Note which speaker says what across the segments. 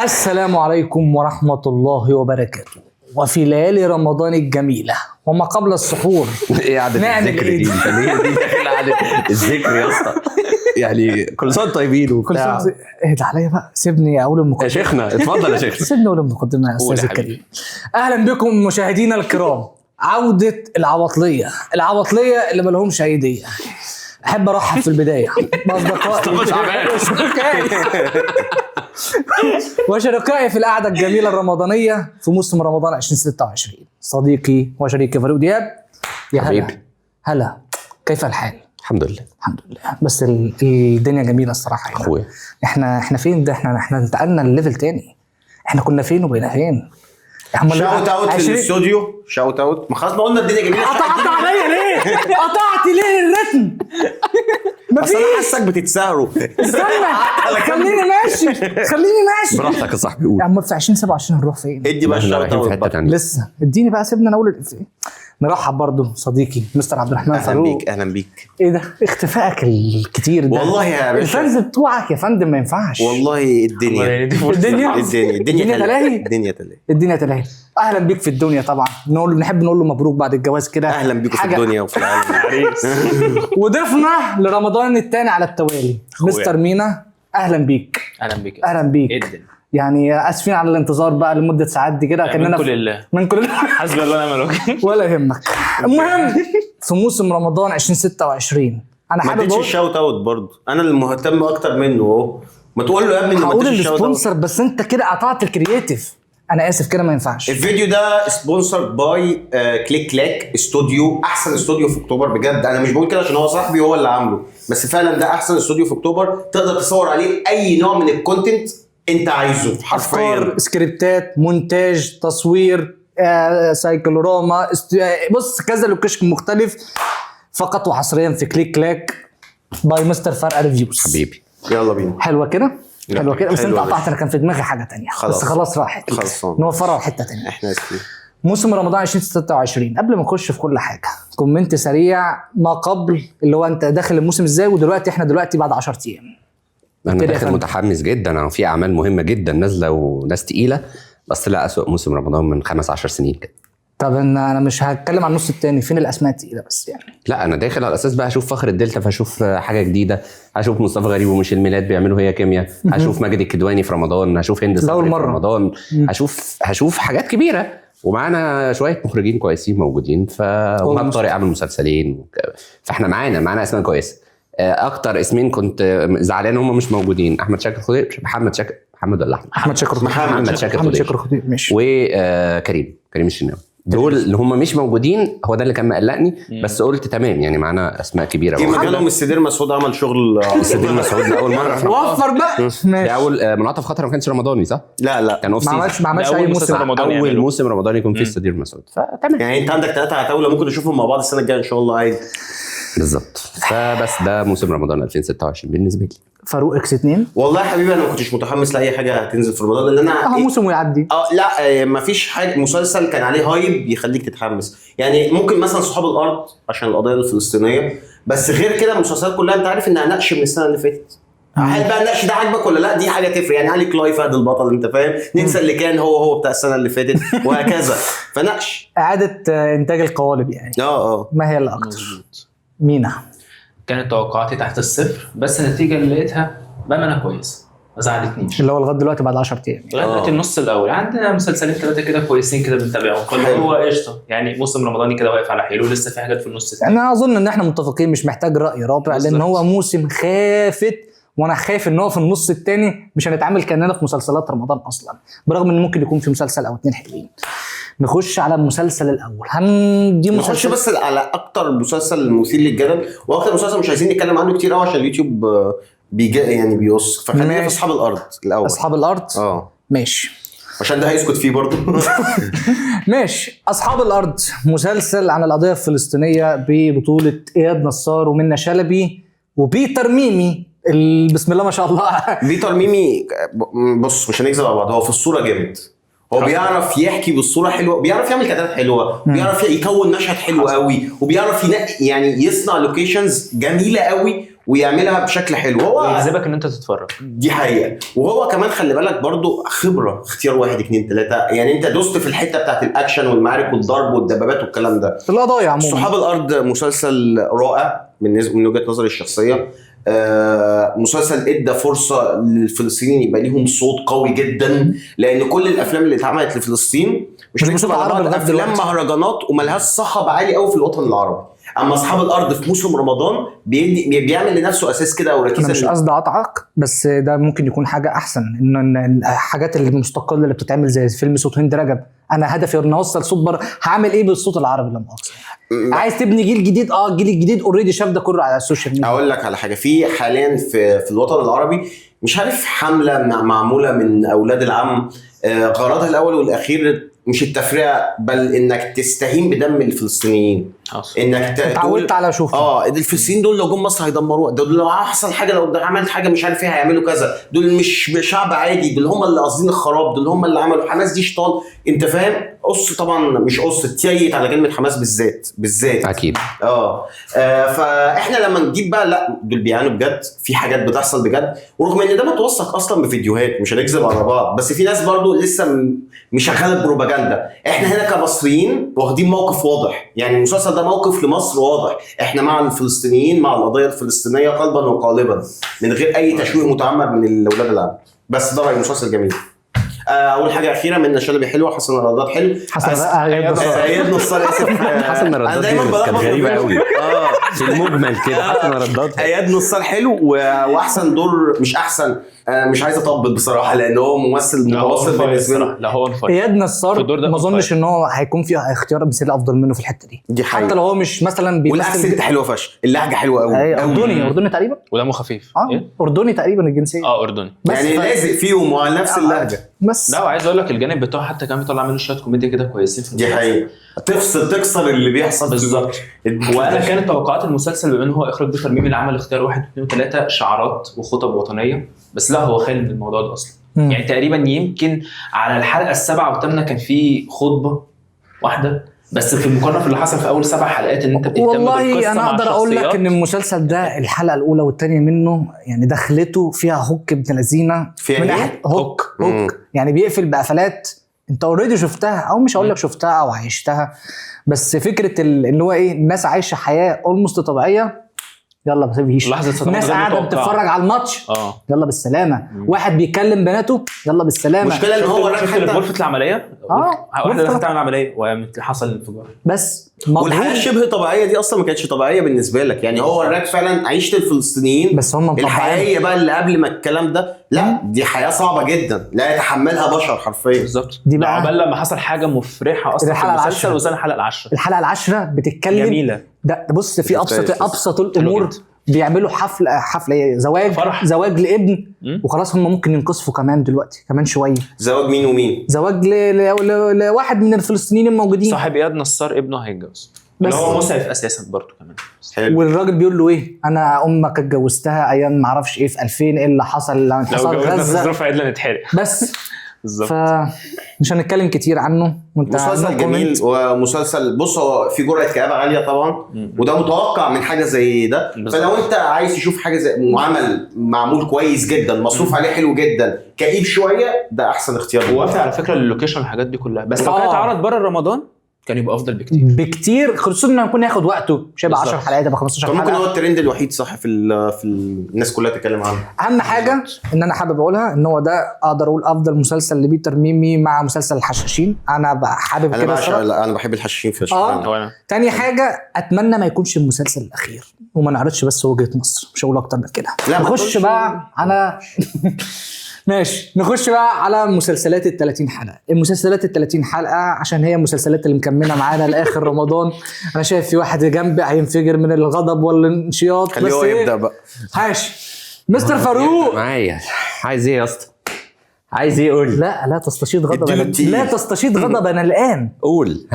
Speaker 1: السلام عليكم ورحمة الله وبركاته. وفي ليالي رمضان الجميلة وما قبل السحور
Speaker 2: ايه قعدة الذكر دي؟ انت ليه دي داخل قعدة الذكر يا اسطى؟ يعني كل سنة طيبين وبتاع.
Speaker 1: اهدى عليا بقى، سيبني اقول
Speaker 2: يا
Speaker 1: المقدمة.
Speaker 2: شيخنا اتفضل يا شيخنا.
Speaker 1: سيبني اقول المقدمة يا استاذ الكريم. اهلا بكم مشاهدينا الكرام. عودة العواطلية اللي مالهمش ايدية. احب ارحب في البداية باصدقائي وشركائي في القعدة الجميلة الرمضانية في موسم رمضان 2026. صديقي وشريكي فاروق دياب. يا هلا هلا، كيف الحال؟
Speaker 2: الحمد لله
Speaker 1: الحمد لله. بس الدنيا جميلة الصراحة.
Speaker 2: اخويا
Speaker 1: احنا فين ده؟ احنا انتقلنا لليفل تاني. احنا كنا فين وبقينا فين؟
Speaker 3: شاوت اوت في الاستوديو، شاوت اوت. ما خلاص ما قلنا الدنيا جميله.
Speaker 1: قطعت عليا ليه؟ قطعت ليه الريتم؟
Speaker 3: بس انا حاسك بتتسهروا.
Speaker 1: استنى خليني ماشي
Speaker 2: براحتك يا صاحبي، قول
Speaker 1: يا عم. في 2027 نروح فين؟
Speaker 3: ادي بقى الشاوت اوت.
Speaker 1: لسه اديني بقى، سيبنا نقول الافيه. نرحب برضو صديقي مستر عبد الرحمن فاروق.
Speaker 3: اهلا بيك.
Speaker 1: ايه ده اختفائك الكتير ده؟
Speaker 3: والله يا باشا
Speaker 1: الفانز بتوعك يا فندم ما ينفعش
Speaker 3: والله. الدنيا
Speaker 1: تلاهي. اهلا بيك في الدنيا طبعا. نحب نقول له مبروك بعد الجواز كده.
Speaker 3: اهلا بيكم في الدنيا وفي العالم.
Speaker 1: وضيفنا لرمضان الثاني على التوالي مستر مينا. اهلا بيك.
Speaker 4: اهلا بيك.
Speaker 1: يعني اسفين على الانتظار بقى لمده ساعات دي كده.
Speaker 4: كاننا من كل الله حسبي الله ونعم الوكيل.
Speaker 1: ولا يهمك. المهم في موسم رمضان 2026 انا حابب
Speaker 3: اقول الشاوت اوت برضه. انا المهتم اكتر منه اهو. ما تقول له يا ابني
Speaker 1: ما تقولش السبونسر، بس انت كده قطعت الكرييتيف. انا اسف كده ما ينفعش.
Speaker 3: الفيديو ده سبونسر باي كليك كلاك استوديو. احسن استوديو في اكتوبر بجد. انا مش بقول كده عشان هو صاحبي هو اللي عامله، بس فعلا ده احسن استوديو في اكتوبر. تقدر تصور عليه اي نوع من الكونتنت انت عايزه حرفيا.
Speaker 1: افكار، سكريبتات، مونتاج، تصوير، سايكلوراما، بص كذا لوكيشن مختلف فقط وحصريا في كليك كلاك باي مستر فرقة ريفيوز.
Speaker 2: حبيبي
Speaker 3: يلا بينا.
Speaker 1: حلوه كده بس انت قطعت. انا كان في دماغي حاجه تانية بس خلاص راحت. نوفرها لحته تانية.
Speaker 3: احنا اسفين.
Speaker 1: موسم رمضان 2026. قبل ما نخش في كل حاجه، كومنت سريع ما قبل اللي هو انت داخل الموسم ازاي، ودلوقتي احنا بعد 10 ايام.
Speaker 2: انا داخل متحمس جدا. في اعمال مهمه جدا نازله وناس تقيله، بس لا اسوأ موسم رمضان من 15 سنين كده.
Speaker 1: طب انا مش هتكلم عن النص التاني. فين الاسماء التقيله بس يعني؟
Speaker 2: لا انا داخل على اساس بقى هشوف فخر الدلتا، فاشوف حاجه جديده، هشوف مصطفى غريب ومش الميلاد بيعملوا هي كيمياء، هشوف ماجد الكدواني في رمضان، هشوف هند صبري في رمضان، هشوف حاجات كبيره. ومعانا شويه مخرجين كويسين موجودين. ومهاب طارق عامل مسلسلين، فاحنا معانا اسماء كويسه. اكتر اسمين كنت زعلان هم مش موجودين: احمد شاكر خضير، محمد شاكر خضير
Speaker 1: ماشي،
Speaker 2: وكريم الشناوي. دول اللي هم مش موجودين، هو ده اللي كان مقلقني. بس قلت تمام، يعني معانا اسماء كبيره.
Speaker 3: في مجالهم السدير مسعود عمل شغل.
Speaker 2: السدير مسعود لاول مره
Speaker 1: وفر بقى.
Speaker 2: ده اول منعطف خطر. ما كانش رمضاني صح؟
Speaker 3: لا
Speaker 2: كان اوف سيزون.
Speaker 1: ما عملش اي موسم
Speaker 4: رمضاني.
Speaker 2: اول موسم رمضاني يكون فيه السدير مسعود. فتمام،
Speaker 3: يعني انت عندك 3 عتاوله ممكن نشوفهم مع بعض السنه الجايه ان شاء الله عادي.
Speaker 2: بالظبط. فبس ده موسم رمضان 2026 بالنسبه لي.
Speaker 1: فاروق اكس 2.
Speaker 3: والله يا حبيبي انا ما كنتش متحمس لاي حاجه هتنزل في رمضان، لان انا
Speaker 1: موسم ويعدي.
Speaker 3: لا ما فيش حاجه مسلسل كان عليه هايب يخليك تتحمس. يعني ممكن مثلا صحاب الارض عشان القضيه الفلسطينيه، بس غير كده المسلسلات كلها انت عارف انها نقش من السنه اللي فاتت. هل بقى النقش ده عاجبك ولا لا؟ دي حاجه تفرق. يعني علي كلاي فهد البطل، انت فاهم، ننسى اللي كان هو بتاع السنه اللي فاتت وهكذا. فنقش
Speaker 1: اعاده انتاج القوالب يعني. ما هي اللي اكتر؟ مينا.
Speaker 4: كانت توقعاتي تحت الصفر، بس النتيجه اللي لقيتها بامانه كويسه، ما زعلتنيش.
Speaker 1: اللي هو لغايه دلوقتي بعد 10 ايام
Speaker 4: لغايه النص الاول عندنا مسلسلين 3 كده كويسين كده بنتابعهم، فهو قشطه. يعني موسم رمضاني كده واقف على حيله، لسه في حاجات في النص الثاني.
Speaker 1: انا اظن ان احنا متفقين، مش محتاج راي رابع، لان هو موسم خافت. وانا خايف ان هو في النص الثاني مش هنتعامل كاننا في مسلسلات رمضان اصلا، برغم ان ممكن يكون في مسلسل او 2 حلوين. نخش على المسلسل الاول.
Speaker 3: نخش بس على اكتر مسلسل مثير للجدل، واكتر مسلسل مش عايزين نتكلم عنه كتير قوي عشان اليوتيوب يعني بيوصف. فخلينا في اصحاب الارض الاول.
Speaker 1: اصحاب الارض ماشي،
Speaker 3: عشان ده هيسكت فيه برضه.
Speaker 1: ماشي. اصحاب الارض مسلسل عن القضيه الفلسطينيه ببطوله اياد نصار ومنى شلبي وبيتر ميمي. بسم الله ما شاء الله.
Speaker 3: بيتر ميمي بص مش هنكذب على بعض، هو في الصوره جامد. هو بيعرف يحكي بالصوره حلوه، بيعرف يعمل كادرات حلوه، بيعرف يكون مشهد حلو قوي، وبيعرف يعني يصنع لوكيشنز جميله قوي ويعملها بشكل حلو. هو
Speaker 4: يجذبك ان انت تتفرج.
Speaker 3: دي حقيقه. وهو كمان خلي بالك برضو خبره، اختيار 1 2 3 يعني انت دوست في الحته بتاعت الاكشن والمعارك والضرب والدبابات والكلام ده.
Speaker 1: القضايا عموما.
Speaker 3: صحاب الارض مسلسل رائع من وجهه نظري الشخصيه. مسلسل ادى فرصه للفلسطينيين يبقى ليهم صوت قوي جدا، لان كل الافلام اللي اتعملت لفلسطين مش بصوت عربي، افلام مهرجانات وملهاش صخب عالي قوي في الوطن العربي. اما اصحاب الارض في موسم رمضان بيعمل لنفسه اساس كده او ركيزه.
Speaker 1: انا مش قصدي اقطعك، بس ده ممكن يكون حاجه احسن، ان الحاجات المستقله اللي بتتعمل زي فيلم صوت هند رجب، انا هدفي ان اوصل صوت بره، هعمل ايه بالصوت العربي لما اقصد عايز تبني جيل جديد. الجيل الجديد اوريدي شاف ده كله على السوشيال ميديا.
Speaker 3: اقول لك على حاجه، في حاليا في الوطن العربي مش عارف حمله معموله من اولاد العم، غرضها الاول والاخير مش التفرقه، بل انك تستهين بدم الفلسطينيين. انك
Speaker 1: اتعودت على اشوف
Speaker 3: الفلسطينيين دول لو جم مصر هيدمروها، دول لو حصل حاجه، لو عملت حاجه مش عارف ايه هيعملوا كذا، دول مش شعب عادي، دول هم اللي قاصدين الخراب، دول هم اللي عملوا حماس دي شيطان. انت فاهم؟ طبعا مش تيت على كلمه حماس بالذات
Speaker 2: اكيد.
Speaker 3: فاحنا لما نجيب بقى لا دول بيعانوا بجد، في حاجات بتحصل بجد، ورغم ان ده متوثق اصلا بفيديوهات، مش هنكذب على بعض، بس في ناس برضو لسه مشغله بروباجندا. احنا هنا كمصريين واخدين موقف واضح، يعني المسلسل ده موقف لمصر واضح، احنا مع الفلسطينيين، مع القضيه الفلسطينيه قلبا وقالبا، من غير اي تشويه متعمد من الاولاد العرب. بس ده رايي، مسلسل جميل. اول حاجه اخيره، منى شلبي حلوه، حسن الرداد حلو، اياد نصار
Speaker 2: حسن الرداد كان غريبه قوي في المجمل كده. حسن الرداد
Speaker 3: اياد نصار حلو، واحسن دور مش احسن، مش عايز اطبل بصراحه لان هو ممثل متوسط بالنسبه له.
Speaker 4: لا هو انفرد.
Speaker 1: اياد نصار ما اظنش ان هو هيكون في اختيار مثالي افضل منه في الحته دي حقيقة. حتى لو هو مش مثلا
Speaker 3: والاكسنت حلوه فشخ، اللهجه حلوه قوي،
Speaker 1: اردني تقريبا،
Speaker 4: ودمه خفيف.
Speaker 1: اردني تقريبا الجنسيه،
Speaker 4: اردني،
Speaker 3: يعني لازق فيهم وعلى نفس اللهجه.
Speaker 1: بس
Speaker 4: لا وعايز اقول لك الجانب بتاعه حتى كان بيطلع منه شويه كوميديا كده كويسين في
Speaker 3: دي حقيقه، تكسر اللي بيحصل
Speaker 4: بالظبط. وانا كانت توقعات المسلسل بما ان هو اخراج بيتر ميمي اللي عمل اختيار 1 2 3 شعارات وخطب وطنيه، بس لا هو خالي من الموضوع ده اصلا. يعني تقريبا يمكن على الحلقه ال7 و8 كان في خطبه واحده بس، في المقارنه في اللي حصل في اول 7 حلقات ان انت بتهتم بالقصه.
Speaker 1: والله انا اقدر اقول لك ان المسلسل ده الحلقه الاولى والثانيه منه يعني دخلته فيها هوك ابن لذينه، هوك يعني بيقفل بقفلات انت اوريدي شفتها، او مش هقول لك شفتها او عايشتها، بس فكره اللي هو ايه، الناس عايشه حياه اولموست طبيعيه، يلا ما تسيبيش. الناس قاعده بتتفرج على الماتش، يلا بالسلامه. واحد بيكلم بناته، يلا بالسلامه.
Speaker 3: المشكله ان هو
Speaker 4: حتى غرفه العمليه، واحده دخلت تعمل عمليه وحصل الانفجار
Speaker 1: بس.
Speaker 3: والحياه الشبه طبيعيه دي اصلا ما كانتش طبيعيه بالنسبه لك، يعني هو وراك فعلا عيشه الفلسطينيين،
Speaker 1: بس هم
Speaker 3: الحقيقيه بقى اللي قبل ما الكلام ده، لا دي حياه صعبه جدا لا يتحملها بشر حرفيا.
Speaker 4: بالظبط.
Speaker 1: دي بقى
Speaker 4: عقبال لما حصل حاجه مفرحه اصلا في المسلسل، وصلنا الحلقه العشرة
Speaker 1: بتتكلم
Speaker 4: جميله.
Speaker 1: ده بص، في ابسط الامور بيعملوا حفله زواج لابن، وخلاص هم ممكن ينقصفوا كمان دلوقتي كمان شويه.
Speaker 3: زواج مين ومين؟
Speaker 1: زواج لواحد من الفلسطينيين الموجودين،
Speaker 4: صاحب اياد نصار ابنه هيتجوز، اللي هو مسعف اساسا برضه كمان.
Speaker 3: حلو.
Speaker 1: والراجل بيقول له ايه، انا امك اتجوزتها ايام ما اعرفش ايه في 2000، ايه اللي حصل لما حصل غزه،
Speaker 4: الظروف عدله نتحرق
Speaker 1: بس
Speaker 4: بالظبط.
Speaker 1: فمش هنتكلم كتير عنه.
Speaker 3: مسلسل جميل، ومسلسل بص هو في جرعه كآبه عاليه طبعا، وده متوقع من حاجه زي ده. فلو انت عايز تشوف حاجه زي معمول كويس جدا، مصروف عليه حلو جدا، كئيب شويه، ده احسن اختيار.
Speaker 4: ووافق على فكره اللوكيشن الحاجات دي كلها، بس لو كانت اتعرض بره رمضان كان يبقى افضل بكتير
Speaker 1: خصوصا انه يكون ياخد وقته، مش هيبقى 10 حلقات، يبقى 15 حلقه.
Speaker 3: ممكن هو الترند الوحيد صح في الناس كلها تتكلم عنه.
Speaker 1: اهم حاجه ان انا حابب اقولها ان هو ده اقدر اقول افضل مسلسل لبيتر ميمي مع مسلسل الحشاشين. انا حابب كده،
Speaker 3: انا بحب الحشاشين في
Speaker 1: تاني حاجه اتمنى ما يكونش المسلسل الاخير، وما نعرضش بس وجهه مصر، مش هقول اكتر من كده. نخش بقى على ماشي، نخش بقى على مسلسلات ال30 حلقه. المسلسلات ال30 حلقه عشان هي المسلسلات اللي مكمله معانا لاخر رمضان. انا شايف في واحد جنبي هينفجر من الغضب والانشياط،
Speaker 3: بس هو يبدا بقى.
Speaker 1: ماشي مستر فاروق
Speaker 2: معايا، عايز ايه يا اسطى؟ عايز ايه؟ قول.
Speaker 1: لا تستشيط غضب، لا تستشيط غضب انا الان.
Speaker 2: قول.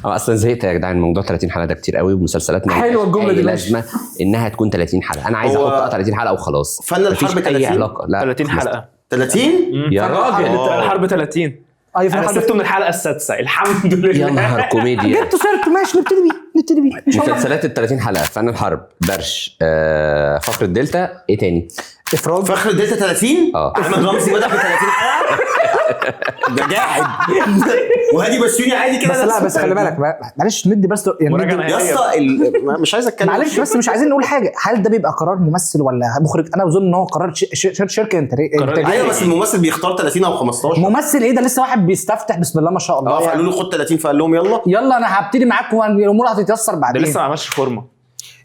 Speaker 2: اصلا زهقت يا جدعان، الموضوع 30 حلقه ده كتير قوي، ومسلسلات
Speaker 1: حلوه الجمله دي،
Speaker 2: لازمه انها تكون 30 حلقه. انا عايز احط 30 حلقه وخلاص.
Speaker 3: فن الحرب 30
Speaker 2: علاقه. لا
Speaker 4: 30 حلقه
Speaker 3: 30
Speaker 2: يا راجل.
Speaker 4: الحرب 30 انا سبته من الحلقه السادسه الحمد لله.
Speaker 2: يا نهار كوميديا.
Speaker 1: جبتوا سيرته، ماشي نبتدي نبتدي بيه ان شاء الله.
Speaker 2: مسلسلات ال 30 حلقه، فن الحرب، درش، فقر الدلتا، ايه تاني؟
Speaker 1: افراج
Speaker 3: فخر الدلتا 30. احمد رمزي بدأ ب 30 حلقه. ده جاحد. وهادي بسيوني عادي كده.
Speaker 1: بس لا بس خلي بالك معلش ندي بس يعني
Speaker 3: يا اسطى مش عايز اتكلم.
Speaker 1: معلش بس مش عايزين نقول حاجه، هل ده بيبقى قرار ممثل ولا مخرج؟ انا اظن ان هو قرار شركه انتاجيه.
Speaker 3: ايوه بس الممثل بيختار 30 او 15.
Speaker 1: ممثل ايه ده؟ لسه واحد بيستفتح بسم الله ما شاء الله.
Speaker 3: فقالوا له خد 30 فقال لهم يلا
Speaker 1: انا هبتدي معاكم والامور هتتيسر
Speaker 4: ده
Speaker 1: بعدين.
Speaker 4: لسه ما عملش فورمه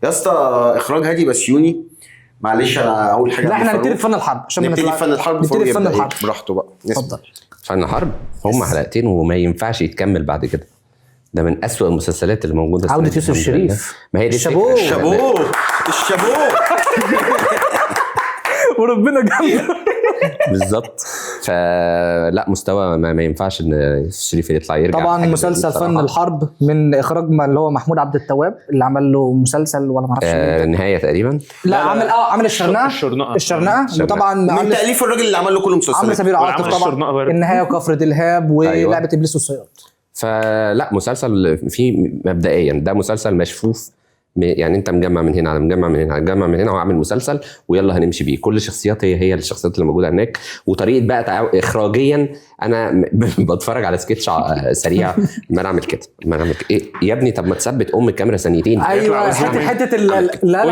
Speaker 3: يا اسطى. اخراج هادي بسيوني. معلش انا اقول حاجه.
Speaker 1: لا احنا نبتدي في فن الحرب عشان
Speaker 3: نبتدي في فن الحرب.
Speaker 1: نبتدي في فن الحرب
Speaker 3: براحته بقى.
Speaker 1: اتفضل.
Speaker 2: فن حرب هم حلقتين وما ينفعش يتكمل بعد كده. ده من أسوأ المسلسلات اللي موجوده.
Speaker 1: عودة يوسف الشريف.
Speaker 2: ما هي دي
Speaker 1: الشابوه.
Speaker 3: الشابوه
Speaker 1: وربنا جنبه.
Speaker 2: بالظبط. فلا مستوى ما ينفعش ان الشريف يطلع يرجع.
Speaker 1: طبعا مسلسل فن الحرب من اخراج اللي هو محمود عبد التواب اللي عمل له مسلسل ولا ما اعرفش
Speaker 2: النهايه تقريبا.
Speaker 1: لا عمل الشرنقه وطبعا
Speaker 3: من تاليف الراجل اللي عمل له كل المسلسلات.
Speaker 1: عمرو سمير عاطف طبعا. النهايه وكفر دلهاب ولعبه ابليس والصياد.
Speaker 2: فلا مسلسل فيه مبدئيا ده مسلسل مشفوف. يعني انت مجمع من هنا على مجمع من هنا على مجمع من هنا وعامل مسلسل ويلا هنمشي بيه. كل الشخصيات هي الشخصيات اللي موجوده هناك. وطريقه بقى اخراجيا انا بتفرج على سكتش سريع ما اعمل كده إيه يا ابني؟ طب ما تثبت الكاميرا ثانيتين.
Speaker 1: ايوه حته لا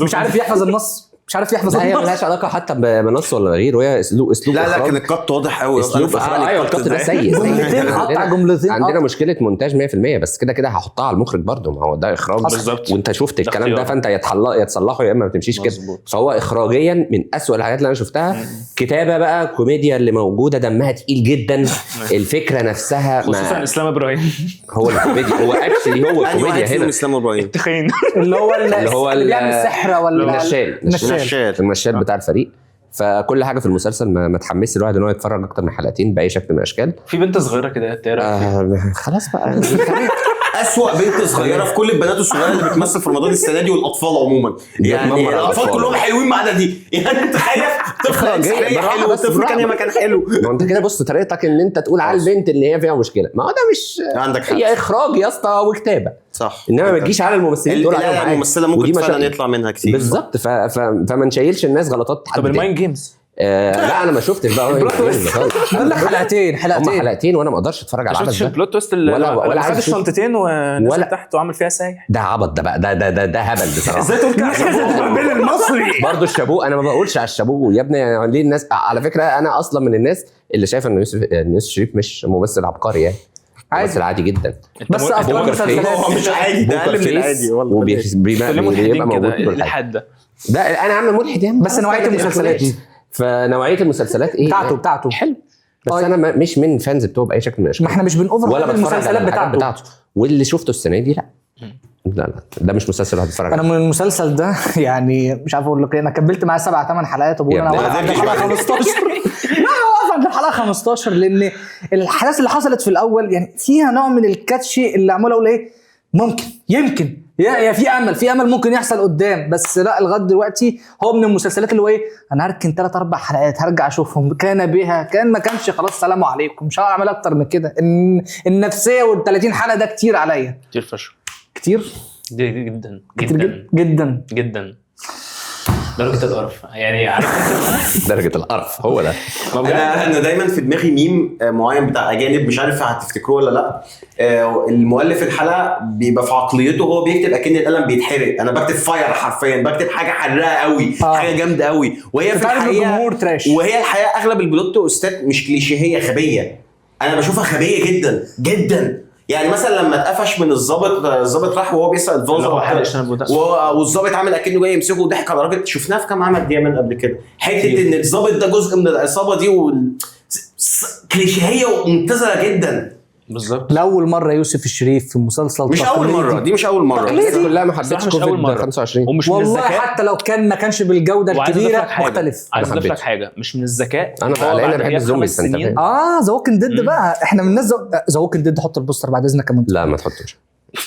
Speaker 1: مش عارف يحفظ النص. مش عارف يحفظ.
Speaker 2: هي ملهاش علاقه حتى بمنص ولا غيره. وهي اسلوب
Speaker 3: لا كان القط واضح قوي.
Speaker 2: اسلوب ايوه القط ده سيء.
Speaker 1: جملتين
Speaker 2: عندنا مشكله مونتاج 100%. بس كده هحطها على المخرج برضه. ما هو ده اخراج
Speaker 4: بالظبط.
Speaker 2: وانت شفت الكلام ده فانت يا تصلحه يا اما ما تمشيش كده. فهو اخراجيا من أسوأ الحاجات اللي انا شفتها. كتابه بقى كوميديا اللي موجوده دمها تقيل جدا. الفكره نفسها
Speaker 4: خصوصا اسلام ابراهيم
Speaker 2: هو الكوميديا. هو اكشلي هو كوميديا هنا.
Speaker 3: اسلام ابراهيم
Speaker 4: التخين
Speaker 1: اللي هو اللي بيعمل السحر ولا
Speaker 2: النشال بتاع الفريق. فكل حاجه في المسلسل ما تحمسش الواحد ان هو يتفرج اكتر من حلقتين باي شكل من الاشكال.
Speaker 4: في بنت صغيره كده
Speaker 2: خلاص بقى.
Speaker 3: أسوأ بنت صغيره في كل البنات الصغيره اللي بتمثل في رمضان السنه دي والاطفال عموما. يعني الاطفال كلهم حلوين ما عدا دي. يعني تخيل طفل حلو وطفل كان مكان حلو.
Speaker 2: ما انت كده بص طريقتك ان انت تقول على البنت اللي هي فيها مشكله. ما هو ده مش
Speaker 3: عندك حق.
Speaker 2: هي اخراج يا اسطى وكتابه
Speaker 3: صح.
Speaker 2: انما ما تجيش على الممثلين تقول عليهم
Speaker 3: الممثله ممكن فعلا يطلع منها كتير.
Speaker 2: بالظبط. فما نشيلش الناس غلطات.
Speaker 4: طب الماين جيمز
Speaker 2: لا انا ما شفتش بقى.
Speaker 1: قال لك
Speaker 2: حلقتين وانا ما اقدرش اتفرج على العبث ده.
Speaker 4: البلوت تويست
Speaker 2: ولا
Speaker 4: خد الشنطتين ونزل تحت وعمل فيها سايح.
Speaker 2: ده عبط ده بقى. ده هبل بصراحه.
Speaker 4: ازاي تقول كده المصري
Speaker 2: برضه الشابوه. انا ما بقولش على الشابوه يا ابني. يعني ليه الناس على فكره انا اصلا من الناس اللي شايفه ان يوسف الشريف مش ممثل عبقري. يعني ممثل عادي جدا.
Speaker 1: بس افلام مسلسلات
Speaker 3: مش عادي. ده اقل من العادي والله.
Speaker 2: وبيبقى موجود كل
Speaker 4: حاجه.
Speaker 2: ده انا عامل ملحد يعني.
Speaker 1: بس نوعيه المسلسلات
Speaker 2: فنوعيه المسلسلات ايه
Speaker 1: بتاعته
Speaker 2: حلو. بس انا مش من فانز بتوع باي شكل من الاشكال.
Speaker 1: ما احنا مش بنوفر
Speaker 2: ولا
Speaker 1: المسلسلات بتاعته. واللي
Speaker 2: شفته السنه دي لا ده مش مسلسل هتتفرج عليه.
Speaker 1: انا من المسلسل ده يعني مش عارف اقول لك. انا كملت معاه 7-8 حلقات وبقول انا واقف عند الحلقه 15. لا واقف عند الحلقه 15 لان الحدث اللي حصلت في الاول يعني فيها نوع من الكاتش اللي عمال اقول ايه ممكن يمكن يا في امل ممكن يحصل قدام. بس لا لغايه دلوقتي هو من المسلسلات اللي هو ايه انا هركن 3-4 حلقات هرجع اشوفهم. كان بها كان ما كانش خلاص سلام عليكم. مش هعمل اكتر من كده. النفسيه وال30 حلقه ده كتير عليا.
Speaker 4: كتير فشخ.
Speaker 1: كتير
Speaker 4: جدا جدا درجة القرف. يعني عارف
Speaker 2: درجة القرف هو ده.
Speaker 3: انا دايما في دماغي ميم معين بتاع اجانب مش عارف هتفتكروه ولا لا. المؤلف الحلقه بيبقى في عقليته هو بيكتب اكن القلم بيتحرق. انا بكتب فاير حرفيا. بكتب حاجه حراقه قوي. حاجه جامده قوي. وهي في الحقيقه وهي الحقيقه اغلب البلوت تويستات مش كليشيه غبيه. انا بشوفها غبيه جدا جدا. يعني مثلا لما اتقفش من الضابط راح وهو بيسال الفازه والضابط عامل اكنه جاي يمسكه وضحك على راجل. شفناها في كام عمل ديامن قبل كده. حته ان الضابط ده جزء من العصابه دي كليشيهيه وممتازه جدا.
Speaker 4: بالظبط.
Speaker 1: لاول مره يوسف الشريف في مسلسل
Speaker 3: مش اول مره. دي مش اول مره.
Speaker 2: الناس كلها ما حبتش كوفيد 25
Speaker 4: ومش من
Speaker 1: الذكاء. والله حتى لو ما كانش بالجوده الكبيره مختلف.
Speaker 4: عايز اضيف لك حاجه مش من الذكاء.
Speaker 2: انا بحب الزومبيز.
Speaker 1: ذا ووكينج ديد بقى. احنا من الناس ذا ووكينج ديد. حط البوستر بعد اذنك كمان.
Speaker 2: لا ما تحطوش.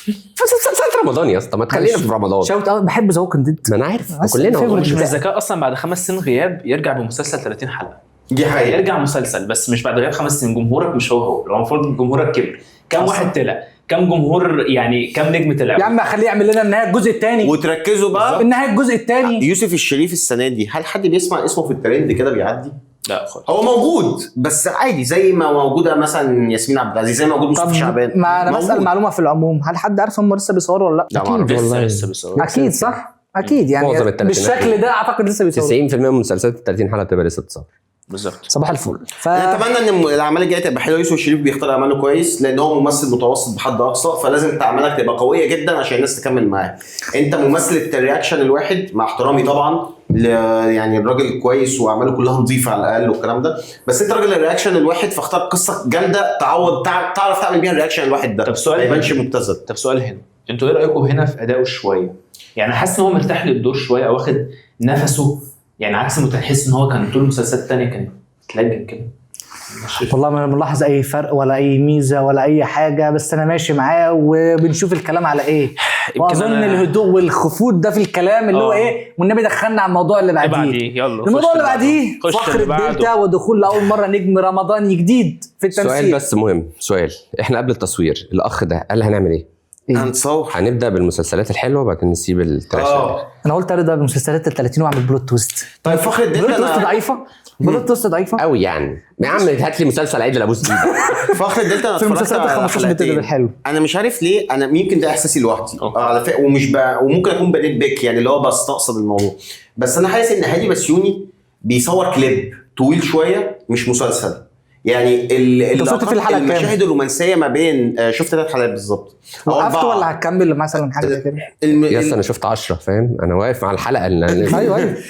Speaker 2: مسلسل رمضان يا اسطى. ما تخلينا في رمضان.
Speaker 1: شوت بحب ذا ووكينج ديد.
Speaker 2: ما انا عارف كلنا.
Speaker 4: مش من الذكاء اصلا بعد 5 سنين غياب يرجع بمسلسل 30 حلقه.
Speaker 3: دي حقيقة.
Speaker 4: يرجع مسلسل بس مش بعد غياب 5 سنين. جمهورك مش هو لو المفروض جمهورك كبر. كم واحد طلع كم جمهور يعني كم نجم طلع.
Speaker 1: يا عم خليه يعمل لنا النهايه الجزء الثاني
Speaker 3: وتركزوا بقى
Speaker 1: النهايه الجزء الثاني.
Speaker 3: يوسف الشريف السنه دي هل حد بيسمع اسمه في الترند كده بيعدي؟
Speaker 4: لا خالص.
Speaker 3: هو موجود بس عادي زي ما موجوده مثلا ياسمين عبد العزيز، زي ما موجود مصطفى شعبان.
Speaker 1: ما انا بسال
Speaker 3: موجود.
Speaker 1: معلومه في العموم، هل حد عارف هم لسه بيصوروا ولا لا؟
Speaker 3: لا معرفش.
Speaker 4: لسه بيصوروا.
Speaker 1: اكيد صح، اكيد يعني
Speaker 2: معظم التلاتينات.
Speaker 1: بالشكل ده اعتقد لسه بيصوروا
Speaker 2: 90% من مسلسلات 30 حلقه بتبقى لسه بتصور.
Speaker 4: بالظبط.
Speaker 1: صباح الفل.
Speaker 3: انا اتمنى ان الاعمال الجايه تبقى حلوه. يوسف الشريف بيختار اعماله كويس لان هو ممثل متوسط بحد اقصى، فلازم اعمالك تبقى قويه جدا عشان الناس تكمل معاه. انت ممثل الرياكشن الواحد مع احترامي طبعا يعني الراجل كويس واعماله كلها نظيفه على الاقل والكلام ده، بس انت راجل الرياكشن الواحد فاختار قصه جامده تعوض تعرف تعمل بيها الرياكشن الواحد ده.
Speaker 4: طب سؤال
Speaker 3: ما يبانش مبتذل.
Speaker 4: طب سؤال هنا، انتوا ايه رايكم هنا في ادائه شويه؟ يعني حاسس ان هو مرتاح للدور شويه او واخد نفسه، يعني عكس ما تحس ان هو كان طول المسلسلات الثانيه كان تلجن كده.
Speaker 1: والله ما ملاحظ اي فرق ولا اي ميزه ولا اي حاجه، بس انا ماشي معاه وبنشوف الكلام على ايه. واظن الهدوء والخفوت ده في الكلام اللي هو ايه، والنبي دخلنا على الموضوع اللي بعديه. الموضوع اللي بعديه فخر الدلتا ودخول لاول مره نجم رمضاني جديد في التمثيل.
Speaker 2: سؤال بس مهم، سؤال. احنا قبل التصوير الاخ ده قال هنعمل ايه؟
Speaker 3: هنصور.
Speaker 2: هنبدا بالمسلسلات الحلوه وبعدين نسيب التراش.
Speaker 1: انا قلت ابدا بمسلسلات ال 30 واعمل بلوت تويست.
Speaker 3: طيب فخر الدلتا
Speaker 1: بلوت تويست ضعيفه، بلوت تويست ضعيفه
Speaker 2: قوي يعني. يا عم هات لي مسلسل عيد الابوس ايدك.
Speaker 3: فخر الدلتا انا
Speaker 1: في مسلسلات ال 15 بتبقى الحلو.
Speaker 3: انا مش عارف ليه، انا يمكن ده احساسي لوحدي على فكره، وممكن اكون بنيت بيك يعني اللي هو بستقصد الموضوع، بس انا حاسس ان هادي بسيوني بيصور كليب طويل شويه مش مسلسل. يعني المشاهد الرومانسيه ما بين شفت 3 حلقات بالظبط.
Speaker 1: وقفت ولا هتكمل مثلا حاجه زي كده؟
Speaker 2: يس انا شفت 10 فاهم، انا واقف مع الحلقه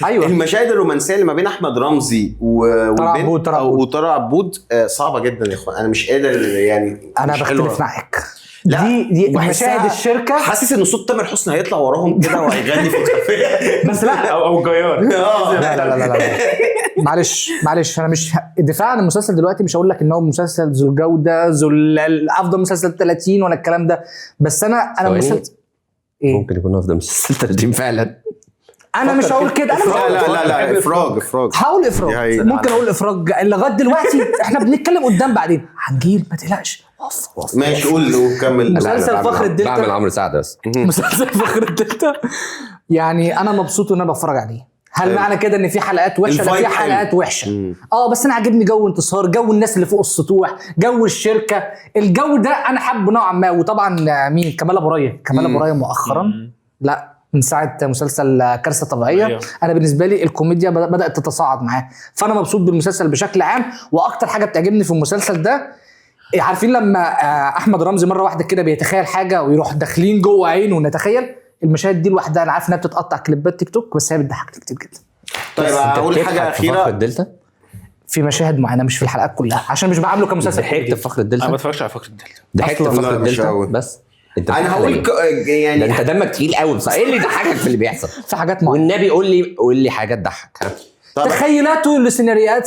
Speaker 1: ايوه
Speaker 3: المشاهد الرومانسيه اللي ما بين احمد رمزي وطارق عبود صعبه جدا يا اخوان. انا مش قادر يعني.
Speaker 1: انا بختلف معاك. دي مشاهد الشركه.
Speaker 3: حاسس ان صوت تامر حسني هيطلع وراهم كده وهيغني في الخلفيه
Speaker 1: بس لا
Speaker 4: او جيار.
Speaker 1: لا معلش انا مش الدفاع عن المسلسل دلوقتي مش هقول لك ان هو مسلسل ذو الجوده ذو افضل مسلسل 30 ولا الكلام ده، بس انا مسلسل
Speaker 2: ممكن يكون افضل مسلسل 30 فعلا.
Speaker 1: انا مش هقول كده.
Speaker 3: لا افراج
Speaker 1: هقول افراج، ممكن اقول افراج لغايه دلوقتي. احنا بنتكلم قدام بعدين هنجيب، ما تقلقش.
Speaker 3: ماشي قول وكمل.
Speaker 1: مسلسل فخر الدلتا
Speaker 2: بعمل عمرو سعد بس.
Speaker 1: مسلسل فخر الدلتا يعني انا مبسوط ان انا بتفرج عليه. هل معنى كده ان في حلقات وحشه؟ لا في حلقات وحشه. بس انا عاجبني جو انتصار، جو الناس اللي فوق السطوح، جو الشركه، الجو ده انا حابه نوعا ما. وطبعا مين؟ كمال ابو ريا مؤخرا لا من ساعه مسلسل كارثه طبيعيه انا بالنسبه لي الكوميديا بدات تتصاعد معاه، فانا مبسوط بالمسلسل بشكل عام. واكتر حاجه بتعجبني في المسلسل ده، عارفين لما احمد رمزي مره واحده كده بيتخيل حاجه ويروح داخلين جوه عينه ونتخيل المشاهد دي لوحدها. انا عارف انها بتتقطع كليبات تيك توك بس هي بتضحكني كتير جدا.
Speaker 3: طيب اقول حاجه اخيره.
Speaker 2: فخر الدلتا
Speaker 1: في مشاهد معينه مش في الحلقات كلها عشان مش بعامله كمسلسل.
Speaker 2: ضحكت في فخر الدلتا؟
Speaker 4: انا ما اتفرجتش على فخر الدلتا.
Speaker 2: ضحكت في فخر الدلتا بس.
Speaker 3: انا هقول يعني
Speaker 2: انت دمك تقيل قوي بصراحه. ايه اللي ضحكك في اللي بيحصل؟
Speaker 1: في حاجات معينه
Speaker 2: والنبي قول لي حاجه تضحك.
Speaker 1: تخيلاته لسيناريوهات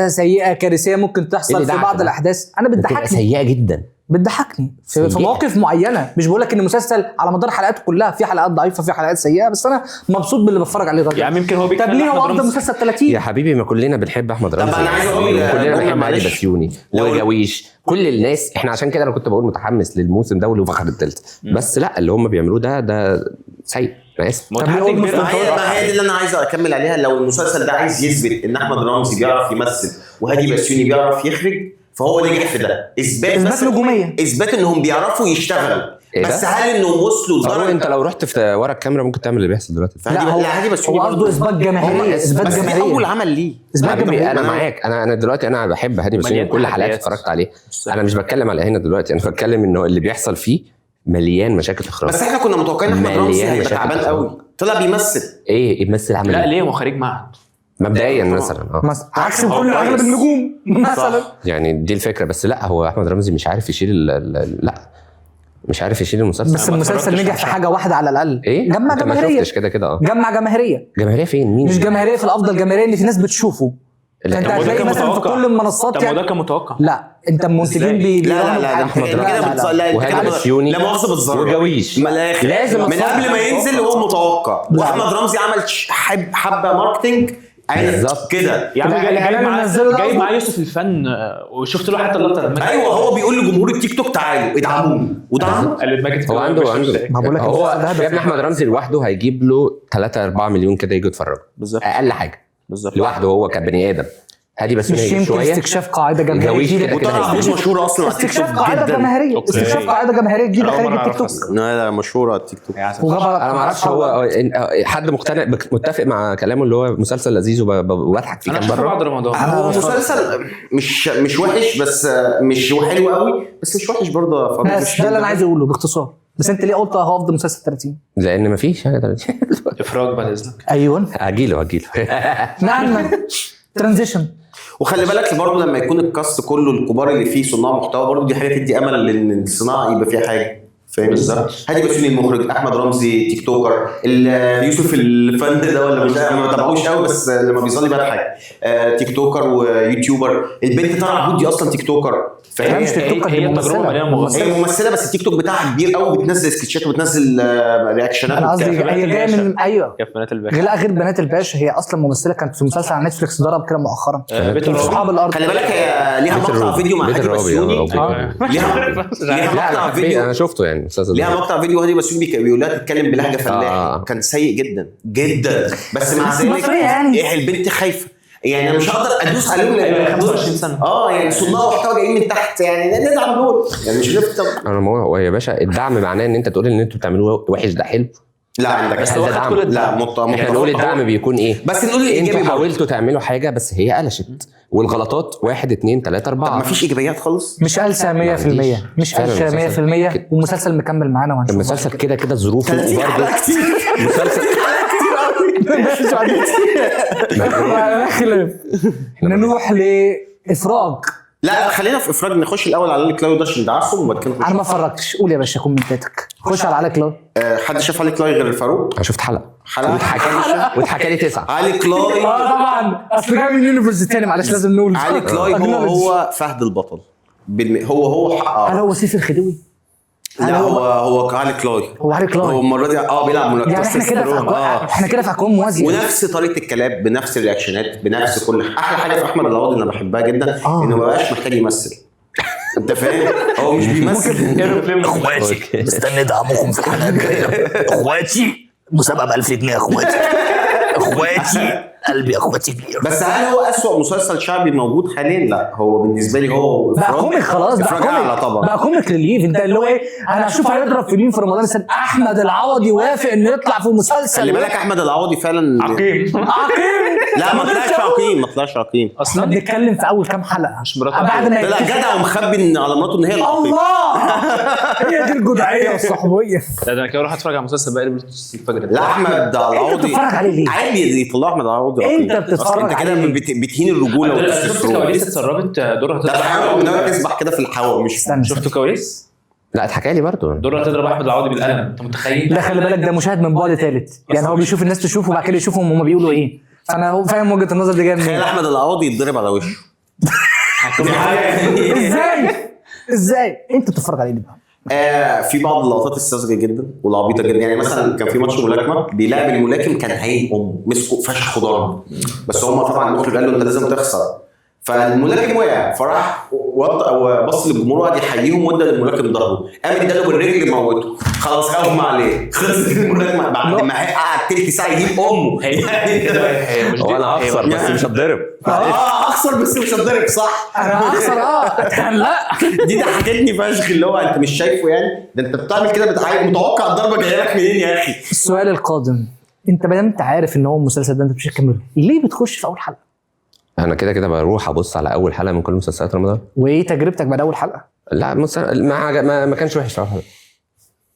Speaker 1: سيئه كارثيه ممكن تحصل في بعض الاحداث. انا بتضحكني
Speaker 2: سيئه جدا،
Speaker 1: بتضحكني في مواقف معينه. مش بقول لك ان المسلسل على مدار حلقاته كلها في حلقات ضعيفه في حلقات سيئه، بس انا مبسوط باللي بتفرج عليه
Speaker 4: يا عم يمكن هو
Speaker 1: طب ليه هو افضل مسلسل 30
Speaker 2: يا حبيبي؟ ما كلنا بنحب احمد رمزي.
Speaker 3: طب انا عايز اقول
Speaker 2: كلنا بنحب علي بسيوني وجويش، كل الناس. احنا عشان كده انا كنت بقول متحمس للموسم ده ولفخر الدلتا، بس لا اللي هم بيعملوه ده سيء. انا اسف.
Speaker 3: ما هي دي اللي انا عايز اكمل عليها. لو المسلسل ده عايز يثبت ان احمد رمزي بيعرف يمثل وهادي بسيوني بيعرف يخرج، فهو نجح في ده. اثبات نجوميه، اثبات انهم بيعرفوا يشتغلوا. بس هل انهم وصلوا
Speaker 2: لدرجه انت لو رحت في ورا الكاميرا ممكن تعمل اللي بيحصل دلوقتي؟
Speaker 1: لا هادي بسيوني هو قصده اثبات جماهيريه.
Speaker 3: اثبات جماهيريه اول عمل ليه.
Speaker 2: انا معاك. انا دلوقتي انا بحب هادي بسيوني كل حلقات اتفرجت عليه. انا مش بتكلم على هنا دلوقتي، انا بتكلم انه اللي بيحصل فيه مليان مشاكل اخراج.
Speaker 3: بس احنا كنا متوقعين احمد رمزي هيبقى تعبان قوي، طلع بيمثل.
Speaker 2: ايه يمثل؟ عمل
Speaker 4: لا ليه؟ هو خريج معهد
Speaker 2: مبدئيا مثلا
Speaker 1: عكس كل اغلب النجوم مثلا.
Speaker 2: يعني دي الفكره. بس لا هو احمد رمزي مش عارف يشيل لا مش عارف يشيل المسلسل.
Speaker 1: بس المسلسل نجح في حاجه واحده على الاقل.
Speaker 2: ايه؟
Speaker 1: جمع جماهيريه.
Speaker 2: ما شفتش كده
Speaker 1: جمع جماهيريه
Speaker 2: فين؟ مين؟
Speaker 1: مش جماهيريه في الافضل، جماهيريه اللي في ناس بتشوفه. انت هتلاقي مثلا في كل المنصات.
Speaker 4: طب ده كان متوقع.
Speaker 1: لا انت المنتجين
Speaker 3: لا احمد
Speaker 2: وهادي بسيوني
Speaker 3: لا مؤاخذه بالظبط
Speaker 2: وجويش
Speaker 3: لازم من قبل ما ينزل وهو متوقع. واحمد رمزي عمل حبه ماركتنج
Speaker 2: بالظبط
Speaker 3: كده.
Speaker 4: يا عم
Speaker 1: الإعلان اللي نزله ده
Speaker 4: جايب
Speaker 1: أصلاً.
Speaker 4: معاه يوسف الفن وشفت له حتى اللقطه لما
Speaker 3: ايوه هو بيقول لجمهور التيك توك تعالوا ادعموه ودعموه.
Speaker 4: قال ماجد
Speaker 2: هو عنده
Speaker 1: ما بقول لك
Speaker 2: هو
Speaker 1: المسلسل ده
Speaker 2: يا ابن احمد رمزي لوحده هيجيب له 3-4 مليون كده يجوا يتفرجوا
Speaker 3: بالظبط
Speaker 2: اقل حاجه
Speaker 3: بالظبط
Speaker 2: لوحده هو كبني ادم. هادي بس
Speaker 1: مش يمكن
Speaker 2: شويه
Speaker 1: استكشاف قاعده جماهيريه
Speaker 2: الجويش
Speaker 1: جديده.
Speaker 2: كده كده
Speaker 3: وطلع
Speaker 2: هيجيب.
Speaker 3: عروض مشهوره اصلا على التيك توك
Speaker 1: استكشاف قاعده
Speaker 3: جدا.
Speaker 1: جماهيريه
Speaker 4: أوكي.
Speaker 1: استكشاف قاعده جماهيريه جديده
Speaker 4: أول
Speaker 1: خارج
Speaker 4: مرة
Speaker 1: التيك توك.
Speaker 4: أعرف
Speaker 3: لا مشهوره على التيك توك.
Speaker 2: انا ما اعرفش هو حد مقتنع متفق مع كلامه اللي هو مسلسل لذيذ وبضحك فيه
Speaker 4: انا
Speaker 2: كام
Speaker 4: شفته
Speaker 2: مره.
Speaker 4: بعد رمضان.
Speaker 3: هو مسلسل مش وحش بس مش حلو قوي بس مش وحش برضه يا فاضل.
Speaker 1: بس ده اللي انا عايز اقوله باختصار. بس انت ليه قلت هو افضل مسلسل 30؟
Speaker 2: لان مفيش حاجه 30.
Speaker 4: افراج بعد اذنك.
Speaker 1: ايوه
Speaker 2: هجيله
Speaker 1: نعم ترانزيشن.
Speaker 3: وخلي بالك برضه لما يكون الكاست كله الكبار اللي فيه صناع محتوى برضه دي حاجه تدي امل ان الصناعه يبقى فيها حاجه. فاهم
Speaker 4: بالظبط.
Speaker 3: هادي بسيوني المخرج، احمد رمزي تيك توكر، يوسف الفن ده ولا مش ده ما بتابعوش قوي بس لما بيصلي بضحك. تيك توكر ويوتيوبر. البنت طالعه عبود دي اصلا تيك توكر.
Speaker 1: هي مش تيك توكر،
Speaker 4: هي تجربه مليانه مغامرات.
Speaker 3: هي ممثله بس التيك توك بتاعها كبير قوي وبتنزل سكتشات وبتنزل رياكشنات.
Speaker 1: انا قصدي
Speaker 4: كافيهات
Speaker 1: هي جايه
Speaker 4: الباشا.
Speaker 1: من ايوه
Speaker 4: كيف بنات الباشا.
Speaker 1: لا غير بنات الباشا هي اصلا ممثله كانت في مسلسل على نتفليكس ضرب كده مؤخرا
Speaker 4: بيت الرعب.
Speaker 1: اصحاب الارض.
Speaker 3: خلي بالك هي ليها مقطع فيديو مع هادي بسيوني. ليها مقطع فيديو
Speaker 2: انا شفته يعني المسلسل
Speaker 3: ليها مقطع فيديو هادي بسيوني بيقول لها تتكلم بلهجه فلاحي. كان سيء جدا جدا بس مع ذلك
Speaker 1: مصرية يعني.
Speaker 3: ايه البنت خايفه يعني انا مش هقدر ادوس عليهم
Speaker 4: أيوة، 25 سنة.
Speaker 3: يعني صناع محتوى جايين من تحت يعني ندعم دول يعني مش نفت.
Speaker 2: انا ما هو يا باشا الدعم معناه ان انت تقول ان انتوا بتعملوه وحش ده حلو.
Speaker 3: لا عندك
Speaker 2: بس
Speaker 3: حق.
Speaker 2: هو
Speaker 3: ده
Speaker 2: دعم.
Speaker 3: لا
Speaker 2: احنا نقول الدعم بيكون ايه
Speaker 3: بس نقول
Speaker 2: انتوا
Speaker 3: الايجابي برضه.
Speaker 2: حاولتوا تعملوا حاجه بس هي قلشت والغلطات 1 2 3 4.
Speaker 3: مفيش ايجابيات خالص.
Speaker 1: مش قلشة 100% مش قلشة 100% والمسلسل مكمل معانا وهنشوف.
Speaker 2: المسلسل كده كده ظروفه
Speaker 3: 30
Speaker 2: برضه
Speaker 3: حلقه كتير.
Speaker 2: مسلسل
Speaker 1: خلاف. نروح لافراج.
Speaker 3: لا خلينا في افراج نخش الاول على الكلاود عشان ندعسهم وبعد كده
Speaker 1: انا ما اتفرجتش. قول يا باشا كومنتاتك. خش على علي كلاود.
Speaker 3: حد شاف علي كلاي غير الفاروق؟
Speaker 2: انا شفت حلقه
Speaker 3: حلقه
Speaker 2: واتحكى لي 9.
Speaker 3: علي كلاي
Speaker 1: طبعا اصل جاي من يونيفرس تاني معلش لازم نقول.
Speaker 3: علي كلاي هو فهد البطل هو حقه.
Speaker 1: هل هو سيف الخديوي؟
Speaker 3: لا هو علي كلاي.
Speaker 1: هو علي كلاي.
Speaker 3: هو المره دي بيلعب ملاكمه.
Speaker 1: يعني احنا كده في اكوان موازيه.
Speaker 3: ونفس طريقه الكلام بنفس الرياكشنات بنفس كل احلى حاجه في احمد العوضي اللي انا بحبها جدا انه ما بقاش محتاج يمثل. انت فاهم هو مش بيمثل.
Speaker 1: اخواتي مستني دعمكم في الحلقه الجايه. اخواتي مسابقه ب 1000 جنيه. اخواتي قلبي اخواتي كبير.
Speaker 3: بس هل هو اسوأ مسلسل شعبي موجود حاليا؟ لا هو بالنسبه لي هو
Speaker 1: بقى كوميك خلاص.
Speaker 3: افراج اعلى طبعا.
Speaker 1: بقى كوميك ريليف. انت اللي هو ايه انا هشوف هيضرب في مين في رمضان السنه. احمد العوضي وافق انه يطلع في مسلسل.
Speaker 3: خلي بالك احمد العوضي فعلا
Speaker 4: عقيم.
Speaker 3: لا ما طلعش عقيم
Speaker 1: احنا
Speaker 4: اصلا
Speaker 1: بنتكلم في اول كام حلقه
Speaker 4: مش مراته.
Speaker 1: بعد ما
Speaker 3: طلع جدع ومخبي على مراته ان هي العقيم.
Speaker 1: الله هي دي الجدعيه والصحوبيه.
Speaker 4: لا ده انا كده اروح اتفرج على مسلسل بقى الفجر ده.
Speaker 3: لا احمد العوضي
Speaker 1: بتتفرج عليه ليه؟
Speaker 3: عادي يطلع احمد العوضي
Speaker 1: انت
Speaker 3: عقيم.
Speaker 1: بتتفرج
Speaker 3: انت كده
Speaker 1: عليه.
Speaker 3: بتهين الرجوله
Speaker 4: شفت
Speaker 3: والتستوستيرون.
Speaker 4: كواليس اتسربت دورها
Speaker 3: لا
Speaker 4: هتضرب
Speaker 3: ده تسبح كده في الهواء مش
Speaker 1: استنى
Speaker 4: شفت كواليس
Speaker 2: لا اتحكى لي برضه
Speaker 4: دورها هتضرب احمد العوضي بالقلم. انت متخيل؟
Speaker 1: لا خلي بالك ده مشاهد من بعد ثالث. يعني هو بيشوف الناس تشوفه وبعد كده يشوفهم هم بيقولوا ايه. فانا فاهم وجهه النظر دي جايه
Speaker 3: تخيل
Speaker 1: منين.
Speaker 3: احمد العوضي يتضرب على وشه.
Speaker 1: ازاي انت بتتفرج عليه بقى؟
Speaker 3: في بعض اللقطات الساذجه جدا والعبيطه جدا يعني مثلا كان في ماتش ملاكمه بيلعب الملاكم كان هايل مسكوا فشخ ضرب بس هم طبعا المخرج قال له انت لازم تخسر فالملاكم وقع فراح وبص للجمهور وقعد يحييهم وادى للملاكم ضربه قام اداله بالرجل موته خلاص اغمى عليه خلصت الملاكمه بعد ما قعد تلت ساعه يجيب امه
Speaker 2: هو انا هخسر بس مش هتضرب.
Speaker 3: اخسر بس مش هتضرب صح
Speaker 1: انا هخسر لا
Speaker 3: دي ضحكتني فشخ اللي هو انت مش شايفه يعني ده انت بتعمل كده متوقع الضربه جايه لك منين يا اخي.
Speaker 1: السؤال القادم انت ما دام انت عارف ان هو المسلسل ده انت مش هتكمله ليه بتخش في اول حلقه؟
Speaker 2: انا كده بروح ابص على اول حلقه من كل مسلسلات رمضان.
Speaker 1: وايه تجربتك بعد اول حلقه؟
Speaker 2: لا ما كانش وحش في اول حلقه.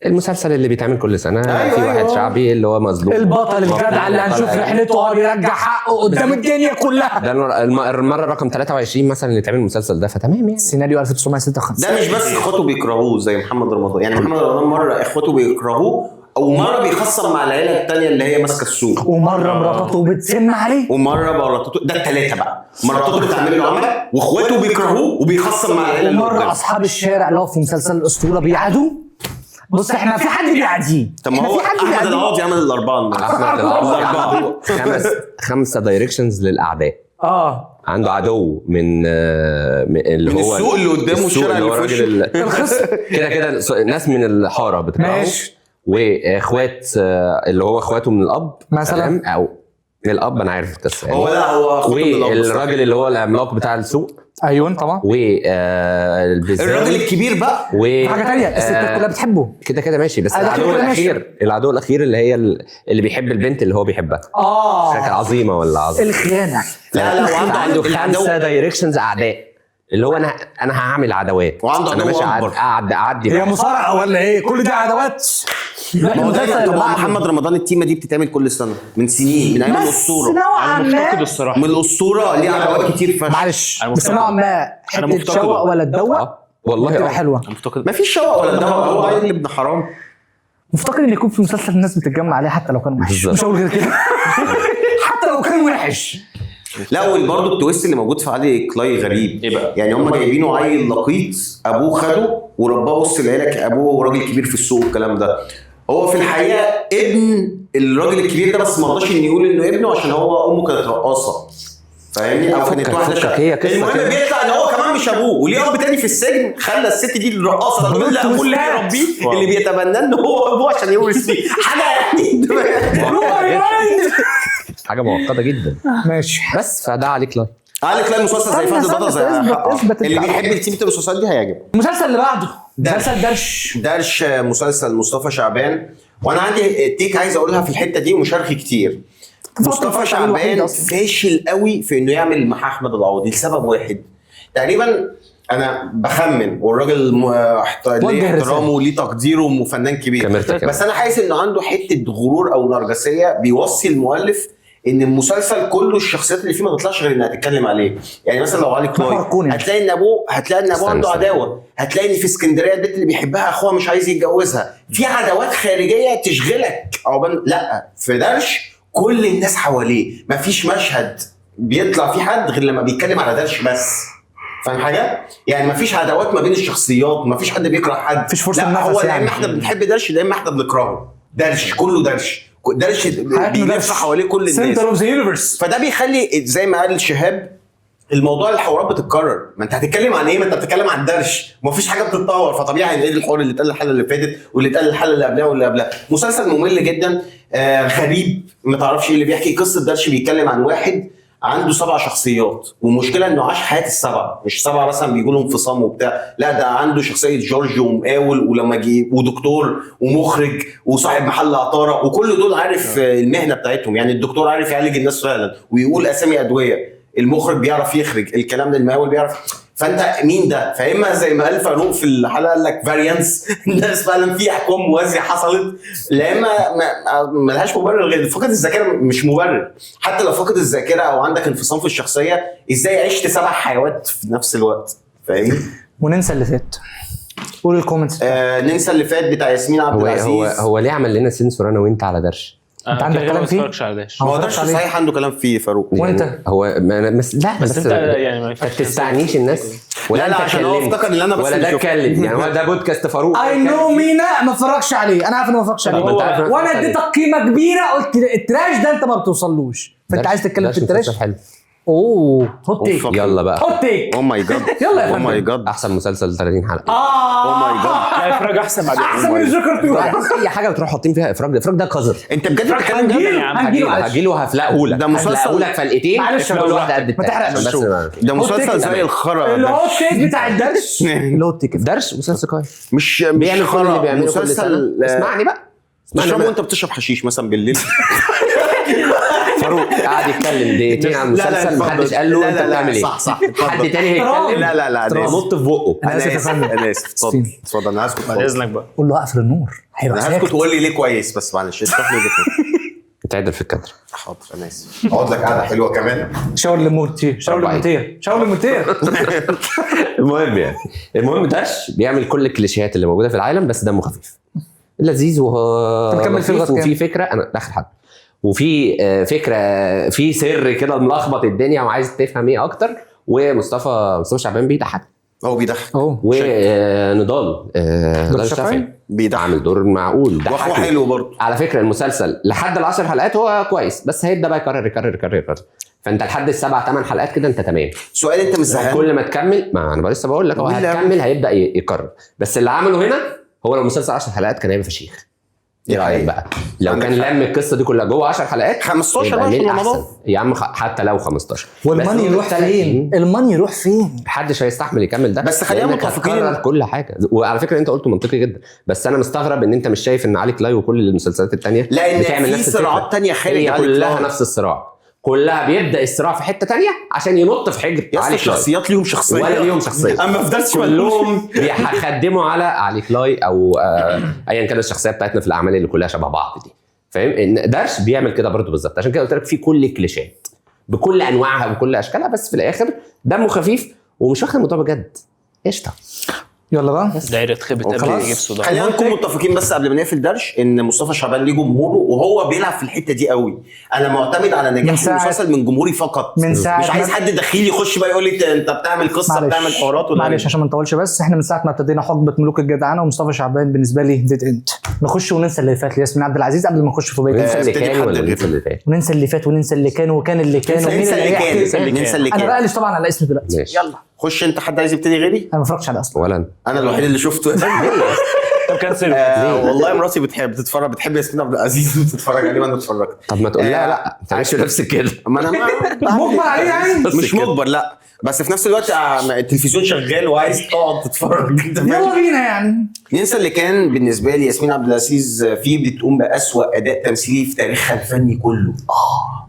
Speaker 2: المسلسل اللي بيتعمل كل سنه في واحد شعبي اللي هو مظلوم
Speaker 1: البطل الجدع اللي هنشوف رحلته وهو بيرجع حقه قدام الدنيا كلها.
Speaker 2: ده المره رقم 23 مثلا اللي تعمل المسلسل ده فتمام يعني.
Speaker 1: سيناريو 1956
Speaker 3: ده مش بس اخواته بيكرهوه زي محمد رمضان يعني محمد رمضان مره اخواته بيكرهوه او مره بيخصم مع العيله الثانيه اللي هي ماسكه السوق
Speaker 1: ومره مراته بتسم عليه
Speaker 3: ومره مراتته ده الثلاثه بقى مراته بتعمل له عمل واخواته بيكرهوه وبيخصم مع العيله اللي
Speaker 1: ومره
Speaker 3: قدام.
Speaker 1: اصحاب الشارع اللي هو في مسلسل الاسطوره بيعادوا بص احنا في حد بيعديه.
Speaker 3: طب ما هو احمد العوضي عمل الاربعه.
Speaker 2: احمد العوضي عنده 5 دايركشنز للاعداء. عنده عدو من اللي
Speaker 3: من
Speaker 2: هو
Speaker 3: السوق اللي قدامه، الشارع اللي في وشه،
Speaker 1: الخصم
Speaker 2: كده ناس من الحاره بتكرهه، واخوات اللي هو اخواته من الاب
Speaker 1: مثلا،
Speaker 2: او من الاب. انا عارف القصه يعني.
Speaker 3: هو لا هو اخوته من الاب،
Speaker 2: والراجل اللي هو العملاق بتاع السوق.
Speaker 1: ايوه طبعا.
Speaker 3: الراجل الكبير بقى.
Speaker 1: حاجه ثانيه الستات كلها بتحبه
Speaker 2: كده ماشي. بس العدو الاخير اللي هي اللي بيحب البنت اللي هو بيحبها. شكل عظيمه ولا عظيمه
Speaker 1: الخيانه.
Speaker 3: لا
Speaker 2: عنده 5 دايركشنز اعداء، اللي هو انا هعمل عداوات،
Speaker 3: وعنده
Speaker 2: انا ماشي
Speaker 3: اكبر.
Speaker 2: اعدي
Speaker 1: هي مصارعه ولا ايه؟ كل دي عداوات.
Speaker 3: ما هو ده طبعا محمد رمضان التيمه دي بتتعمل كل سنه من سنين، من ايام الاسطوره.
Speaker 4: انا مفتقد الصراحه
Speaker 3: من الاسطوره ليه عداوات كتير فشخ.
Speaker 1: معلش بس نوعا ما حته تشوق ولا تدوق
Speaker 2: والله
Speaker 1: بتبقى حلوه.
Speaker 3: ما فيش شوق ولا دواء، هو عيل ابن حرام.
Speaker 1: مفتقد ان يكون في مسلسل الناس بتتجمع عليه حتى لو كان وحش. مش هقول غير كده. حتى لو كان وحش.
Speaker 3: لا وبرضه التويست اللي موجود في علي كلاي غريب.
Speaker 4: ايه بقى؟
Speaker 3: يعني هم جايبينه عيل لقيط، ابوه خده ورباه وسط العيله كابوه راجل كبير في السوق والكلام ده. هو في الحقيقه ابن الراجل الكبير ده، بس ما رضاش انه يقول انه ابنه عشان هو امه كانت رقاصه، فاهمني؟ او كانت واحده المهم بيطلع ان هو كمان مش ابوه، وليه اب تاني في السجن خلى الست دي الرقاصه تقول لا ابوه اللي بيربيه اللي بيتبنى ان هو ابوه عشان يورث فيه حاجه يعني.
Speaker 2: حاجه معقده جدا.
Speaker 1: ماشي
Speaker 2: بس فده عليك لايك.
Speaker 3: عليك لا مسلسل زي فهد البطل زي اللي بيحب التيم المسلسلات دي هيعجبه.
Speaker 1: المسلسل اللي بعده مسلسل درش
Speaker 3: مسلسل مصطفى شعبان. وانا عندي تيك عايز اقولها في الحته دي ومشاركي كتير. مصطفى شعبان فاشل قوي في انه يعمل مع احمد العوضي لسبب واحد تقريبا. انا بخمن والراجل ليه احترامه وليه تقديره وفنان كبير، بس انا حاسس انه عنده حته غرور او نرجسيه بيوصي المؤلف ان المسلسل كله الشخصيات اللي فيه ما تطلعش غير انها تتكلم عليه. يعني مثلا لو علي كلاي هتلاقي ان ابوه عنده عداوه، هتلاقي ان في اسكندريه البنت اللي بيحبها اخوها مش عايز يتجوزها، في عداوات خارجيه تشغلك لا في درش كل الناس حواليه، مفيش مشهد بيطلع فيه حد غير لما بيتكلم على درش بس. فاهم حاجه؟ يعني مفيش عداوات ما بين الشخصيات، مفيش حد بيكره حد،
Speaker 1: مفيش فرصه
Speaker 3: لا هو يا اما احنا بنحب درش يا اما احنا بنكرهه. درش كله درش بيلف حواليه كل الناس،
Speaker 1: سنتر اوف ذا يونيفرس.
Speaker 3: فده بيخلي زي ما قال شهاب الموضوع الحوارات بتتكرر. ما انت هتتكلم عن ايه؟ ما انت بتتكلم عن درش ومفيش حاجه بتتطور، فطبيعي هنعيد الحوار اللي اتقال الحلقه اللي فاتت واللي اتقال الحلقه اللي قبلها واللي قبلها. مسلسل ممل جدا، غريب، ما تعرفش ايه اللي بيحكي. قصه درش بيتكلم عن واحد عنده 7 شخصيات، والمشكله انه عاش حياه ال7، مش 7 مثلا بيجوا له انفصام وبتاع، لا ده عنده شخصيه جورج ومقاول ولما جه ودكتور ومخرج وصاحب محل عطاره، وكل دول عارف المهنه بتاعتهم. يعني الدكتور عارف يعالج الناس فعلا ويقول اسامي ادويه، المخرج بيعرف يخرج الكلام ده، المقاول بيعرف. فانت مين ده؟ فاما زي ما قال فاروق في الحلقه قال لك فاريانس، الناس فعلا في احكام موازيه حصلت، لا ما لهاش مبرر غير فقد الذاكره. مش مبرر، حتى لو فقد الذاكره او عندك انفصام في الشخصيه، ازاي عشت 7 حيوات في نفس الوقت؟ فاهمني؟
Speaker 1: وننسى اللي فات. قول الكومنتس.
Speaker 3: ننسى اللي فات بتاع ياسمين عبد العزيز.
Speaker 2: هو ليه عمل لنا سنسور انا وانت على درش؟
Speaker 1: انت عندك كلام فيه؟
Speaker 3: هو درش صحيح عنده كلام فيه فاروق.
Speaker 1: وانت
Speaker 2: يعني هو بس انت يعني ما تستعنيش الناس ولا انت
Speaker 3: عشان هو افتكر ان انا بس
Speaker 2: ولا ده اتكلم. يعني هو ده بودكاست فاروق.
Speaker 1: اي نو مينا ما اتفرجش عليه، انا عارف انه ما اتفرجش عليه، وانا اديتك قيمه كبيره، قلت التراش ده انت ما بتوصلوش، فانت عايز تتكلم في التراش. اوه هوت تيك،
Speaker 2: يلا بقى
Speaker 1: هوت تيك.
Speaker 3: او ماي جاد،
Speaker 1: يلا يا
Speaker 3: او ماي جاد،
Speaker 2: احسن مسلسل 30 حلقه.
Speaker 3: او ماي جاد،
Speaker 4: لا افراج احسن بعد
Speaker 1: احسن من جوكر 2.
Speaker 2: اي حاجه بتروح حاطين فيها افراج. الافراج ده قذر.
Speaker 3: انت بجد بتتكلم ده
Speaker 4: يا عم؟
Speaker 2: هجيله هفلقه لك،
Speaker 3: ده مسلسل
Speaker 2: لك فلقتين
Speaker 1: معلش
Speaker 2: كل واحده قد
Speaker 1: ما تحرقش.
Speaker 3: ده مسلسل زي الخرا.
Speaker 1: الهوت تيك بتاع الدرش، الهوت تيك
Speaker 2: درش مسلسل كويس،
Speaker 3: مش
Speaker 2: بيعمل كل اللي بيعمله
Speaker 3: مسلسل.
Speaker 2: اسمعني بقى،
Speaker 3: تشرب وانت بتشرب حشيش مثلا بالليل.
Speaker 2: فاروق قاعد يتكلم دقيقتين عن المسلسل، محدش قال له انت بتعمل ايه.
Speaker 3: صح
Speaker 2: حد تاني هيتكلم.
Speaker 3: لا
Speaker 2: نط في بقه.
Speaker 1: انا اسف يا فندم،
Speaker 3: انا اسف. اتفضل انا هسكت
Speaker 4: بعد اذنك بقى.
Speaker 1: قول له اقفل النور هيبقى
Speaker 3: انا هسكت وقول لي ليه كويس، بس معلش اشرح لي وجهه.
Speaker 2: تعدل في الكادر.
Speaker 3: حاضر انا اسف. اقعد لك قاعده حلوه كمان.
Speaker 1: شاور لمورتي، شاور لموتير، شاور لموتير.
Speaker 2: المهم داش بيعمل كل الكليشيهات اللي موجوده في العالم، بس دمه خفيف لذيذ وفي فكره. انا اخر حد وفي فكره في سر كده ملخبط الدنيا وعايز تفهم ايه اكتر. ومصطفى شعبان بيضحك،
Speaker 3: هو بيضحك.
Speaker 2: ونضال الشافعي عامل دور معقول، ده
Speaker 3: واخوه حلو برضه
Speaker 2: على فكره. المسلسل لحد ال10 حلقات هو كويس، بس هيبدا بقى يكرر. فانت لحد ال7-8 حلقات كده انت تمام.
Speaker 3: سؤال، انت مش زهقان؟
Speaker 2: كل ما تكمل، ما انا لسه بقول لك هو هتكمل هيبدا يكرر. بس اللي عمله هنا هو لو المسلسل 10 حلقات كان هيبقى فشيخ. ايه رايك بقى لو كان لم القصه دي كلها جوه 10 حلقات
Speaker 3: 15 بقى في رمضان
Speaker 2: يا عم، حتى لو 15.
Speaker 1: والماني يروح فين؟ الماني يروح فين؟
Speaker 2: محدش هيستحمل يكمل ده.
Speaker 3: بس خلينا متفقين
Speaker 2: كل حاجه. وعلى فكره انت قلته منطقي جدا، بس انا مستغرب ان انت مش شايف ان علي كلاي وكل المسلسلات التانية
Speaker 3: لان
Speaker 2: بتعمل
Speaker 3: في صراعات تانية خارج
Speaker 2: هي
Speaker 3: علي
Speaker 2: كلها
Speaker 3: كلاي.
Speaker 2: نفس الصراع، كلها بيبدا الصراع في حته تانية عشان ينط في حجر علي كلاي.
Speaker 3: الشخصيات ليهم شخصيه
Speaker 2: ولا ليهم شخصيه.
Speaker 3: اما فضلت
Speaker 2: كلهم بيخدموا على علي كلاي او ايا كانت الشخصيه بتاعتنا في الاعمال اللي كلها شبه بعض دي. فاهم ان درش بيعمل كده برضو بالظبط. عشان كده قلت لك في كل الكليشات بكل انواعها وكل اشكالها، بس في الاخر دمه خفيف ومش واخد الموضوع بجد. قشطه.
Speaker 1: يلا بقى
Speaker 4: دايره خيبه قبل يجيب صداع.
Speaker 3: خلينا نكون متفقين بس قبل ما نقفل درش ان مصطفى شعبان ليه جمهوره وهو بيلعب في الحته دي قوي. انا معتمد على نجاح المسلسل من جمهوري فقط، مش عايز حد دخيل يخش بقى يقول لي انت بتعمل قصه بتعمل حوارات.
Speaker 1: معلش عشان ما نطولش، بس احنا من ساعه ما ابتدينا حقبه ملوك الجدعنه ومصطفى شعبان بالنسبه لي ديد اند. نخش وننسى اللي فات لياسمين عبد العزيز قبل ما نخش في بيت
Speaker 2: ننسى اللي كان ولا ننسى اللي فات؟
Speaker 1: وننسى اللي فات وننسى اللي كان وكان اللي كان ومين اللي
Speaker 3: كان.
Speaker 1: انا بقلش طبعا على اسمه دلوقتي.
Speaker 3: يلا خش انت. حد عايز يبتدي غيري؟
Speaker 1: انا ما اتفرجتش على اصلا
Speaker 2: ولا
Speaker 3: انا الوحيد اللي شفته.
Speaker 4: طب كنسل.
Speaker 3: والله مراتي بتحب ياسمين عبد العزيز وبتتفرج عليه وانا اتفرجت.
Speaker 2: طب ما تقول لا انت ماشي نفسك كده.
Speaker 3: ما انا
Speaker 1: مجبر عليه يعني.
Speaker 3: مش مجبر لا، بس في نفس الوقت التلفزيون شغال وعايز تقعد تتفرج.
Speaker 1: يلا بينا يعني.
Speaker 3: ننسى اللي كان بالنسبه لي ياسمين عبد العزيز فيه بتقوم بأسوأ اداء تمثيلي في تاريخها الفني كله.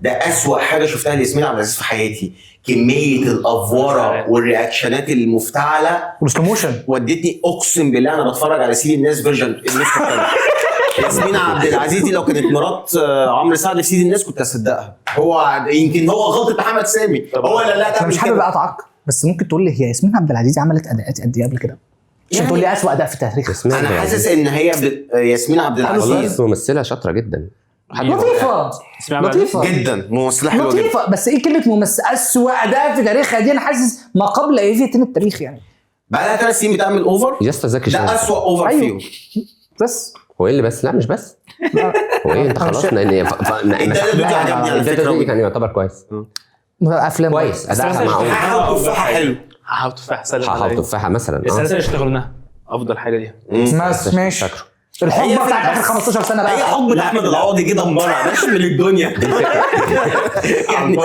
Speaker 3: ده أسوأ حاجه شفتها لياسمين عبد العزيز في حياتي. كميه الافوره والرياكشنات المفتعله
Speaker 1: والسلو موشن
Speaker 3: ودتني اقسم بالله انا بتفرج على سيدي الناس فيرجن النسخه الثانيه. ياسمين عبد العزيز دي لو كانت مرات عمرو سعد في سيدي الناس كنت اصدقها. هو يمكن هو غلطه محمد سامي. هو لا
Speaker 1: انا مش حابب اقطعك، بس ممكن تقول لي هي ياسمين عبد العزيز عملت اداءات قد ايه قبل كده؟ عشان تقول لي اسوأ اداء في التاريخ.
Speaker 3: انا حاسس ان هي ياسمين عبد العزيز
Speaker 2: ممثله شاطره جدا،
Speaker 1: لطيفه
Speaker 3: جدا، ممثله حلوه جدا
Speaker 1: لطيفه. بس ايه كلمه ممثل اسوأ اداء في تاريخها دي؟ انا حاسس ما قبل ايفيتين التاريخ يعني.
Speaker 3: بقى لها 3 سنين بتعمل اوفر.
Speaker 2: يا اسطى زكي
Speaker 3: ده اسوأ اوفر فيهم.
Speaker 1: بس
Speaker 2: هو ايه اللي بس؟ لا مش بس. هو ايه انت خلاص الداتا كان يعتبر كويس.
Speaker 1: افلام
Speaker 2: كويس اداءها معقول.
Speaker 3: حاول تفاحه حلو.
Speaker 4: حاول تفاحه سهله.
Speaker 2: حاول تفاحه مثلا.
Speaker 4: السلسله اللي اشتغلناها افضل حاجه دي.
Speaker 1: ماشي. الحقبه بتاعت اخر 15 سنه بقى.
Speaker 3: هي حقبه احمد العوضي كده دمرها نشمل الدنيا. يعني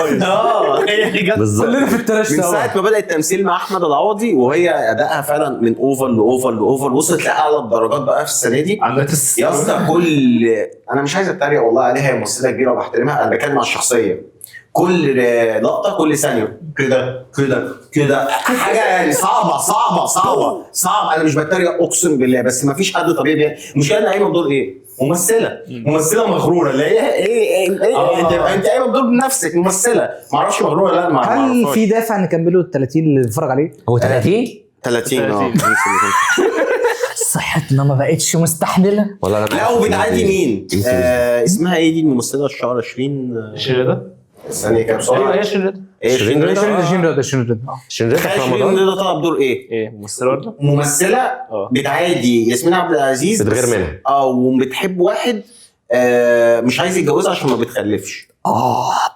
Speaker 3: هي
Speaker 2: بالظبط
Speaker 1: كلنا في التراش
Speaker 3: من ساعه ما بدا التمثيل مع احمد العوضي وهي ادائها فعلا من اوفر لاوفر وصلت لاعلى الدرجات بقى في السنه دي. يا اسطى انا مش عايز اتريق والله عليها، هي ممثله كبيره وبحترمها. انا بتكلم على الشخصيه. كل لقطه كل ثانيه كده حاجه يعني صعبه. انا مش بتريق اقسم بالله، بس ما فيش حد طبيعي. المشكله ان قايمه بدور ايه؟ ممثله مغروره. اللي هي ايه انت قايمه بدور بنفسك ممثله. ما اعرفش مغروره لا ما
Speaker 1: هل في دافع نكمله ال 30 اللي بنتفرج عليه؟
Speaker 2: هو 30
Speaker 1: صحتنا ما بقتش مستحمله
Speaker 2: والله.
Speaker 3: لا وبتعدي مين؟ اسمها ايه دي الممثله الشعر 20
Speaker 4: شريده.
Speaker 3: ثانيه كام
Speaker 4: ايوه هي شريده.
Speaker 1: شيرين رضا
Speaker 2: في رمضان.
Speaker 3: رضا طلع بدور ايه؟
Speaker 4: ممثله برضه.
Speaker 3: ممثله بتعادي ياسمين عبد العزيز
Speaker 2: بتغير منها
Speaker 3: وبتحب واحد مش عايز يتجوزها عشان ما بتخلفش.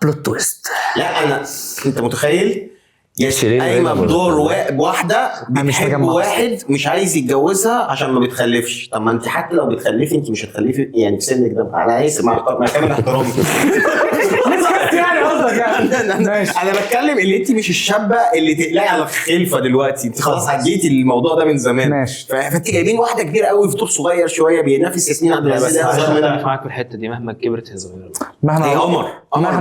Speaker 1: بلوت تويست.
Speaker 3: لا انت متخيل قايمه بدور واحده بتحب واحد مش عايز يتجوزها عشان ما بتخلفش. طب ما انت حتى لو بتخلفي انت مش هتخلفي يعني في سنك ده. انا اسف مع كامل احترامي
Speaker 1: يعني قصدك يعني
Speaker 3: انا بتكلم اللي انت مش الشابه اللي تقلقي على الخلفه دلوقتي. انت خلاص عديتي الموضوع ده من زمان.
Speaker 1: ماشي.
Speaker 3: فانت جايبين واحده كبيره قوي في دور صغير شويه بينافس ياسمين عبد العزيز.
Speaker 4: انا معاك في الحته دي. مهما كبرت هي صغيره.
Speaker 3: هي قمر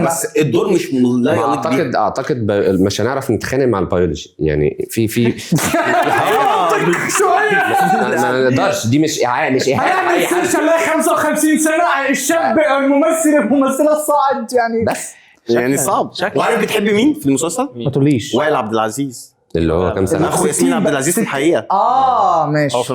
Speaker 3: بس الدور مش لا يليق.
Speaker 2: اعتقد مش هنعرف نتخانق مع البيولوجي يعني في
Speaker 1: شويه.
Speaker 2: ما نقدرش. دي مش ايحاء مش ايحاء
Speaker 1: اي حد 55 سنه الشاب الممثله الصاعد يعني.
Speaker 2: بس
Speaker 3: يعني صعب. وعارف بتحب مين في المسلسل؟
Speaker 1: ما تقوليش.
Speaker 3: وائل عبد العزيز
Speaker 2: اللي هو كام سنه
Speaker 3: اخو ياسمين عبد العزيز في الحقيقه.
Speaker 1: ماشي.
Speaker 4: هو في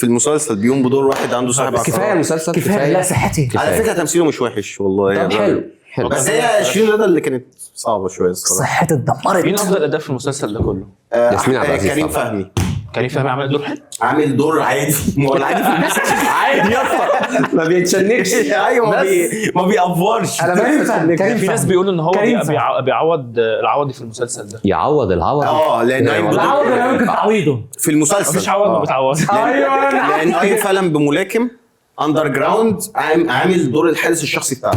Speaker 4: المسلسل
Speaker 3: بيقوم بدور واحد عنده صاحب عقار.
Speaker 2: كفايه المسلسل
Speaker 1: كفايه. لا صحتي
Speaker 3: على فكره تمثيله مش وحش والله.
Speaker 2: طب حلو
Speaker 3: بس هي شيرين رضا اللي كانت صعبه شويه الصراحه.
Speaker 1: صحتي اتدمرت.
Speaker 4: مين افضل اداء في المسلسل ده كله؟
Speaker 2: ياسمين عبد العزيز
Speaker 3: كريم فهمي.
Speaker 4: كريم فهمي عمل دور حلو.
Speaker 3: عامل دور عادي. ما هو العادي في المسلسل
Speaker 2: عادي يا اسطى ما بيتشنكش.
Speaker 3: ايوه ما بيأفورش.
Speaker 1: انا بفهم كريم
Speaker 4: في ناس
Speaker 1: فهمي.
Speaker 4: بيقولوا ان هو
Speaker 1: كريم فهمي.
Speaker 4: بيعوض العوضي في المسلسل ده.
Speaker 2: يعوض العوض.
Speaker 3: لان
Speaker 1: العوض لا يمكن تعويضه
Speaker 3: في المسلسل
Speaker 4: مش عوض ما بتعوض.
Speaker 1: ايوه
Speaker 3: لان اي فعلا بملاكم اندر جراوند عامل دور الحارس الشخصي بتاعه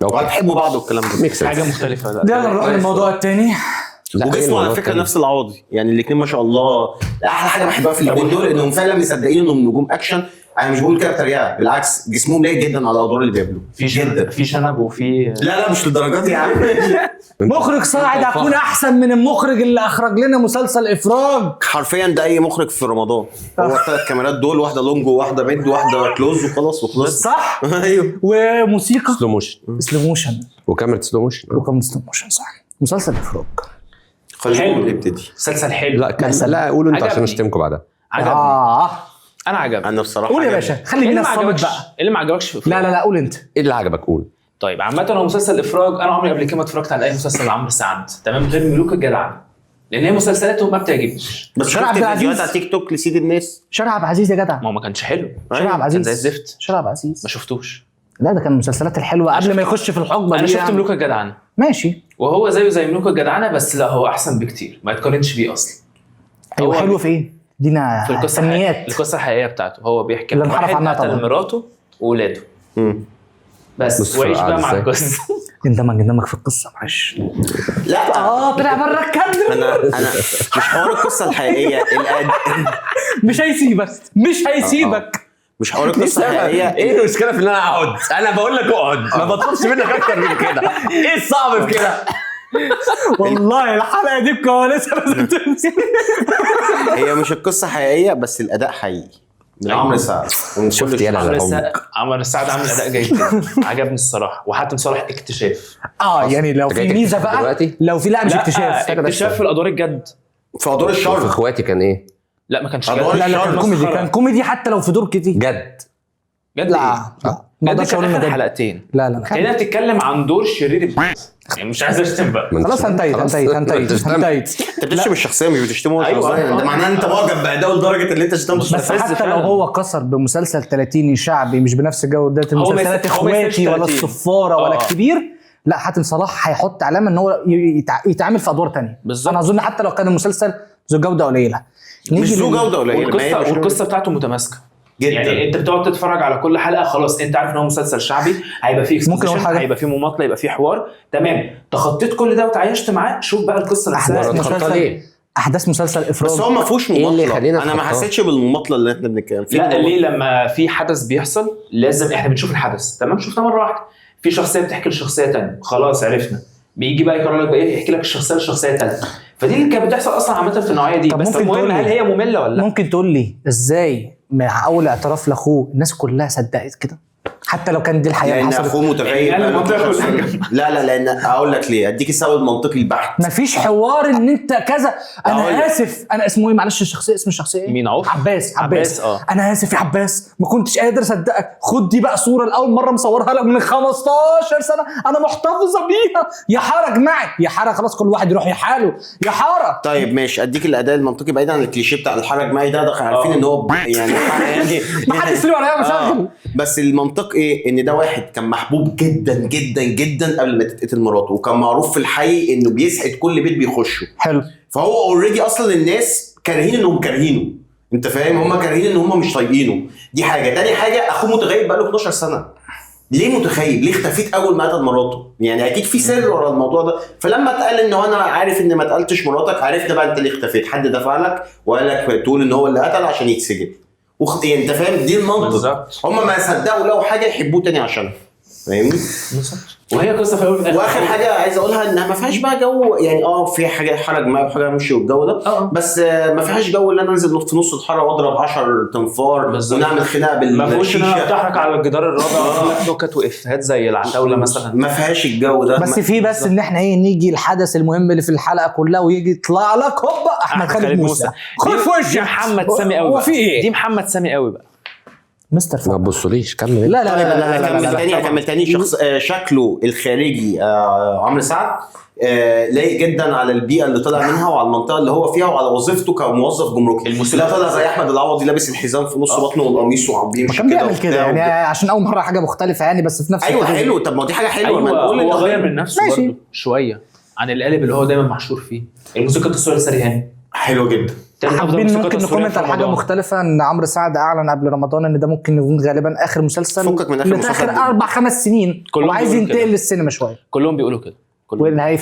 Speaker 3: وهتحبوا بعض والكلام ده.
Speaker 4: حاجه مختلفه. لا
Speaker 1: يلا نروح للموضوع الثاني.
Speaker 3: وجسمه على فكره نفس العوضي، يعني الاثنين ما شاء الله. احلى حاجه بحبها في الاثنين دول انهم فعلا مصدقين انهم نجوم اكشن. انا مش بقول كده بتريقه، بالعكس جسمهم لايق جدا على الادوار اللي بيعملوها.
Speaker 4: في شنب وفي
Speaker 3: لا مش للدرجات دي يا عم.
Speaker 1: مخرج صاعد هكون احسن من المخرج اللي اخرج لنا مسلسل افراج.
Speaker 3: حرفيا ده اي مخرج في رمضان. هو الثلاث كاميرات دول، واحده لونج وواحده ميد وواحده كلوز وخلاص
Speaker 1: صح.
Speaker 3: ايوه.
Speaker 1: وموسيقى
Speaker 2: سلو موشن وكاميرا سلو موشن
Speaker 1: وكاميرا سلو موشن. صح. مسلسل افراج
Speaker 3: خلينا نبتدي.
Speaker 4: مسلسل حلو.
Speaker 2: لا قولوا انتوا عشان
Speaker 4: عجبني.
Speaker 2: اشتمكم بعدها.
Speaker 4: عجبني. انا عجبني.
Speaker 3: انا بصراحه
Speaker 1: قول يا
Speaker 3: عجبني.
Speaker 1: باشا، خلي الناس صامت بقى.
Speaker 4: اللي ما عجبكش في إفراج.
Speaker 1: لا قول انت.
Speaker 2: ايه اللي عجبك؟ قول.
Speaker 4: طيب عامه هو مسلسل افراج انا عمري قبل كده ما اتفرجت على اي مسلسل لعمرو سعد تمام غير ملوك الجدعنه، لان هي مسلسلاته ما بتعجبنيش.
Speaker 3: بس
Speaker 1: شارع
Speaker 3: شفت
Speaker 1: عبد العزيز.
Speaker 3: فيديوهات على تيك توك لسيد الناس.
Speaker 1: شارع عبد العزيز يا جدع.
Speaker 4: ما هو ما كانش حلو.
Speaker 1: شارع عبد
Speaker 4: كان زي
Speaker 1: العزيز.
Speaker 4: الزفت.
Speaker 1: شارع عبد العزيز
Speaker 4: ما شفتوش.
Speaker 1: لا ده كان من المسلسلات الحلوه قبل ما يخش في الحقبه
Speaker 4: انا
Speaker 1: دي.
Speaker 4: شفت ملوك الجدعنه
Speaker 1: ماشي.
Speaker 4: وهو زيه زي ملوك الجدعنه، بس لا هو احسن بكتير، ما يتقارنش بيه اصلا.
Speaker 1: ايوه حلو في ايه؟ دينا
Speaker 4: في القصه
Speaker 1: فنيات.
Speaker 4: القصه الحقيقيه بتاعته. هو بيحكي
Speaker 1: اللي
Speaker 4: عن
Speaker 1: انحرف
Speaker 4: واحد
Speaker 1: عنها
Speaker 4: قتل
Speaker 1: طبعا.
Speaker 4: مراته واولاده بس
Speaker 2: بص
Speaker 4: وعيش
Speaker 2: فرقع
Speaker 4: بقى مع
Speaker 2: إزاي؟
Speaker 4: القصه.
Speaker 1: اندمج في القصه معلش.
Speaker 3: لا
Speaker 1: طلع بره الكادر.
Speaker 3: انا مش حوار القصه الحقيقيه
Speaker 1: مش هيسيبك.
Speaker 3: مش حوار القصه الحقيقيه.
Speaker 2: ايه المشكله في ان انا اقعد؟ انا بقول لك اقعد، ما بطلبش منك اكتر من كده. ايه الصعب في كده؟
Speaker 1: والله الحلقه دي بكواليسها لازم تنزل.
Speaker 3: هي مش القصه حقيقيه بس الاداء حقيقي من عمرو سعد.
Speaker 2: شفت يالا
Speaker 4: عمرو سعد عامل اداء جيد جدا. عجبني الصراحه. وحاتم صالح اكتشاف.
Speaker 1: يعني لو في ميزه بقى
Speaker 2: دلوقتي؟
Speaker 1: لو في لا مش اكتشاف.
Speaker 4: اكتشاف في الادوار الجد.
Speaker 3: في ادوار الشر.
Speaker 2: في اخواتي كان ايه؟
Speaker 4: لا ما كانش
Speaker 3: أدوار
Speaker 4: جد.
Speaker 1: لا كان كوميدي. كان كوميدي حتى لو في دور كتير.
Speaker 2: جد
Speaker 4: جد
Speaker 1: لا ما
Speaker 4: جد
Speaker 1: اقدرش
Speaker 4: كان
Speaker 1: اقول
Speaker 4: اخر
Speaker 1: إنه جد.
Speaker 4: حلقتين.
Speaker 1: لا
Speaker 4: هنا بتتكلم عن دور شرير يعني مش عايز اشتم بقى.
Speaker 1: خلاص انتهيت.
Speaker 3: انت بتشتم الشخصيه مش بتشتمه.
Speaker 4: أيوة.
Speaker 3: ده معناه انت معجب باداؤه لدرجه اللي انت شتمته.
Speaker 1: بس حتى لو هو كسر بمسلسل 30 شعبي مش بنفس جودة المسلسلات اخواتي ولا الصفاره ولا الكبير، لا حاتم صلاح هيحط علامه ان هو يتعامل في ادوار تانية. انا اظن حتى لو كان المسلسل ذو جوده قليله.
Speaker 3: مش ذو جوده قليله.
Speaker 4: والقصه بتاعته متماسكه
Speaker 3: جدا.
Speaker 4: يعني انت بتقعد تتفرج على كل حلقه خلاص انت عارف ان هو مسلسل شعبي، هيبقى فيه
Speaker 1: ممكن
Speaker 4: هيبقى فيه مماطله، يبقى فيه حوار تمام. تخطيت كل ده وتعايشت معاه. شوف بقى القصه
Speaker 1: احداث مسلسل افراج.
Speaker 3: بس هو ما فيهوش مماطله. انا ما حسيتش بالمماطله اللي احنا بنتكلم فيها.
Speaker 4: لا ليه؟ لما في حدث بيحصل لازم احنا بنشوف الحدث تمام، شفناه مره واحده. في شخصيه بتحكي لشخصيه ثانيه خلاص عرفنا، بيجي بقى يقرر لك بقى ايه يحكي لك الشخصيه لشخصيه ثانيه. فدي اللي كانت بتحصل اصلا عامه في النوعيه دي. بس المهم هل هي ممله ولا لا؟
Speaker 1: ممكن تقول لي ازاي مع اول اعتراف لاخوه الناس كلها صدقت كده حتى لو كان دي الحقيقه
Speaker 3: لان
Speaker 1: حصلت؟
Speaker 3: اخوه متغير. لا لان اقول لك ليه، اديك السبب المنطقي البحت.
Speaker 1: مفيش حوار ان انت كذا. انا اسف. انا اسمه ايه معلش الشخصيه اسم الشخصيه ايه؟
Speaker 4: مين؟
Speaker 1: عباس. انا اسف يا عباس ما كنتش قادر اصدقك. خد دي بقى صوره لاول مره مصورها لك من 15 سنه انا محتفظه بيها. يا حاره اجمعي يا حاره خلاص كل واحد يروح يحاله يا حاره.
Speaker 3: طيب ماشي اديك الاداء المنطقي بعيد عن الكليشيه بتاع الحاره اجمعي ده عارفين ان هو يعني
Speaker 1: ما حدش له عليها مشاكل.
Speaker 3: بس المنطق ايه؟ ان ده واحد كان محبوب جدا جدا جدا قبل ما تتقتل مراته، وكان معروف في الحي انه بيسعد كل بيت بيخشه.
Speaker 1: حلو.
Speaker 3: فهو اوريدي اصلا الناس كارهين انهم كارهينه. انت فاهم؟ هم كارهين ان هم مش طايقينه. دي حاجه. تاني حاجه اخوه متغيب بقاله 12 سنه. ليه متخيب؟ ليه اختفيت اول ما قتل مراته؟ يعني اكيد في سر ورا الموضوع ده. فلما اتقال انه انا عارف ان ما قتلتش مراتك، عرفت بقى انت ليه اختفيت. حد دفع لك وقال لك تقول ان هو اللي قتل عشان يتسجن. يعني انت فاهم؟ دي المنطق. هم ما صدقوا لو حاجه يحبوه تاني عشانها. فاهمني؟
Speaker 4: وهي قصه في الاول
Speaker 3: واخر حاجه عايز اقولها انها ما فيهاش بقى جو يعني في حاجه حرج معايا وحاجه مشي والجو ده. بس ما فيهاش جو اللي انا انزل في نص الحاره واضرب 10 تنفار ونعمل خناقه
Speaker 4: ما فيهوش ان انا
Speaker 3: بالشيشه.
Speaker 4: بتحرك على الجدار الرابع واقول لك نكت وافيهات زي العتاوله مثلا.
Speaker 3: ما فيهاش الجو ده.
Speaker 1: بس في بس ان احنا نيجي الحدث المهم اللي في الحلقه كلها ويجي يطلع لك هوبا احمد خالد موسى. خد في وشك
Speaker 4: دي محمد سامي قوي.
Speaker 1: هو في ايه؟
Speaker 4: دي محمد سامي قوي بقى.
Speaker 1: مستر
Speaker 2: ما
Speaker 1: فهد.
Speaker 2: تبصليش كمل.
Speaker 1: لا لا لا لا لا لا لا.
Speaker 3: اكمل تاني شخص شكله الخارجي عمرو سعد لايق جدا على البيئه اللي طلع منها وعلى المنطقه اللي هو فيها وعلى وظيفته كموظف جمركي. لا طلع زي احمد العوضي لابس الحزام في نص بطنه والقميص وبيمشي
Speaker 1: كان بيعمل كده يعني عشان اول مره حاجه مختلفه يعني، بس في نفس
Speaker 3: ايوه
Speaker 1: الوقت
Speaker 3: حلو. طب ما دي حاجه حلوه.
Speaker 4: ايوه
Speaker 3: ما نقول
Speaker 4: هو
Speaker 3: إن
Speaker 4: غير من نفسه
Speaker 1: ماشي.
Speaker 4: برضه شويه عن القالب اللي هو دايما محشور فيه. الموسيقى التصويريه السريهاني
Speaker 3: حلو جدا.
Speaker 1: حابين ممكن نكومنت على حاجه مختلفه، ان عمرو سعد اعلن قبل رمضان ان ده ممكن يكون غالبا اخر مسلسل
Speaker 3: فكك من آخر مسلسل.
Speaker 1: 4-5 سنين،
Speaker 4: كلهم
Speaker 1: وعايز
Speaker 4: بيقولوا
Speaker 1: ينتقل
Speaker 4: كده.
Speaker 1: للسينما شويه،
Speaker 4: كلهم بيقولوا كده.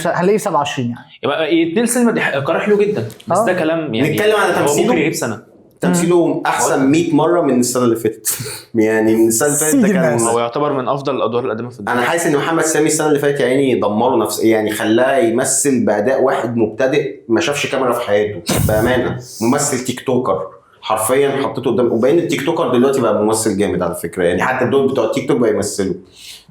Speaker 1: هنلاقيه 27 يعني.
Speaker 4: يبقى يتنقل سينما دي قرار حلو جدا، بس ده كلام يعني
Speaker 3: نتكلم على
Speaker 4: هو
Speaker 3: تمثيله.
Speaker 4: ممكن يجيب سنه.
Speaker 3: تمثيله احسن 100 مره من السنه اللي فاتت. يعني من السنه اللي فاتت ده كان
Speaker 4: هو يعتبر من افضل الادوار القديمه في الدنيا.
Speaker 3: انا حاسس ان محمد سامي السنه اللي فاتت يعني دمره نفسه، يعني خلاه يمثل باداء واحد مبتدئ ما شافش كاميرا في حياته بامانه. ممثل تيك توكر حرفيا حطيته قدام، وبين التيك توكر دلوقتي بقى ممثل جامد على فكره يعني. حتى دول بتوع التيك توك بقى يمثلوا.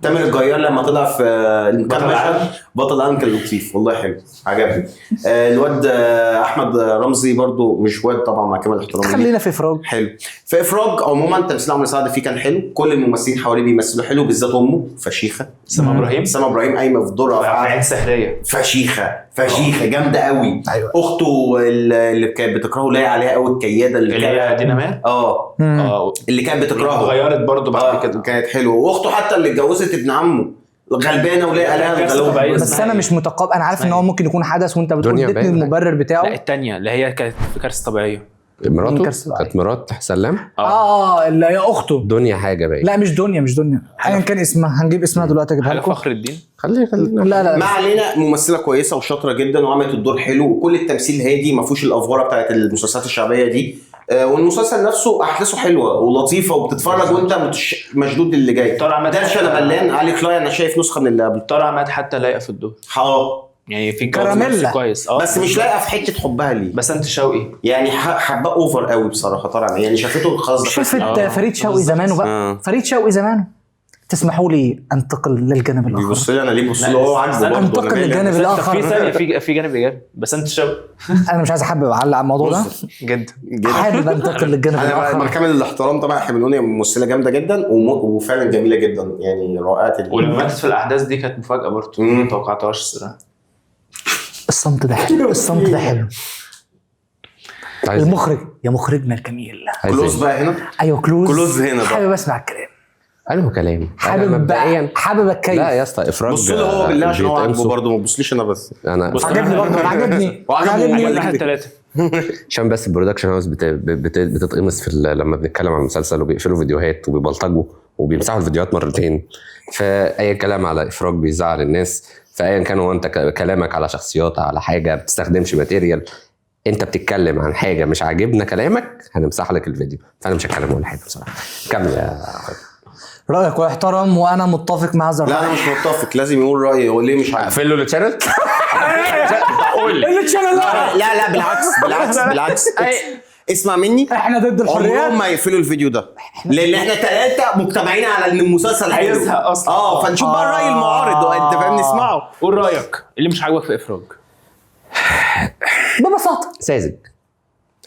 Speaker 3: تامر الجيار لما طلع في المشهد بطل العالم كان لطيف والله، حلو عجبني. الواد احمد رمزي برضو مش واد طبعا مع كامل احترامي،
Speaker 1: خلينا في افراج.
Speaker 3: حلو. في افراج عموما تمثيل عمرو سعد فيه كان حلو، كل الممثلين حواليه بيمثلوا حلو، بالذات امه فشيخه
Speaker 4: سما ابراهيم.
Speaker 3: سما ابراهيم قايمه في دورها
Speaker 4: في عين سحريه
Speaker 3: فشيخه جامده قوي.
Speaker 1: أيوة.
Speaker 3: اخته اللي كانت بتكرهه لاقي عليها قوي الكياده
Speaker 4: اللي هي دينامات.
Speaker 3: اللي كانت بتكرهه
Speaker 4: اتغيرت برضه بعد كده.
Speaker 3: كانت حلوه. واخته حتى اللي اتجوزت ابن عمه غلبانه ولاقي عليها الغلوه.
Speaker 1: بس انا مش متقبل، انا عارف ان هو ممكن يكون حدث وانت بتقول
Speaker 2: دنيا
Speaker 1: اديتني
Speaker 2: باين.
Speaker 1: المبرر
Speaker 4: لا
Speaker 1: بتاعه.
Speaker 4: الثانيه اللي هي كانت في كارثه طبيعيه.
Speaker 2: مراته
Speaker 1: كارثة
Speaker 2: كانت مرات سلام.
Speaker 1: اللي هي اخته.
Speaker 2: دنيا حاجه باين.
Speaker 1: لا مش دنيا ايا كان اسمها، هنجيب اسمها دلوقتي اجيبها
Speaker 4: حاجه
Speaker 1: لكم.
Speaker 4: فخر الدين.
Speaker 2: خلينا
Speaker 1: لا
Speaker 3: ما علينا. ممثله كويسه وشاطره جدا وعملت الدور حلو، وكل التمثيل هادي ما فيهوش الافوره بتاعت المسلسلات الشعبيه دي. والمسلسل نفسه احداثه حلوه ولطيفه وبتتفرج وانت مشدود اللي جاي.
Speaker 4: طارق عماد
Speaker 3: ده انا ملان علي كلاي، انا شايف نسخه من اللي قبل.
Speaker 4: طارق عماد حتى لايقه في الدور يعني في
Speaker 1: كراميلا.
Speaker 4: كويس.
Speaker 3: بس مش لاقيه في حته حبها ليه.
Speaker 4: بس انت شوقي
Speaker 3: يعني حباه اوفر قوي بصراحه طارق عماد، يعني شافته خلاص.
Speaker 1: شفت فريد شوقي زمانه بقى. فريد شوقي زمانه. تسمحوا لي انتقل للجانب الاخر.
Speaker 3: بيبص لي انا ليه بص له هو عاجبه برضه.
Speaker 1: انتقل للجانب الاخر.
Speaker 4: في ثانيه في جانب ايجابي بس انت شوقي.
Speaker 1: انا مش عايز احب اعلق على الموضوع ده
Speaker 4: جدا
Speaker 1: حابب انتقل للجانب
Speaker 3: انا
Speaker 1: الاخر.
Speaker 3: مع كامل الاحترام طبعا حملوني ممثله جامده جدا وفعلا جميله جدا يعني رائعه.
Speaker 4: ولما ماتت في الاحداث دي كانت مفاجاه برضه ما توقعتهاش الصراحه.
Speaker 1: الصمت ده حلو، الصمت ده حلو.
Speaker 2: عايز-
Speaker 1: المخرج يا مخرجنا الجميل.
Speaker 3: كلوز بقى هنا.
Speaker 1: ايوه
Speaker 3: كلوز هنا بقى.
Speaker 1: حابب اسمع الكلام.
Speaker 2: انه كلام
Speaker 1: حابب اتكيف.
Speaker 2: لا يا اسطى افراج.
Speaker 3: بص له هو بالله عشان هو عاجبه
Speaker 2: بيتقمصوا.
Speaker 3: برضه، ما تبصليش انا بس.
Speaker 2: انا
Speaker 1: عجبني برضه، عجبني
Speaker 4: الناحيه الثلاثه
Speaker 2: عشان بس البرودكشن هاوس بتتقمص في لما بنتكلم عن المسلسل وبيقفلوا فيديوهات وبيبلطجوا وبيمسحوا الفيديوهات مرتين. فاي كلام على افراج بيزعل الناس، فايا كان هو انت كلامك على شخصيات على حاجه ما بتستخدمش ماتيريال، انت بتتكلم عن حاجه مش عاجبنا كلامك هنمسح لك الفيديو. فانا مش هتكلم ولا حاجه بصراحه. كمل يا
Speaker 1: رايك واحترم وانا متفق مع هذا
Speaker 3: لا انا مش متفق، لازم يقول رايه. هو ليه مش عاجبه؟
Speaker 2: اقفل له الشانل.
Speaker 4: قول لي
Speaker 3: لا بالعكس اسمع مني.
Speaker 1: احنا ضد الحريات.
Speaker 3: عمرهم ما يقفلوا الفيديو ده لان احنا 3 مجتمعين على ان المسلسل حلو.
Speaker 4: هيزهق اصلا.
Speaker 3: فنشوف بقى الراي المعارض انت فاهم، نسمعه.
Speaker 4: قول رايك اللي مش عاجبك في افراج.
Speaker 1: ببساطه
Speaker 2: ساذج.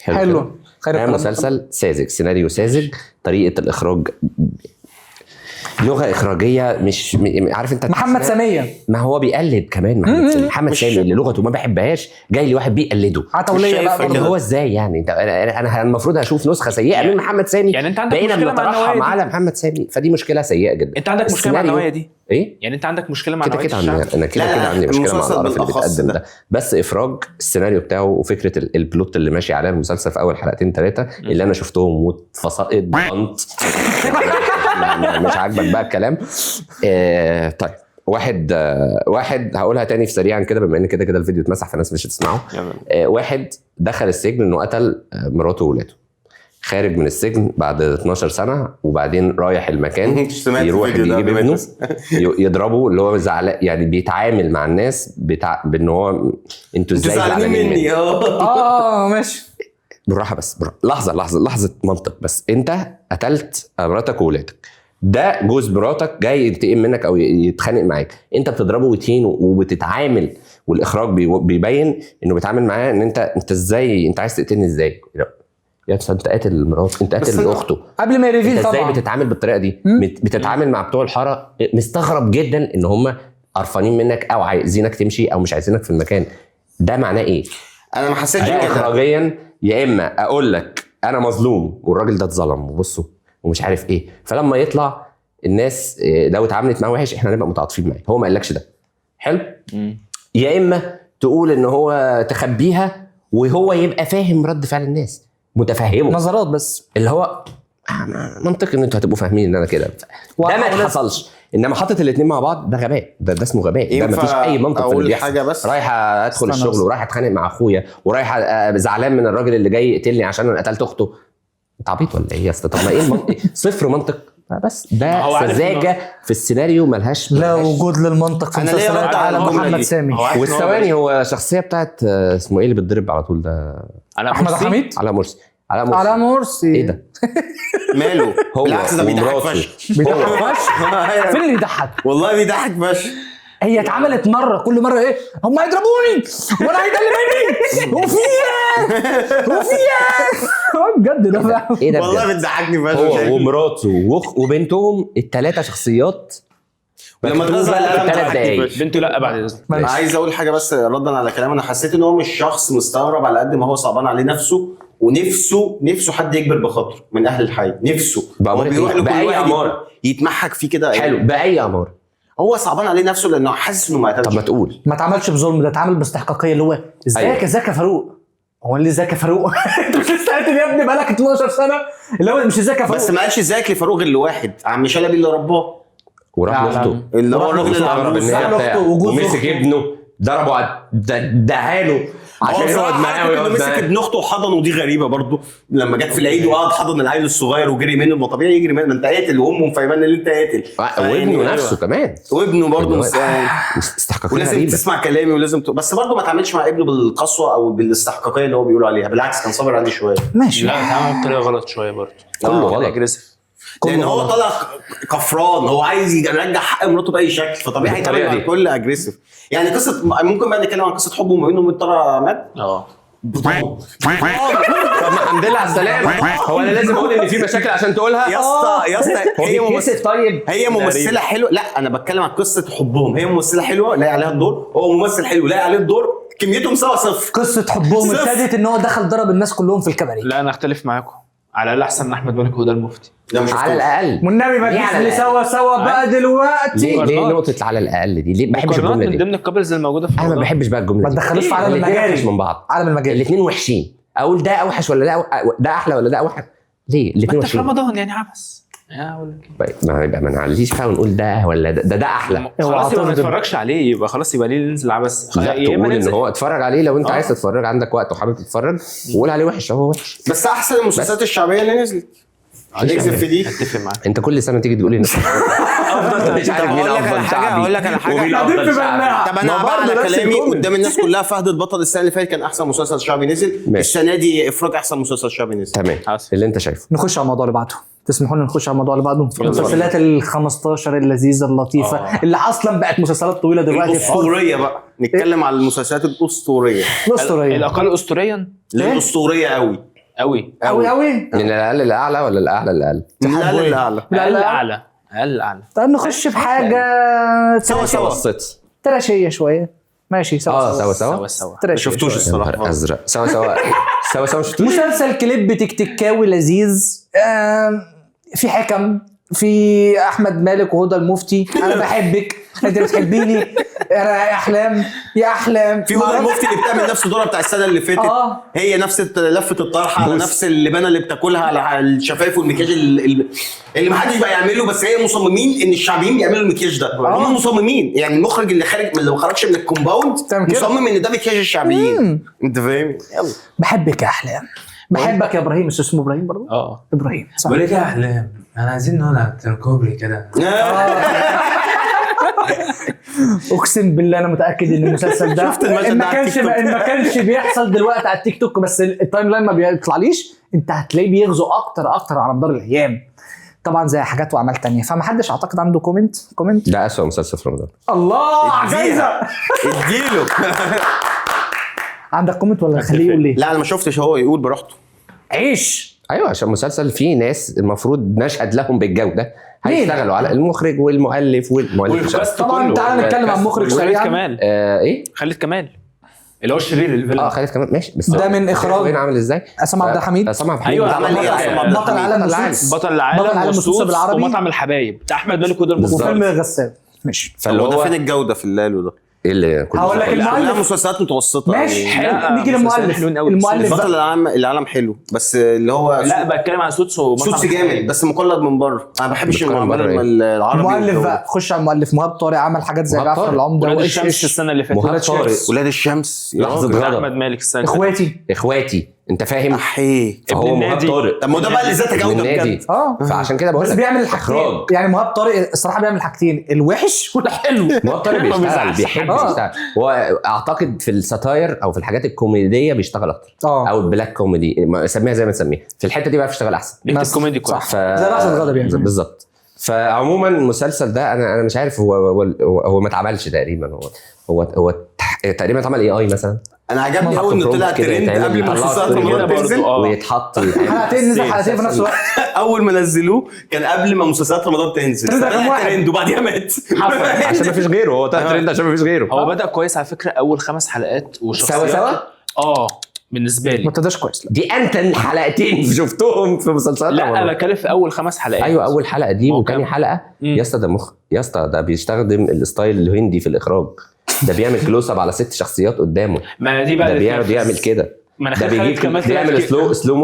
Speaker 1: حلو. خير
Speaker 2: خير
Speaker 1: الكلام.
Speaker 2: مسلسل ساذج، سيناريو ساذج، طريقه الاخراج لغه اخراجيه مش عارف انت.
Speaker 1: محمد ساميه.
Speaker 2: ما هو بيقلد كمان محمد سامي اللي لغته ما بحبهاش، جاي لي واحد بيقلده.
Speaker 1: عتاوليه بقى
Speaker 2: اللي
Speaker 1: برضه.
Speaker 2: هو ازاي يعني انت انا المفروض اشوف نسخه سيئه من محمد سامي.
Speaker 4: يعني انت عندك
Speaker 2: بقينا
Speaker 4: مشكلة مع النوعية
Speaker 2: بنترحم
Speaker 4: دي؟
Speaker 2: على محمد سامي، فدي مشكله سيئه جدا.
Speaker 4: انت عندك مشكله مع النوعيه دي؟
Speaker 2: ايه
Speaker 4: يعني انت عندك مشكله مع
Speaker 2: كده
Speaker 4: نوعيه
Speaker 2: كده
Speaker 4: الشعب؟
Speaker 2: عندي انا كده
Speaker 3: لا،
Speaker 2: كده عندي مشكله مع
Speaker 3: المسلسل
Speaker 2: القرف اللي
Speaker 3: بالأخص
Speaker 2: بيتقدم
Speaker 3: ده.
Speaker 2: ده. بس افراج السيناريو بتاعه وفكره البلوت اللي ماشي عليها المسلسل في اول 2-3 اللي انا شفتهم موت فصائد بانت. مش عاجبك بقى الكلام. طيب واحد هقولها تاني في سريعا كده بما ان كده الفيديو اتمسح فالناس مش هتسمعه. واحد دخل السجن انه قتل مراته وولاده، خارج من السجن بعد 12 سنه وبعدين رايح المكان يروح بيجيب ابنه يضربه اللي هو زعلان يعني بيتعامل مع الناس بان هو انتوا ازاي زعلانين مني.
Speaker 1: ماشي
Speaker 2: بالراحه بس لحظه منطق. بس انت قتلت مراتك وولادك، ده جوز مراتك جاي ينتقم منك او يتخانق معاك، انت بتضربه وتهينه وبتتعامل، والاخراج بيبين انه بيتعامل معاه ان انت ازاي انت عايز تقتلني ازاي يا اسطى انت قاتل مرات، انت قاتل اخته
Speaker 1: قبل ما يريفيل
Speaker 2: انت ازاي
Speaker 1: طبعا.
Speaker 2: بتتعامل بالطريقه دي؟ بتتعامل مع بتوع الحاره مستغرب جدا ان هم قرفانين منك او عايزينك تمشي او مش عايزينك في المكان. ده معناه ايه؟
Speaker 3: انا ما حسيتش
Speaker 2: كده
Speaker 3: كده
Speaker 2: اخراجيا، يا اما اقول لك انا مظلوم والراجل ده اتظلم وبصوا ومش عارف ايه، فلما يطلع الناس لو اتعاملت معاه وحش احنا هنبقى متعاطفين معاه. هو ما قالكش ده حلو، يا اما تقول ان هو تخبيها وهو يبقى فاهم رد فعل الناس، متفهمه
Speaker 1: نظرات بس
Speaker 2: اللي هو منطقي ان انتوا هتبقوا فاهمين ان انا كده. ده ما حصلش، انما حاطط الاثنين مع بعض ده غباء، ده اسمه غباء، ده مفيش اي منطق في اللي بيحصل.
Speaker 3: حاجه بس
Speaker 2: رايح ادخل الشغل ورايح اتخانق مع اخويا ورايح زعلان من الراجل اللي جاي يقتلني عشان انا قتلت اخته. انت عبيط ولا ايه يا اسطى؟ طب ما ايه المنطق؟ صفر منطق. بس ده سذاجه في السيناريو ملهاش
Speaker 1: لا وجود للمنطق في مسلسلات عالم محمد سامي.
Speaker 2: والثواني هو شخصيه بتاعت اسمه ايه اللي بتضرب على طول ده؟
Speaker 1: احمد حميد.
Speaker 2: على مرسي.
Speaker 1: على مرسي.
Speaker 2: ايه ده؟
Speaker 3: ماله؟
Speaker 2: هو
Speaker 3: بالعكس ده بيضحك فشخ.
Speaker 1: بيضحك فشخ. فين اللي يضحك؟
Speaker 3: والله بيضحك فشخ.
Speaker 1: هي اتعملت مره، كل مره ايه هم هيضربوني وانا هيكلموني وفيها بجد ده فعلا
Speaker 2: ايه ده؟
Speaker 3: والله بتضحكني فشخ.
Speaker 2: هو ومراته وبنتهم الثلاثه شخصيات
Speaker 3: لما تنزل
Speaker 2: الثلاث دقايق.
Speaker 4: بنته لا بعد اذنك.
Speaker 3: عايز اقول حاجه بس ردا على كلام، انا حسيت ان هو مش شخص مستغرب على قد ما هو صعبان عليه نفسه، ونفسه حد يكبر بخاطره من اهل الحي. نفسه هو بيروح لكل واحد
Speaker 2: يتمحك
Speaker 3: فيه كده.
Speaker 2: حلو باي امر.
Speaker 3: هو صعبان عليه نفسه لانه حاسس انه ما قتلش.
Speaker 2: طب ما تقول
Speaker 1: ما اتعملش بظلم، ده اتعمل باستحقاقيه اللي هو ازيك ازيك يا فاروق. هو اللي ازيك يا فاروق انت مش لسه قاتل يا ابني بقالك 12 سنه اللي هو مش ازيك يا فاروق.
Speaker 3: بس ما قالش ازيك لفاروق غير لواحد، عم شلبي اللي رباه
Speaker 2: وراح لاخته
Speaker 3: اللي هو الراجل اللي
Speaker 2: استغرب ان هي بتاع ومسك ابنه ضربه دهاله عشان يقعد معاه ويقعد
Speaker 3: مسك ابن اخته وحضنه. ودي غريبه برضو لما جت في العيد وقعد حضن العيل الصغير وجري منه. ما طبيعي يجري منه، ما انت قاتل وامه فاهمان ان انت قاتل.
Speaker 2: وابنه نفسه كمان
Speaker 3: وابنه برضو
Speaker 2: استحقاقيه
Speaker 3: ولازم
Speaker 2: غريبه.
Speaker 3: تسمع كلامي ولازم بس برضو ما تعملش مع ابنه بالقسوه او بالاستحقاقيه اللي هو بيقولوا عليها. بالعكس كان صابر عليه شويه.
Speaker 1: ماشي.
Speaker 4: لا اتعمل بطريقه غلط شويه برضه.
Speaker 2: كله غلط.
Speaker 4: اجريسيف.
Speaker 3: لان هو طلع كفران، هو عايز يرجع حق مراته باي شكل، فطبيعي يتعامل مع الكل اجريسيف. يعني قصه ممكن بقى نتكلم عن قصه حبه ما بينه وبين طارق عماد.
Speaker 2: طب ما الحمد لله على السلامه. هو انا لازم اقول ان في مشاكل عشان تقولها
Speaker 3: يا اسطى
Speaker 2: هي ممثله. طيب
Speaker 3: هي ممثله حلوه. لا انا بتكلم عن قصه حبهم. هي ممثله حلوه لاقي عليها الدور، هو ممثل حلو لاقي عليه الدور، كميتهم سوا صفر.
Speaker 1: قصه حبهم ابتدت ان هو دخل ضرب الناس كلهم في الكباري.
Speaker 4: لا انا اختلف معاكم، على الاقل احسن من احمد مالك وده المفتي.
Speaker 2: على الاقل
Speaker 1: والنبي ما تجيش اللي سوا بقى دلوقتي.
Speaker 2: ليه نقطه على الاقل دي؟ ليه ما بحبش الجمله دي؟
Speaker 4: من ضمن الكابلز الموجوده في
Speaker 2: انا ما بحبش بقى الجمله
Speaker 1: دي. ما تدخلوش في عالم المجال
Speaker 2: من بعض.
Speaker 1: عالم المجال
Speaker 2: الاثنين وحشين. اقول ده اوحش ولا ده احلى ولا ده اوحش؟ ليه الاثنين
Speaker 4: وحشين؟
Speaker 2: وحشين.
Speaker 4: رمضان يعني عبس. اقول لك
Speaker 2: ما يبقى ما نعليش بقى ونقول ده ولا ده احلى.
Speaker 4: خلاص يبقى ما نتفرجش عليه، يبقى خلاص يبقى ليه ننزل عبس.
Speaker 2: لا تقول ان هو اتفرج عليه لو انت عايز تتفرج، عندك وقت وحابب تتفرج، وقول عليه وحش هو وحش.
Speaker 3: بس احسن المسلسلات الشعبيه اللي نزلت. هنكذب في دي.
Speaker 4: اتفق معاك.
Speaker 2: انت كل سنه تيجي تقول لي افضل مش عارف مين افضل شعبي.
Speaker 3: اقول لك على حاجه طب انا بقى على كلامي قدام الناس كلها. فهد البطل السنه اللي فاتت كان احسن مسلسل شعبي نزل. السنه دي افراج احسن مسلسل شعبي نزل.
Speaker 2: تمام اللي انت شايفه.
Speaker 1: نخش على الموضوع اللي بعده. تسمحوا لنا نخش على الموضوع اللي بعده؟ المسلسلات ال15 اللذيذه اللطيفه اللي اصلا بقت مسلسلات طويله دلوقتي.
Speaker 3: الاسطوريه بقى نتكلم على المسلسلات الاسطوريه.
Speaker 4: الاقل اسطوريا.
Speaker 3: الاسطوريه قوي
Speaker 2: من الاقل للاعلى ولا الاعلى للاقل؟
Speaker 4: الاعلى.
Speaker 1: طيب نخش في حاجه
Speaker 3: سوا
Speaker 1: تراشيه شويه. ماشي
Speaker 2: سوا
Speaker 3: ما شفتوش الصراحه.
Speaker 2: ازرق سوا ما شفتوش.
Speaker 1: مسلسل كليب تكتكاوي لذيذ. في حكم، في احمد مالك وهدى المفتي. انا بحبك، انت بتحبيني، انا يا احلام
Speaker 3: في هدى المفتي اللي بتعمل نفس الدوره بتاع السنه اللي فاتت. هي نفس لفه الطرحه على نفس اللبانه اللي بتاكلها على الشفايف والمكياج اللي ما حدش بقى يعمله. بس هي مصممين ان الشعبيين بيعملوا المكياج ده. هم مصممين، يعني المخرج اللي خارج اللي ما خرجش من الكومباوند مصمم ان ده مكياج الشعبيين. انت فاهم؟ يلا
Speaker 1: بحبك يا احلام، بحبك يا ابراهيم. اسمه ابراهيم برضه. ابراهيم صح.
Speaker 4: بقول لك يا احلام انا عايزين نقعد على كوبري كده.
Speaker 1: اقسم بالله انا متاكد ان المسلسل ده ان ما كانش بيحصل دلوقتي على التيك توك، بس التايم لاين ما بيطلعليش، انت هتلاقيه بيغزو اكتر على مدار الايام طبعا زي حاجات واعمال تانية. فمحدش اعتقد عنده كومنت.
Speaker 2: ده اسوأ مسلسل في رمضان.
Speaker 1: الله جايزه
Speaker 3: اديله.
Speaker 1: عندك كومنت ولا خليه يقول ليه؟
Speaker 3: لا انا ما شفتش، هو يقول براحته.
Speaker 1: عيش.
Speaker 2: ايوه عشان مسلسل فيه ناس المفروض نشهد لهم بالجوده هيشتغلوا على المخرج والمؤلف
Speaker 4: والكاست
Speaker 1: طبعا
Speaker 4: كله.
Speaker 1: تعالى نتكلم عن مخرج
Speaker 4: خالد
Speaker 1: سريعا.
Speaker 4: كمال.
Speaker 2: ايه
Speaker 4: خالد كمال اللي هو الشرير الفيلن.
Speaker 2: خالد كمان ماشي، بس
Speaker 1: ده من إخراج
Speaker 2: وين عامل ازاي؟
Speaker 1: عصام عبد الحميد.
Speaker 2: عصام عبد الحميد
Speaker 4: ايوه
Speaker 3: عمل ايه عصام عبد
Speaker 1: بطل
Speaker 3: الحميد؟
Speaker 1: العالم والسوتس.
Speaker 4: بطل العالم
Speaker 1: بطل العالم والسوتس بالعربي.
Speaker 4: ومطعم الحبايب بتاع احمد مالك وده
Speaker 2: بالظبط.
Speaker 1: وفيلم الغسال. ماشي.
Speaker 2: فاللي
Speaker 3: هو ده
Speaker 2: هو
Speaker 3: فين الجوده في اللالو ده؟
Speaker 2: ايه اللي كل
Speaker 1: هقول لك
Speaker 2: شوية؟
Speaker 1: المؤلف.
Speaker 3: كلها مسلسلات متوسطه
Speaker 1: ماشي
Speaker 3: يعني.
Speaker 1: حلو.
Speaker 4: لا،
Speaker 1: نيجي
Speaker 4: مسلسلات
Speaker 1: للمؤلف.
Speaker 4: حلوين أوي.
Speaker 1: المؤلف
Speaker 3: بطل
Speaker 1: بقى.
Speaker 3: العالم حلو، بس اللي هو
Speaker 4: لا بتكلم عن سوتس ومطعم
Speaker 3: صوتي جامد بس مقلد من بره. انا ما بحبش
Speaker 2: بتقارن
Speaker 3: المعمل
Speaker 2: بره إيه؟
Speaker 3: العربي.
Speaker 1: المؤلف
Speaker 3: والجو.
Speaker 1: بقى خش على المؤلف. مهاب طارق عمل حاجات زي
Speaker 2: مهاب
Speaker 1: جعفر
Speaker 2: طارق.
Speaker 1: العمده
Speaker 4: ولاد
Speaker 1: وإيش
Speaker 4: الشمس
Speaker 1: إيش.
Speaker 4: السنه اللي فاتت.
Speaker 2: مهاب طارق.
Speaker 3: ولاد الشمس يا
Speaker 2: لحظة
Speaker 3: راجل.
Speaker 2: غضب.
Speaker 4: احمد مالك السنه اللي
Speaker 1: اخواتي.
Speaker 2: اخواتي انت فاهم؟
Speaker 3: احيه.
Speaker 2: فهو
Speaker 4: ابن
Speaker 2: مهاب
Speaker 4: النادي.
Speaker 2: طارق
Speaker 3: طب ما ده بقى اللي ذات جوده
Speaker 2: النادي
Speaker 3: بجد.
Speaker 2: فعشان كده بقول
Speaker 1: بس
Speaker 2: لك
Speaker 1: بيعمل الحاجتين.
Speaker 2: اخراج.
Speaker 1: يعني مهاب طارق الصراحه بيعمل حاجتين، الوحش والحلو.
Speaker 2: مهاب طارق بيشتغل
Speaker 4: بيزعلش.
Speaker 2: بيحب
Speaker 1: آه.
Speaker 2: يشتغل. هو اعتقد في الستاير او في الحاجات الكوميديه بيشتغل اكتر او البلاك كوميدي سميها زي ما تسميها، في الحته دي بقى يشتغل احسن.
Speaker 4: بيكتب كوميدي كويس.
Speaker 1: زي لحظة غضب يعني.
Speaker 2: بالظبط. فعموما المسلسل ده انا مش عارف هو ما اتعملش تقريبا. هو تقريبا اتعمل اي مثلا.
Speaker 3: انا عجبني قوي انه طلع ترند قبل ما مسلسلات رمضان تنزل.
Speaker 2: ويتحط
Speaker 1: حلقتين نزل حلقتين في نفس الوقت.
Speaker 3: اول ما نزلوه كان قبل ما مسلسلات رمضان تنزل.
Speaker 1: ترند رقم واحد.
Speaker 3: ترند وبعديها مات.
Speaker 2: عشان ما فيش غيره. هو طلع ترند عشان ما فيش غيره.
Speaker 4: هو بدأ كويس على فكره اول 5 حلقات وشخصيات
Speaker 2: سوا
Speaker 4: بالنسبه لي
Speaker 1: ما ابتداش كويس.
Speaker 2: دي انت حلقتين شفتهم في مسلسلات
Speaker 4: لا
Speaker 2: رمضان.
Speaker 4: انا بتكلم في اول 5 حلقات.
Speaker 2: ايوه اول حلقه دي
Speaker 4: هو
Speaker 2: وتاني
Speaker 4: كام؟
Speaker 2: حلقه يا اسطى ده يا اسطى ده بيستخدم الستايل الهندي في الاخراج. ده بيعمل كلوز اب على 6 شخصيات قدامه.
Speaker 4: ما دي بقى
Speaker 2: ده
Speaker 4: اللي
Speaker 2: بيقعد
Speaker 4: تنافس.
Speaker 2: يعمل كده.
Speaker 4: ما انا
Speaker 2: ده
Speaker 4: خالد كمال
Speaker 2: بيعمل سلو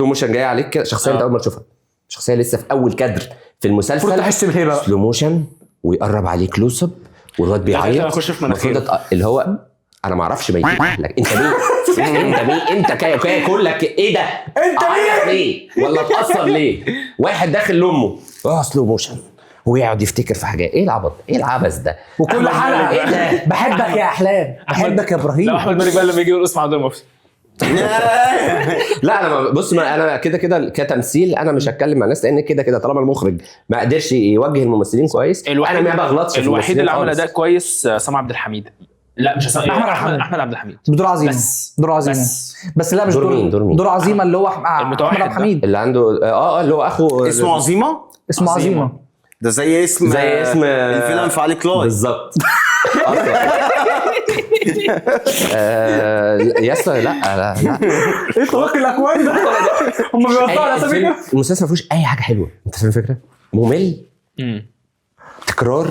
Speaker 2: موشن جاي عليك كده. شخصيه انت اول ما تشوفها شخصيه لسه في اول كادر في المسلسل
Speaker 1: المفروض تحس بالهيبه بقى.
Speaker 2: سلو موشن ويقرب عليه كلوز اب والواد بيعيط.
Speaker 4: اخش في مناخيره.
Speaker 2: المفروض اللي هو انا ما اعرفش بيجيب لك انت مين انت كاي كلك ايه ده
Speaker 1: انت
Speaker 2: عيط ليه ولا اتاثر ليه؟ واحد داخل لامه سلو موشن ويقعد يفتكر في حاجات. ايه العبط ايه العبث ده؟
Speaker 1: وكل
Speaker 4: أحمد
Speaker 1: حلقه
Speaker 4: مالك
Speaker 1: ايه ده بحبك يا احلام بحبك يا ابراهيم.
Speaker 4: لا احمد مالك بقى لما يجي يقول اسمع عبد المفتي.
Speaker 2: لا انا بص ما انا كده كتمثيل انا مش هتكلم مع الناس لان كده طالما المخرج ما قدرش يوجه الممثلين كويس انا ما بغلطش في
Speaker 4: الوحيد اللي عمل
Speaker 2: خالص.
Speaker 4: اداء كويس عصام عبد الحميد. لا مش عصام احمد عبد الحميد
Speaker 1: بدور عظيمه.
Speaker 4: بس
Speaker 1: دور عظيمه بس لا مش
Speaker 2: دور مين؟
Speaker 1: دور عظيمه اللي هو احمد
Speaker 4: المتوحد
Speaker 1: عبد الحميد
Speaker 2: اللي عنده اللي هو اخو
Speaker 3: اسمه عظيمه.
Speaker 1: اسمه عظيمه.
Speaker 3: ده زي اسم الفيلم في علي كلاي
Speaker 2: بالظبط. يا اسطى لا
Speaker 1: ايه توكل الاكوان ده هم بيوقعوا على اسامي.
Speaker 2: المسلسل ما فيهوش اي حاجه حلوه. انت فاهم الفكره؟ ممل تكرار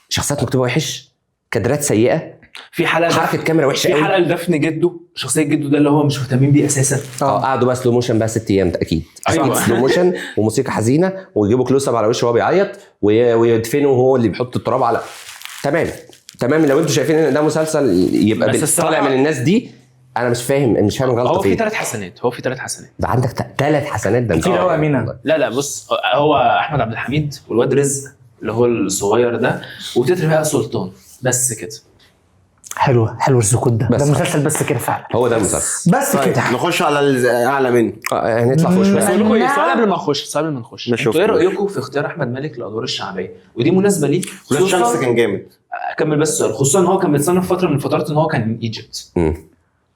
Speaker 2: شخصيات مكتوبه وحش كادرات سيئه
Speaker 4: في حلقه
Speaker 2: حركه كاميرا وحشه
Speaker 4: في
Speaker 2: قوي.
Speaker 4: حلقه لدفن جده شخصيه جده ده اللي هو مش مهتمين بيه اساسا.
Speaker 2: قعدوا بقى سلو موشن بقى 6 ايام ده اكيد.
Speaker 4: أيوة.
Speaker 2: سلو موشن وموسيقى حزينه ويجيبوا كلوز اب على وشه وهو بيعيط ويدفنوا هو اللي بيحط التراب على تمام. لو انتوا شايفين ان ده مسلسل يبقى طالع من الناس دي انا مش فاهم غلطه
Speaker 4: هو في
Speaker 2: فين.
Speaker 4: 3 حسنات هو في 3 حسنات
Speaker 2: ده عندك 3 حسنات ده
Speaker 1: كتير قوي يا مينا.
Speaker 4: لا بص هو احمد عبد الحميد والواد رزق اللي هو الصغير ده وتتر بقى سلطان بس كده.
Speaker 1: حلو السكوت ده
Speaker 2: بس.
Speaker 1: ده مسلسل بس كده فعلا.
Speaker 2: هو ده المسلسل
Speaker 1: بس كده.
Speaker 3: نخش على اعلى منه.
Speaker 2: هنطلع فوق شويه.
Speaker 4: اقول لكم ايه السؤال قبل ما نخش
Speaker 3: نشوف
Speaker 4: انتوا ايه رايكم في اختيار احمد مالك للادوار الشعبيه ودي مناسبه ليه؟
Speaker 3: ولاد الشمس كان جامد.
Speaker 4: اكمل بس السؤال خصوصا ان هو كان متصنف فتره من الفترات ان هو كان ايجيبت.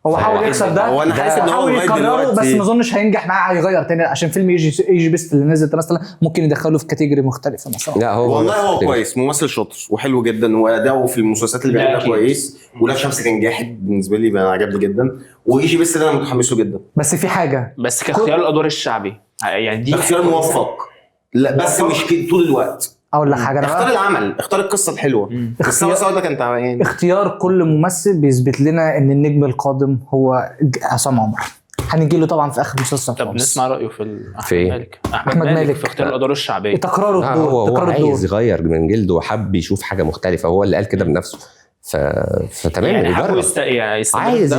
Speaker 1: هو حاول يكسب ده.
Speaker 3: هو انا حاسس ان هو
Speaker 1: حاول
Speaker 3: لغاية
Speaker 1: يكرره بس
Speaker 3: دلوقتي-
Speaker 1: ما اظنش هينجح معاه. هيغير تاني عشان فيلم يجي بيست اللي نزل مثلا ممكن يدخله في كاتيجوري مختلفه مثلا.
Speaker 2: لا
Speaker 3: والله هو كويس ممثل شاطر وحلو جدا واداؤه في المسلسلات اللي
Speaker 4: لا
Speaker 3: بيعملها
Speaker 4: أكيد.
Speaker 3: كويس. ولاد الشمس كان جاحد بالنسبه لي انا عجبني جدا. وايجي بيست ده انا متحمس له جدا.
Speaker 1: بس في حاجه
Speaker 4: بس كاختيار الادوار الشعبي يعني دي
Speaker 3: اختيار موفق. لا بس مش كده طول الوقت.
Speaker 1: اقول لك حاجه
Speaker 3: اختار
Speaker 1: انا
Speaker 3: العمل اختار القصه الحلوه. القصه سواء ده كان تعبان.
Speaker 1: اختيار كل ممثل بيثبت لنا ان النجم القادم هو عصام عمر. هنجي له طبعا في اخر مسلسل.
Speaker 4: طب نسمع رايه في
Speaker 2: في إيه؟
Speaker 4: احمد مالك. احمد مالك في اختيار الادوار الشعبيه.
Speaker 1: تكرار الدور
Speaker 2: هو
Speaker 1: تكرار الدور.
Speaker 2: عايز يغير من جلده وحب يشوف حاجه مختلفه. هو اللي قال كده بنفسه. فتمام
Speaker 4: يعني حابب
Speaker 2: يجرب. عايز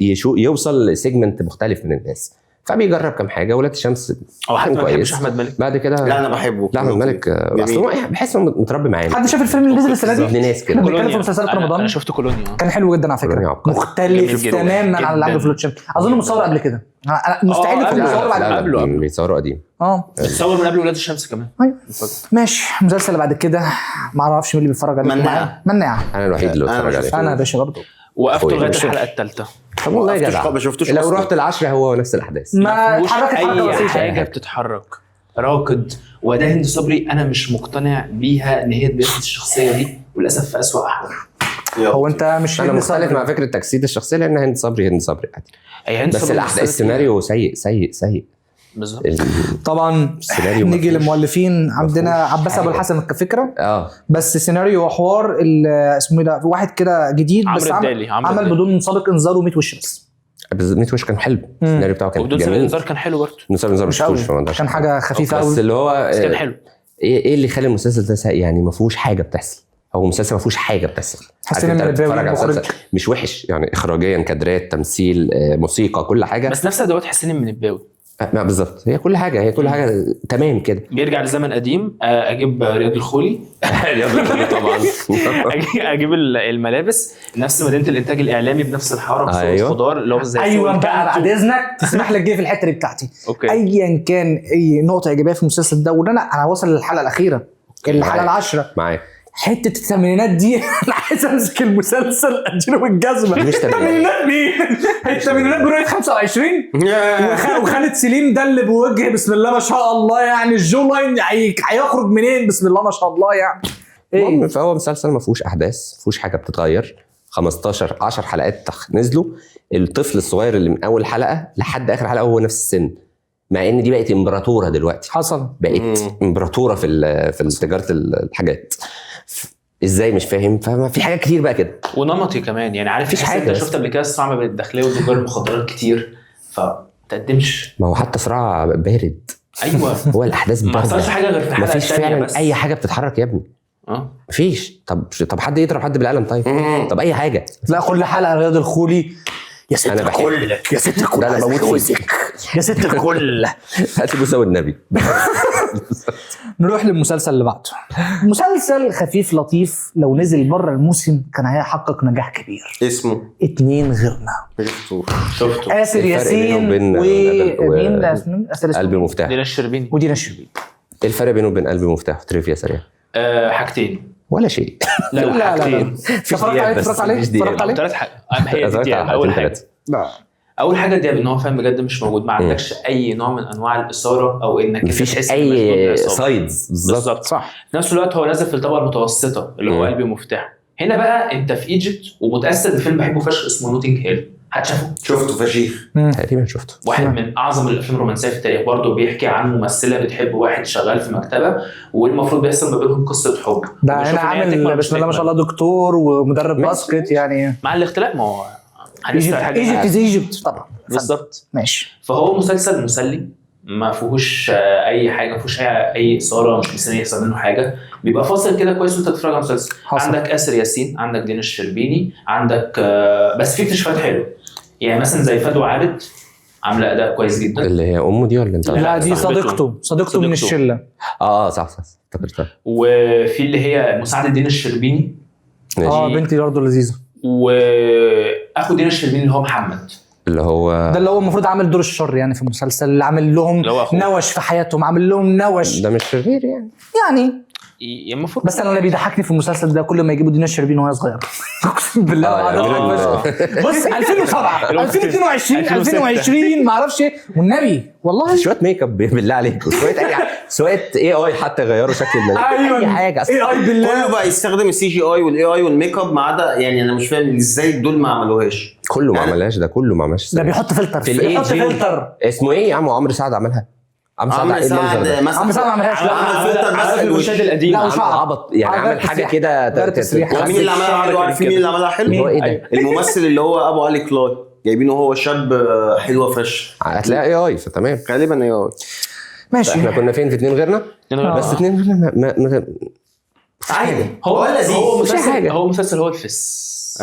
Speaker 2: يشوف يوصل لسيجمنت مختلف من الناس فبيجرب كام حاجه. ولاد الشمس
Speaker 4: او حتى
Speaker 2: كان
Speaker 4: ما
Speaker 2: كويس.
Speaker 4: بيحبش احمد مالك.
Speaker 2: بعد كده
Speaker 3: لا انا بحبه.
Speaker 2: لا احمد مالك اصل هو بحس انه متربي معانا.
Speaker 1: حد شاف الفيلم اللي نزل السنه دي؟
Speaker 2: ابن ناس كده.
Speaker 1: احنا بنتكلم في مسلسلات
Speaker 4: انا
Speaker 1: رمضان.
Speaker 4: شفت كولونيا
Speaker 1: كان حلو جدا على
Speaker 2: كولونيا
Speaker 1: فكره
Speaker 2: عبقري.
Speaker 1: مختلف
Speaker 4: جميل
Speaker 1: تماما عن اللي عمله في لوتشن. اظن متصور قبل كده. أنا مستحيل يكون
Speaker 4: قبل.
Speaker 1: متصور بعد
Speaker 4: لا،
Speaker 1: كده.
Speaker 4: قبله.
Speaker 2: بيتصوروا قديم.
Speaker 4: تصور من قبل ولاد الشمس كمان.
Speaker 1: أيوة. ماشي المسلسل اللي بعد كده ما اعرفش مين اللي بيتفرج عليه.
Speaker 3: مناع.
Speaker 1: مناع.
Speaker 2: انا الوحيد اللي
Speaker 3: أنا
Speaker 2: بتفرج
Speaker 3: مش
Speaker 2: عليه.
Speaker 1: انا يا باشا برضه
Speaker 4: وقفت
Speaker 2: أخويا.
Speaker 4: لغايه الحلقه الثالثه
Speaker 2: طب والله يا جدع
Speaker 3: ما شفتوش
Speaker 2: لو
Speaker 3: أصلاً.
Speaker 2: رحت العشرة هو نفس الاحداث.
Speaker 1: ما
Speaker 4: مفيهوش
Speaker 1: اتحركت حركه
Speaker 4: اي
Speaker 1: بسيطه.
Speaker 4: حاجه بتتحرك راكد. وده هند صبري انا مش مقتنع بيها ان هي تجسد الشخصيه دي وللاسف في اسوأ احوالها.
Speaker 1: هو انت مش
Speaker 2: انا
Speaker 1: هند
Speaker 2: مختلف
Speaker 1: صبري.
Speaker 2: مع فكره تجسيد الشخصيه لان هند صبري عادي.
Speaker 4: هي هند
Speaker 2: بس
Speaker 4: صبري
Speaker 2: السيناريو سيء
Speaker 4: بالظبط.
Speaker 1: طبعا
Speaker 2: السيناريو
Speaker 1: نيجي
Speaker 2: مفهوش-
Speaker 1: للمؤلفين. عندنا عباس ابو
Speaker 2: حاجة.
Speaker 1: الحسن كفكره،
Speaker 2: اه
Speaker 1: بس سيناريو وحوار اسمه ايه ده، واحد كده جديد بس
Speaker 4: عمرو الدالي.
Speaker 1: عمل بدون سابق انذار و100 وش بس.
Speaker 2: 100 وش كان حلو، السيناريو بتاعه كان
Speaker 4: وبدون سابق
Speaker 2: جميل.
Speaker 4: انذار كان حلو برضه.
Speaker 2: بدون سابق انذار
Speaker 1: مش
Speaker 2: مش
Speaker 1: قوي، كان حاجه خفيفه
Speaker 2: بس
Speaker 1: قوي.
Speaker 2: اللي هو
Speaker 4: بس كان حلو.
Speaker 2: ايه اللي يخلي المسلسل ده يعني ما فيهوش حاجه بتحصل. هو مسلسل ما فيهوش حاجه بتحصل.
Speaker 1: حسين
Speaker 2: عارف انت
Speaker 1: المنباوي
Speaker 2: بتتفرج على
Speaker 1: المخرج.
Speaker 2: مسلسل مش وحش يعني، اخراجيا كادرات تمثيل موسيقى كل حاجه.
Speaker 4: بس نفس ادوات حسين المنباوي.
Speaker 2: ما بالظبط، هي كل حاجه تمام كده.
Speaker 4: بيرجع لزمن قديم. اجيب رياض الخولي
Speaker 2: طبعا
Speaker 4: اجيب الملابس نفس مدينه الانتاج الاعلامي بنفس الحاره بس
Speaker 2: أيوة.
Speaker 4: الخضار اللي هو زي
Speaker 1: ايوه
Speaker 4: سوق
Speaker 1: بقى
Speaker 4: الكانتو.
Speaker 1: بعد اذنك تسمح لك جه في الحته دي بتاعتي.
Speaker 4: اوكي.
Speaker 1: ايا كان اي نقطه ايجابيه في المسلسل ده، ولا انا واصل للحلقه الاخيره، الحلقه العاشره،
Speaker 2: معاك.
Speaker 1: حته الثمانينات دي انا عايز امسك المسلسل اديله بالجزمه.
Speaker 2: مش
Speaker 1: الثمانينات مين؟ الثمانينات برؤيه 25 وخالد سليم ده اللي بوجه بسم الله ما شاء الله، يعني الجو لاين هيخرج منين بسم الله ما شاء الله يعني.
Speaker 2: المهم فهو مسلسل ما فيهوش احداث، ما فيهوش حاجه بتتغير. 10 حلقات نزلوا، الطفل الصغير اللي من اول حلقه لحد اخر حلقه هو نفس السن، مع ان دي بقت امبراطوره دلوقتي،
Speaker 1: حصل
Speaker 2: بقت امبراطوره في تجاره الحاجات. ازاي مش فاهم. فما في حاجات كتير بقى كده
Speaker 4: ونمطي كمان يعني. عارف
Speaker 2: مفيش
Speaker 4: تحس
Speaker 2: حاجة
Speaker 4: انت
Speaker 2: بس.
Speaker 4: شفت قبل كده الصراع ما بين الداخليه وتجار المخدرات كتير فتقدمش.
Speaker 2: ما هو حتى صراع بارد.
Speaker 4: ايوه
Speaker 2: هو الاحداث
Speaker 4: ما
Speaker 2: بارده،
Speaker 4: حصلش حاجه غير في الحلقه
Speaker 2: مفيش
Speaker 4: الثانيه
Speaker 2: فعلا
Speaker 4: بس.
Speaker 2: اي حاجه بتتحرك يا ابني. مفيش. طب حد يضرب حد بالقلم طيب. طب اي حاجه.
Speaker 1: لا كل حلقه رياض الخولي يا ست
Speaker 2: أنا بحب-
Speaker 1: الكل يا ست الكل
Speaker 2: ده أنا بموت فيه.
Speaker 1: عايزك يا ست الكل.
Speaker 2: هات لي بوسه والنبي.
Speaker 1: نروح للمسلسل اللي بعده. مسلسل خفيف لطيف، لو نزل بره الموسم كان هيحقق نجاح كبير.
Speaker 3: اسمه
Speaker 1: 2 غيرنا.
Speaker 4: شفته.
Speaker 1: آسر
Speaker 2: الفرق
Speaker 1: ياسين
Speaker 2: بينه وبين
Speaker 1: ومين
Speaker 2: و-
Speaker 1: آسر ياسين
Speaker 2: قلبي مفتاح.
Speaker 4: دينا الشربيني.
Speaker 1: ودينا الشربيني.
Speaker 2: ايه الفرق بينه وبين قلبي مفتاح؟ تريفيا سريع.
Speaker 4: حاجتين.
Speaker 2: ولا شيء.
Speaker 1: لا
Speaker 4: حاجتين.
Speaker 1: اتفرجت عليه
Speaker 2: بس مفيش دقيقة.
Speaker 1: اتفرجت عليه.
Speaker 4: 3 حاجات. هي
Speaker 2: اتفرجت
Speaker 4: دي
Speaker 2: على
Speaker 4: اول
Speaker 2: حلقتين
Speaker 4: حاجه.
Speaker 2: 3.
Speaker 1: لا
Speaker 4: اول حاجه دي ان هو فاهم بجد مش موجود، ما عندكش اي نوع من انواع الاثاره او انك انت
Speaker 2: مفيش
Speaker 4: تحس إن مشدود
Speaker 2: اي
Speaker 4: للعصابة.
Speaker 2: سايدز بالظبط.
Speaker 1: صح.
Speaker 4: في نفس الوقت هو نازل في الطبقه المتوسطه اللي هو قلبي مفتاح. هنا بقى انت في ايجيبت ومتاثر بفيلم بحبه فشخ اسمه نوتنج هيل. هتشافه؟
Speaker 3: شفته فشيخ.
Speaker 2: تقريبا شفته.
Speaker 4: واحد من اعظم الافلام الرومانسيه في التاريخ، برضه بيحكي عن ممثله بتحب واحد شغال في مكتبه والمفروض بيحصل ما بينهم قصه حب.
Speaker 1: ده
Speaker 4: وبنشوف
Speaker 1: انا
Speaker 4: إن هي
Speaker 1: عامل
Speaker 4: تكمل
Speaker 1: بسم الله ما شاء
Speaker 4: تكمل.
Speaker 1: الله دكتور ومدرب
Speaker 2: ماشي.
Speaker 1: باسكت يعني.
Speaker 4: مع الاختلاف ما هو هنسال حاجه
Speaker 1: ايجيبت از ايجيبت طبعا.
Speaker 4: بالظبط.
Speaker 1: ماشي.
Speaker 4: فهو مسلسل مسلي ما فيهوش اي حاجه، ما فيهوش اي اثاره، مش مستني يحصل منه حاجه، بيبقى فاصل كده كويس وانت بتتفرج على مسلسل.
Speaker 1: حصل.
Speaker 4: عندك آسر ياسين، عندك دينا الشربيني، عندك بس في اكتشافات حلوه يعني مثلا زي فدوى عابد عامله اداء كويس جدا.
Speaker 2: اللي هي امه دي ولا انت؟
Speaker 1: لا دي صديقته صديقته من الشله.
Speaker 2: صح افتكرتها.
Speaker 4: وفي اللي هي مساعده دينا الشربيني.
Speaker 2: ماشي.
Speaker 1: بنتي برضه لذيذه.
Speaker 4: واخو دينا الشربيني اللي هو محمد،
Speaker 2: اللي هو
Speaker 1: ده اللي هو المفروض عامل دور الشر يعني في المسلسل، اللي عامل لهم
Speaker 4: اللي هو أخوه.
Speaker 1: نوش في حياتهم، عامل لهم نوش
Speaker 2: ده مش شرير يعني.
Speaker 1: يعني.
Speaker 4: المفروض.
Speaker 1: بس انا اللي بيضحكني في المسلسل ده كل ما يجيبوا دينا الشربيني وهي صغيره. اقسم بالله بص 2007 2022 2020 ما اعرفش ايه والنبي والله.
Speaker 2: شويه ميك اب بالله عليك، شويه اي حتى غيروا شكل الملك. اي حاجه
Speaker 1: اي بالله.
Speaker 3: كله بقى يستخدم السي جي اي والاي اي والميك اب ما عدا يعني انا مش فاهم ازاي دول ما عملوهاش.
Speaker 2: كله ما عملهاش، ده كله ما عملش.
Speaker 1: ده بيحط فلتر
Speaker 2: في
Speaker 1: بيحط
Speaker 2: الاي
Speaker 1: فلتر.
Speaker 2: اسمه ايه يا عم؟ عمرو سعد عملها.
Speaker 3: عمرو سعد مثلا
Speaker 1: عمرو سعد ما عملهاش. لا
Speaker 3: عمل فلتر بس
Speaker 4: المشاهد القديم.
Speaker 1: لا،
Speaker 2: عمل
Speaker 1: وشعر.
Speaker 2: عبط يعني، عمل حاجه كده
Speaker 3: مين اللي عملها حلو؟ عارفين مين اللي عملها حلو؟
Speaker 2: هو ايه ده؟
Speaker 3: الممثل اللي هو ابو علي كلاي جايبينه هو شاب حلوه فشخ.
Speaker 2: هتلاقي اي فتمام.
Speaker 3: غالبا اي.
Speaker 1: ماشي.
Speaker 2: احنا كنا فين في 2 غيرنا؟ بس 2 غيرنا
Speaker 3: عادي.
Speaker 4: هو
Speaker 3: لذيذ.
Speaker 4: هو مسلسل هو الفس.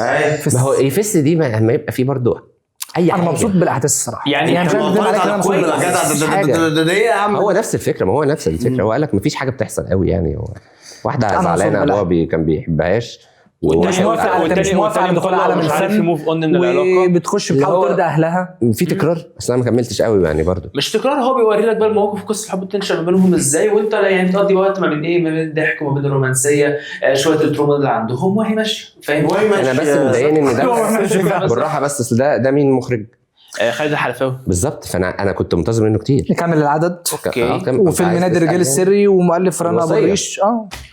Speaker 2: ما هو يفس دي ما يبقى فيه برضه اي
Speaker 1: انا
Speaker 2: حاجه.
Speaker 1: مبسوط بالاحداث الصراحه
Speaker 4: يعني
Speaker 1: مش عارف عليك انا مبسوط.
Speaker 3: يا عم
Speaker 2: هو نفس الفكره، ما هو نفس الفكره. هو قال لك مفيش حاجه بتحصل قوي يعني. هو واحده
Speaker 1: أنا
Speaker 2: زعلانه
Speaker 1: مبسوط
Speaker 2: ابوها كان بيحبهاش
Speaker 1: مش موافق على دخول عالم الفن
Speaker 4: موف اون من العلاقه
Speaker 1: وبتخش بتحاول ترضي اهلها.
Speaker 2: في تكرار بس انا ما كملتش قوي يعني برضو.
Speaker 4: مش تكرار، هو بيوري لك بقى المواقف قصه الحب بتنشا ما بينهم ازاي، وانت يعني بتقضي وقت ما بين ايه، ما بين الضحك وما بين الرومانسيه، شويه التروما اللي عندهم وهي ماشيه، فاهم؟
Speaker 2: انا بس مضايقني ان ده بالراحه بس اصل ده مين مخرج؟
Speaker 4: خالد الحلفاوي
Speaker 2: بالظبط. فانا كنت منتظر منه كتير.
Speaker 1: نكمل العدد.
Speaker 4: اوكي.
Speaker 1: وفيلم نادي الرجال السري ومؤلف رنا ابو الريش.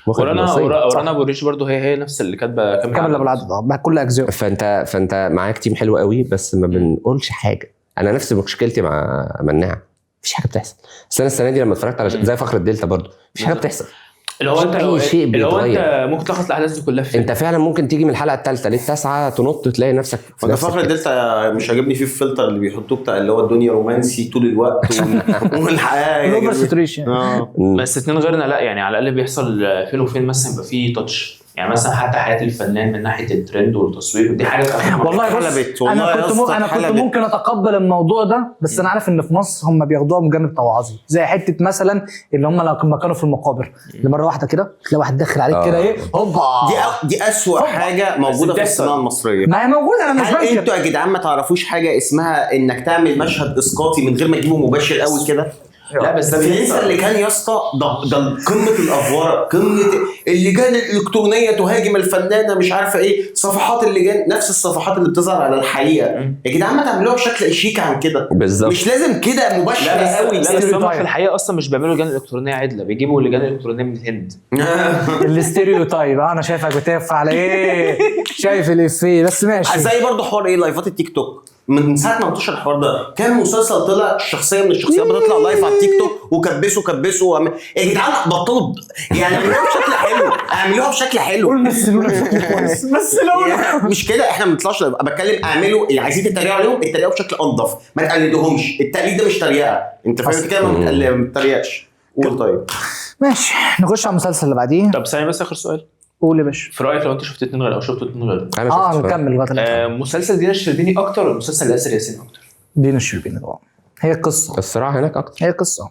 Speaker 4: ورانا ابو الريش برضه هي نفس اللي كاتبه
Speaker 1: كامل ابو العدد بكل اجزاء.
Speaker 2: فانت معاك تيم حلو قوي بس ما بنقولش حاجه. انا نفس مشكلتي مع مناع، مفيش حاجه بتحصل. بس انا السنه دي لما اتفرجت على زي فخر الدلتا برضه مفيش حاجه بتحصل.
Speaker 4: اللي هو انت
Speaker 2: اي شيء بيتغير.
Speaker 4: انت ممكن تلخص الاحداث دي كلها في
Speaker 2: انت فعلا ممكن تيجي من الحلقه الثالثه للتاسعه تنط تلاقي نفسك في
Speaker 3: وده فخر الدلتا مش عاجبني فيه الفلتر اللي بيحطوه بتاع اللي هو الدنيا رومانسي طول الوقت والحياه
Speaker 1: اوفر ساتوريشن.
Speaker 4: بس اتنين غيرنا لا، يعني على الاقل بيحصل فين وفين مثلا يبقى فيه تاتش، يعني مثلا حتى حياه الفنان من ناحيه الترند والتصوير دي حاجه
Speaker 1: والله بس انا كنت ممكن اتقبل الموضوع ده، بس انا عارف ان في مصر هم بياخدوها من جانب توعظي، زي حته مثلا اللي هم لما كانوا في المقابر لمره واحده كده تلاقي واحد داخل عليك كده ايه هوبا.
Speaker 3: دي اسوأ حاجه موجوده في الصناعه المصريه.
Speaker 1: ما هي موجوده، انا مش بنكر.
Speaker 3: انتوا يا جدعان ما تعرفوش حاجه اسمها انك تعمل مشهد اسقاطي من غير ما تجيبه مباشر قوي كده؟
Speaker 4: لا بس ده
Speaker 3: الانسان اللي كان يا اسطى ده قمه الافوار، قمه اللجان الالكترونيه تهاجم الفنانه مش عارفه ايه، صفحات اللجان نفس الصفحات اللي بتظهر على الحقيقه. يا جدعان ما تعملوها بشكل شيك عن كده
Speaker 2: بالظبط.
Speaker 3: مش لازم كده مباشر قوي.
Speaker 4: لا بس هم في الحقيقه اصلا مش بيعملوا لجان الكترونيه عدله، بيجيبوا لجان الكترونيه من الهند.
Speaker 1: الاستيريوتايب انا شايفك بتقف على ايه، شايف الافيه بس ماشي.
Speaker 3: زي برضه حوار ايه لايفات التيك توك من ساعه ما انتشر الحوار ده، كان مسلسل طلع شخصيه من الشخصيات بتطلع لايف على التيك توك وكبسوا يا جدعان بطلوا يعني اعملوها بشكل حلو، اعملوها بشكل حلو.
Speaker 1: مثلونا بشكل كويس مثلونا.
Speaker 3: مش كده، احنا ما بنطلعش بتكلم اعملوا اللي عايزين تتريقوا عليهم اتريقوا بشكل انضف، ما تقلدوهمش. التقليد ده مش تريقه، انت فاهم كده، ما بتتريقش. قول طيب
Speaker 1: ماشي نخش على المسلسل اللي بعديه.
Speaker 4: طب ثانيه بس اخر سؤال.
Speaker 1: قول يا باشا.
Speaker 4: في رايك لو انت شفت اتنين غير او شفت اتنين غير
Speaker 1: نكمل بقى.
Speaker 4: مسلسل دينا الشربيني اكتر ولا مسلسل ياسر ياسين اكتر؟
Speaker 1: دينا الشربيني طبعا. هي القصه
Speaker 2: الصراع هناك اكتر.
Speaker 1: هي القصه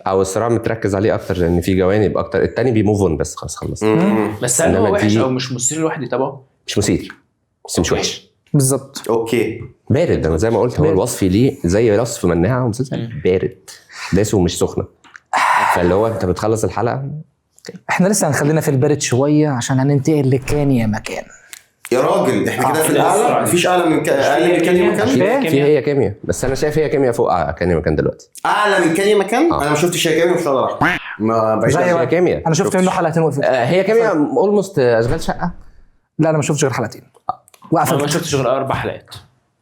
Speaker 2: او الصراع متركز عليه اكتر لان في جوانب اكتر. التاني بيموفون بس خلاص خلص.
Speaker 4: بس هل هو وحش او مش مثير الواحد يتابعه؟
Speaker 2: مش مثير بس مش وحش
Speaker 1: بالظبط.
Speaker 3: اوكي
Speaker 2: بارد. انا زي ما قلت هو الوصف ليه زي وصف مناعه ومسلسل بارد داسه ومش سخنه. فاللي هو انت بتخلص الحلقه.
Speaker 1: احنا لسه هنخلينا في البارد شويه عشان هننتقل لكان يا مكان.
Speaker 3: يا راجل احنا كده في الاعلى، مفيش اعلى من كان يا مكان.
Speaker 2: في هي كيمياء بس انا شايف هي كيمياء فوق كان يا مكان دلوقتي.
Speaker 3: اعلى من كان يا مكان. انا ما شفتش هي كيمياء، مش هقدر احكم. ما بعيد
Speaker 2: هي كيمياء.
Speaker 1: انا شفت منه حلقتين وقفت.
Speaker 2: هي كيمياء اولموست اشغال شقه.
Speaker 1: لا انا ما شفتش غير حلقتين وقفت.
Speaker 4: انا ما شفتش غير 4 حلقات.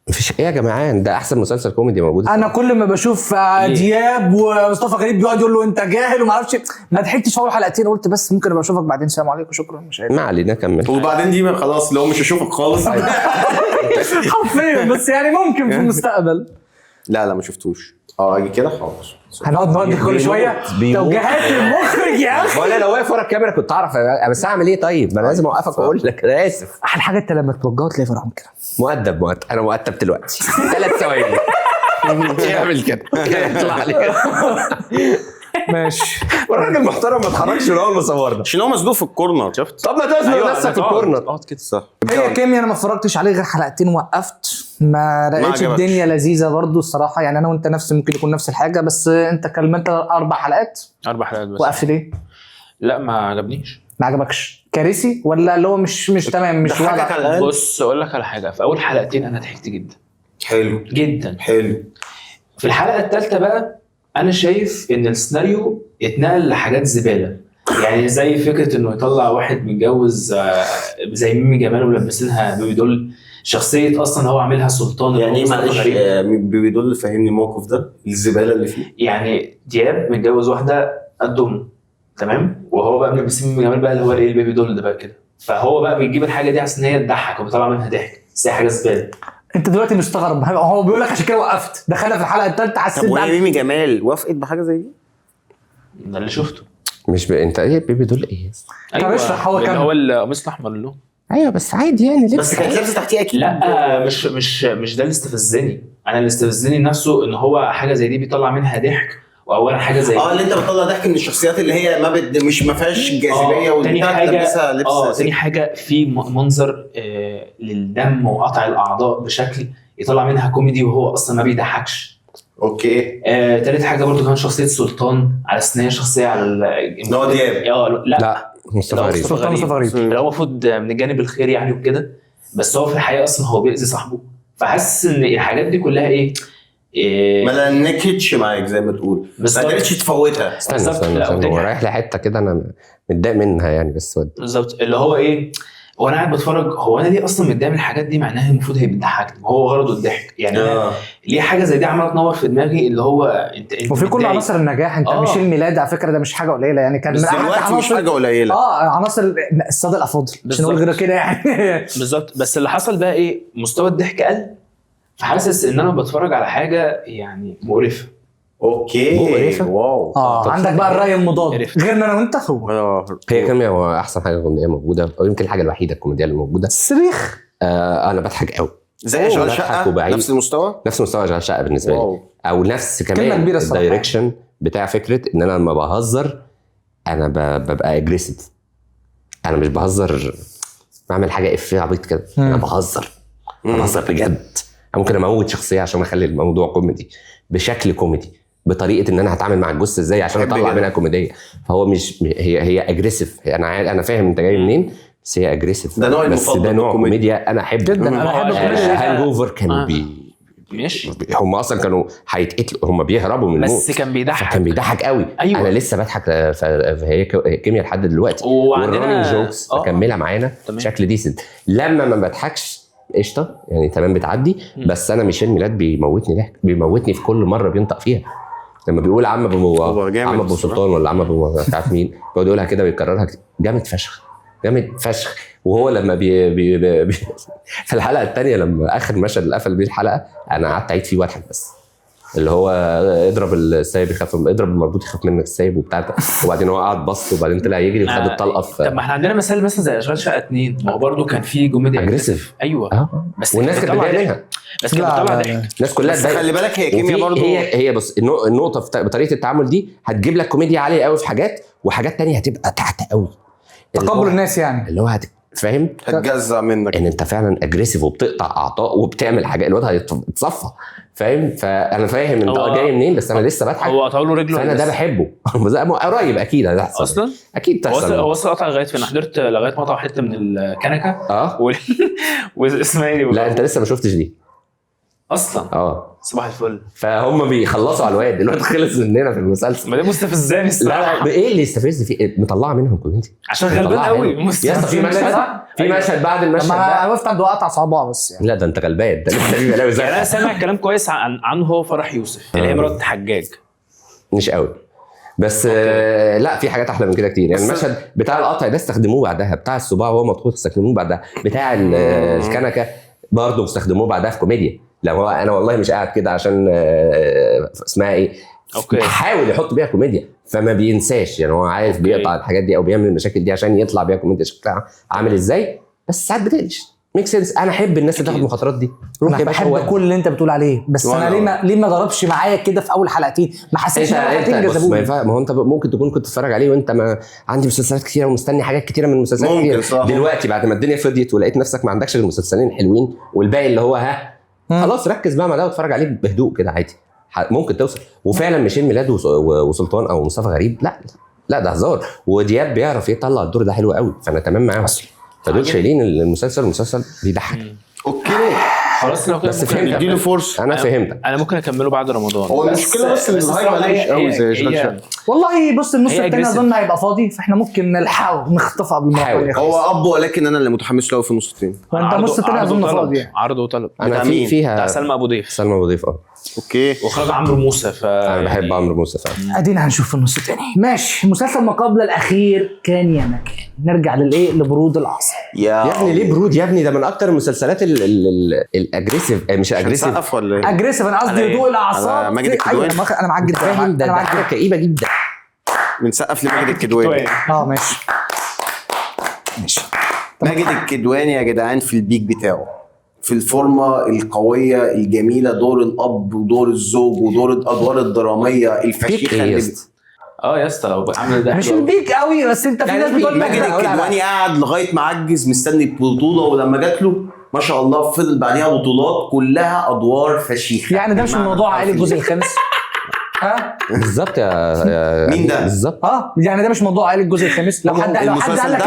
Speaker 2: مفيش ايه يا جماعه، ده احسن مسلسل كوميدي موجود.
Speaker 1: انا كل ما بشوف دياب ومصطفى غريب بيقعد يقول له انت جاهل وما اعرفش، ما ضحكتش اول حلقتين، قلت بس ممكن ابقى اشوفك بعدين، سلام عليكم شكرا مش عارف.
Speaker 2: ما علينا كمل.
Speaker 3: وبعدين دي خلاص لو مش هشوفك خالص.
Speaker 1: حرفيا بس يعني ممكن في المستقبل.
Speaker 3: لا ما شفتوش. اجي كده حاضر.
Speaker 1: هنقعد نوجه كل شويه توجيهات المخرج يا اخي.
Speaker 2: ولا لو واقف ورا الكاميرا كنت اعرف بس اعمل ايه طيب؟ ما انا لازم اوقفك واقول لك انا اسف.
Speaker 1: احلى حاجه انت لما توجهه تلاقي فرحان كده.
Speaker 2: مؤدب انا مؤدب دلوقتي 3 ثواني يعمل كده يطلع لي كده
Speaker 1: ماشي.
Speaker 2: والراجل محترم ما اتحركش من اول ما صورنا
Speaker 3: عشان هو مسدود في الكورنر. شفت؟
Speaker 2: طب ما تزنق نفسك في الكورنر.
Speaker 3: كده صح.
Speaker 1: هي كيمياء انا ما اتفرجتش عليه غير حلقتين وقفت، ما لقيتش الدنيا لذيذه برضو الصراحه. يعني انا وانت ممكن يكون نفس الحاجه، بس انت كلمت 4 حلقات.
Speaker 4: 4 حلقات بس.
Speaker 1: وقفت ليه؟
Speaker 4: لا ما عجبنيش.
Speaker 1: ما عجبكش كارثي ولا اللي هو مش تمام مش
Speaker 3: واضح؟
Speaker 4: بص اقول لك على حاجه، في اول حلقتين انا ضحكت جدا.
Speaker 3: حلو
Speaker 4: جدا
Speaker 3: حلو.
Speaker 4: في الحلقه الثالثه بقى انا شايف ان السيناريو اتنقل لحاجات زباله، يعني زي فكره انه يطلع واحد متجوز زي ميمي جمال ولبسينها بيبي دول، شخصيه اصلا هو عاملها سلطان.
Speaker 3: يعني ايه معلش بيبي دول؟ فهمني الموقف ده الزباله اللي فيه.
Speaker 4: يعني دياب متجوز واحده قد امه تمام، وهو بقى ملبسين ميمي جمال بقى اللي هو ايه البيبي دول ده بقى كده، فهو بقى بيجيب الحاجه دي عشان هي تضحك وبيطلع منها ضحك، بس هي حاجه زباله.
Speaker 1: انت دلوقتي مستغرب، هو بيقول لك عشان كده وقفت، دخلنا في الحلقه الثالثه حسيت
Speaker 3: بقى. طب ميمي جمال وافقت بحاجه زي دي؟
Speaker 4: ده اللي شفته.
Speaker 2: مش انت ايه بيبي دول ايه؟
Speaker 1: طب اشرح. هو كان
Speaker 4: هو القميص الاحمر اللون.
Speaker 2: ايوه بس عادي يعني لبس.
Speaker 3: بس كانت لابسه تحتيه اكيد.
Speaker 4: لا مش ده اللي استفزني. انا اللي استفزني نفسه ان هو حاجه زي دي بيطلع منها ضحك واولا حاجه زي
Speaker 3: اللي انت بتطلع ضحك من الشخصيات اللي هي ما فيهاش جاذبيه
Speaker 4: تاني حاجه
Speaker 3: لابسها لبس
Speaker 4: تاني حاجه في منظر للدم وقطع الاعضاء بشكل يطلع منها كوميدي وهو اصلا ما بيضحكش.
Speaker 3: اوكي.
Speaker 4: تالت حاجه برضو كمان شخصيه سلطان على سنيه شخصيه على
Speaker 3: نوع دياب.
Speaker 2: لا مصطفى غريب.
Speaker 1: سلطان مصطفى غريب
Speaker 4: اللي هو المفروض من الجانب الخير يعني وكده، بس هو في الحقيقه اصلا هو بيأذي صاحبه. فحاسس ان الحاجات دي كلها
Speaker 3: ما لنكتش معاك زي ما تقول، ما قدرتش تفوتها.
Speaker 2: استنى هو رايح لحته كده انا متضايق منها يعني. بس
Speaker 4: بالظبط اللي هو وانا قاعد بتفرج، هو انا ليه اصلا متضايق من الحاجات دي مع انها المفروض هي بتضحكني وهو غرضه الضحك يعني. ليه حاجه زي دي عماله تنور في دماغي اللي هو انت
Speaker 1: وفي كل عناصر النجاح. انت مش الميلاد على فكره ده مش حاجه قليله يعني، كان
Speaker 3: بس دلوقتي مش حاجه قليله.
Speaker 1: عناصر الساده الافاضل مش نقول غير كده يعني.
Speaker 4: بالظبط. بس اللي حصل بقى مستوى الضحك قل، فحاسس ان انا بتفرج على حاجه يعني مقرفه.
Speaker 3: اوكي واو.
Speaker 1: عندك بقى الراي المضاد غيرنا انا وانت.
Speaker 2: هي كاميرا هو احسن حاجه كوميديه موجوده، او يمكن الحاجه الوحيده الكوميديه اللي موجوده.
Speaker 1: الصريخ.
Speaker 2: انا بضحك قوي
Speaker 3: زي اشغال شقه، نفس المستوى اشغال شقه بالنسبه لي، او نفس كمان الدايركشن بتاع فكره ان انا لما بهزر انا ببقى اجريسيف. انا مش بهزر بعمل حاجه افيه عبيط كده، انا بهزر بجد. ممكن اموت شخصيه عشان اخلي الموضوع كوميدي بشكل كوميدي، بطريقه ان انا هتعامل مع الجثه ازاي عشان اطلع منها كوميديه. فهو مش هي اجريسيف. انا فاهم انت جاي منين، بس هي اجريسيف. بس ده نوع كوميديا انا احب
Speaker 1: جدا. انا احب الكوميديا.
Speaker 2: هانج اوفر كانوا
Speaker 4: ماشي،
Speaker 2: هم اصلا كانوا هيتقتلوا، هم بيهربوا من الموت،
Speaker 4: بس كان بيضحك
Speaker 2: قوي.
Speaker 4: أيوة.
Speaker 2: انا لسه بضحك في كيميا لحد دلوقتي، والرانينج جوكس بكملها معانا بشكل ديسنت. لما ما بضحكش قشطه يعني تمام بتعدي. بس انا ميشيل ميلاد بيموتني في كل مره بينطق فيها. لما بيقول عم ابو سلطان ولا عم ابو مش عارف مين، بيقعد يقولها كده بيكررها جامد فشخ. وهو لما في الحلقه الثانيه لما اخر مشهد اللي قفل بيه الحلقه انا قعدت اعيد فيه واضحك بس، اللي هو اضرب السايب اضرب المربوط يخاف منك السايب وبتاع، وبعدين هو قعد بص وبعدين طلع يجري وخد الطلقه في.
Speaker 4: طب ما احنا عندنا مثلا زي اشغال شقه 2، ما هو برضه كان فيه كوميديا
Speaker 2: اجريسيف.
Speaker 4: ايوه
Speaker 2: بس والناس كانت بتضايق منها،
Speaker 4: بس كانت بتطلع ضحك.
Speaker 2: الناس كلها
Speaker 3: بس خلي بالك هي كيميا برضه.
Speaker 2: هي بص النقطه بطريقه التعامل دي هتجيب لك كوميديا عاليه قوي في حاجات، وحاجات تانية هتبقى تحت قوي.
Speaker 1: تقبل الناس يعني
Speaker 2: اللي هو فاهم
Speaker 3: هتجزع منك
Speaker 2: ان انت فعلا اجريسيف وبتقطع اعضاء وبتعمل حاجات الواد هيتصفى. فاهم؟ فانا فاهم انت جاي منين، بس انا لسه بضحك.
Speaker 4: هو قطع له رجله،
Speaker 2: انا ده بحبه. قريب اكيد هتحصل
Speaker 4: اصلا،
Speaker 2: اكيد تحصل.
Speaker 4: هو وصل قطع لغايه فين؟ حضرت لغايه ما قطع حته من الكنكه. واسمها ايه؟
Speaker 2: لا انت لسه ما شفتش دي
Speaker 4: اصلا. صباح الفل.
Speaker 2: فهم بيخلصوا على الواد خلص مننا في المسلسل.
Speaker 4: ما ده مستفزني
Speaker 2: الصراحه. لا ايه اللي يستفز فيه؟ مطلعه منهم كوميدي
Speaker 4: عشان غلبان قوي.
Speaker 2: في مشهد بعد المشهد
Speaker 1: ده انا وقفت عنده قطع صعبه بس يعني.
Speaker 2: لا ده انت غلبان. ده
Speaker 4: يعني انا سامع كلام كويس عنه هو فرح يوسف اللي هي مرات حجاج.
Speaker 2: مش قوي بس لا في حاجات احلى من كده كتير يعني. المشهد بتاع القطع ده استخدموه بعدها، بتاع الصباع وهو مضغوط استخدموه بعدها، بتاع الكنكه برضه استخدموه بعدها في كوميديا. لو هو انا والله مش قاعد كده عشان اسمها ايه، حاول يحط بيها كوميديا فما بينساش يعني. هو عارف بيقطع الحاجات دي او بيعمل المشاكل دي عشان يطلع بيها كوميديا شكلها عامل ازاي، بس ساعات بتقلش ميك سنس. انا احب الناس اللي تاخد المخاطرات دي.
Speaker 1: انا بحب كل اللي انت بتقول عليه، بس انا ليه ما ضربش معايا كده في اول حلقتين؟ ما حسيتش ان حلقتين جذبوني.
Speaker 2: ما هو انت ممكن تكون كنت تتفرج عليه وانت ما عندي مسلسلات كتيره ومستني حاجات كتيره من المسلسلات كتير. دلوقتي بعد ما الدنيا فضيت ولقيت نفسك ما عندكش غير مسلسلين حلوين والباقي اللي هو خلاص ركز بقى مع ده واتفرج عليه بهدوء كده عادي، ممكن توصل. وفعلا ميشيل ميلاد وسلطان او مصطفى غريب لا ده هزار، ودياب بيعرف يطلع الدور ده حلو قوي، فانا تمام معاهم. فدول شايلين المسلسل بيضحك.
Speaker 3: اوكي
Speaker 4: خلاص لو كده
Speaker 2: بس اديله فرصه. انا فهمتك.
Speaker 4: انا ممكن اكمله بعد رمضان.
Speaker 3: هو المشكله بس ان الهايب عليه قوي زي اشغال شقه.
Speaker 1: والله بص النص الثاني اظن هيبقى فاضي، فاحنا ممكن نلحقه نخطفها بالمره.
Speaker 3: هو اب ولكن انا اللي متحمس له في النص الثاني.
Speaker 1: وانت النص الثاني اظن فاضي.
Speaker 4: عرض وطلب.
Speaker 2: انا فيها
Speaker 4: سلمى ابو ضيف.
Speaker 3: اوكي.
Speaker 4: واخراج عمرو موسى.
Speaker 2: انا بحب عمرو موسى فعلا.
Speaker 1: ادينا هنشوف النص الثاني. ماشي. مسلسل ما قبل الاخير كان يا مكان. نرجع لبرود العصر.
Speaker 2: يا ابني ليه برود يا ابني؟ ده من اكتر المسلسلات الاجريسيف. مش اجريسيف
Speaker 3: ولا ايه؟
Speaker 1: اجريسيف. انا قصدي هدوء الاعصاب.
Speaker 3: ماجد الكدواني.
Speaker 1: انا معاك جدا.
Speaker 2: ده حاجه كئيبه جدا.
Speaker 3: بنسقف لماجد الكدواني.
Speaker 1: ماشي.
Speaker 3: ماجد الكدواني يا جدعان في البيك بتاعه، في الفورمه القويه الجميله، دور الاب ودور الزوج ودور الادوار الدراميه الفشيخه اللي
Speaker 4: يا اسطى عامل ده
Speaker 1: مش البيك قوي، بس انت في ناس بتقول
Speaker 3: ماجد الكدواني قاعد لغايه ما عجز مستني البطوله، ولما جات له ما شاء الله فضل بعديها بطولات كلها ادوار فشيخه.
Speaker 1: يعني ده مش الموضوع عالي الجزء الخامس؟ ها
Speaker 2: بالظبط يا
Speaker 3: مين ده؟
Speaker 2: بالظبط
Speaker 1: يعني ده مش موضوع عالي الجزء الخامس؟ لو حد قال لك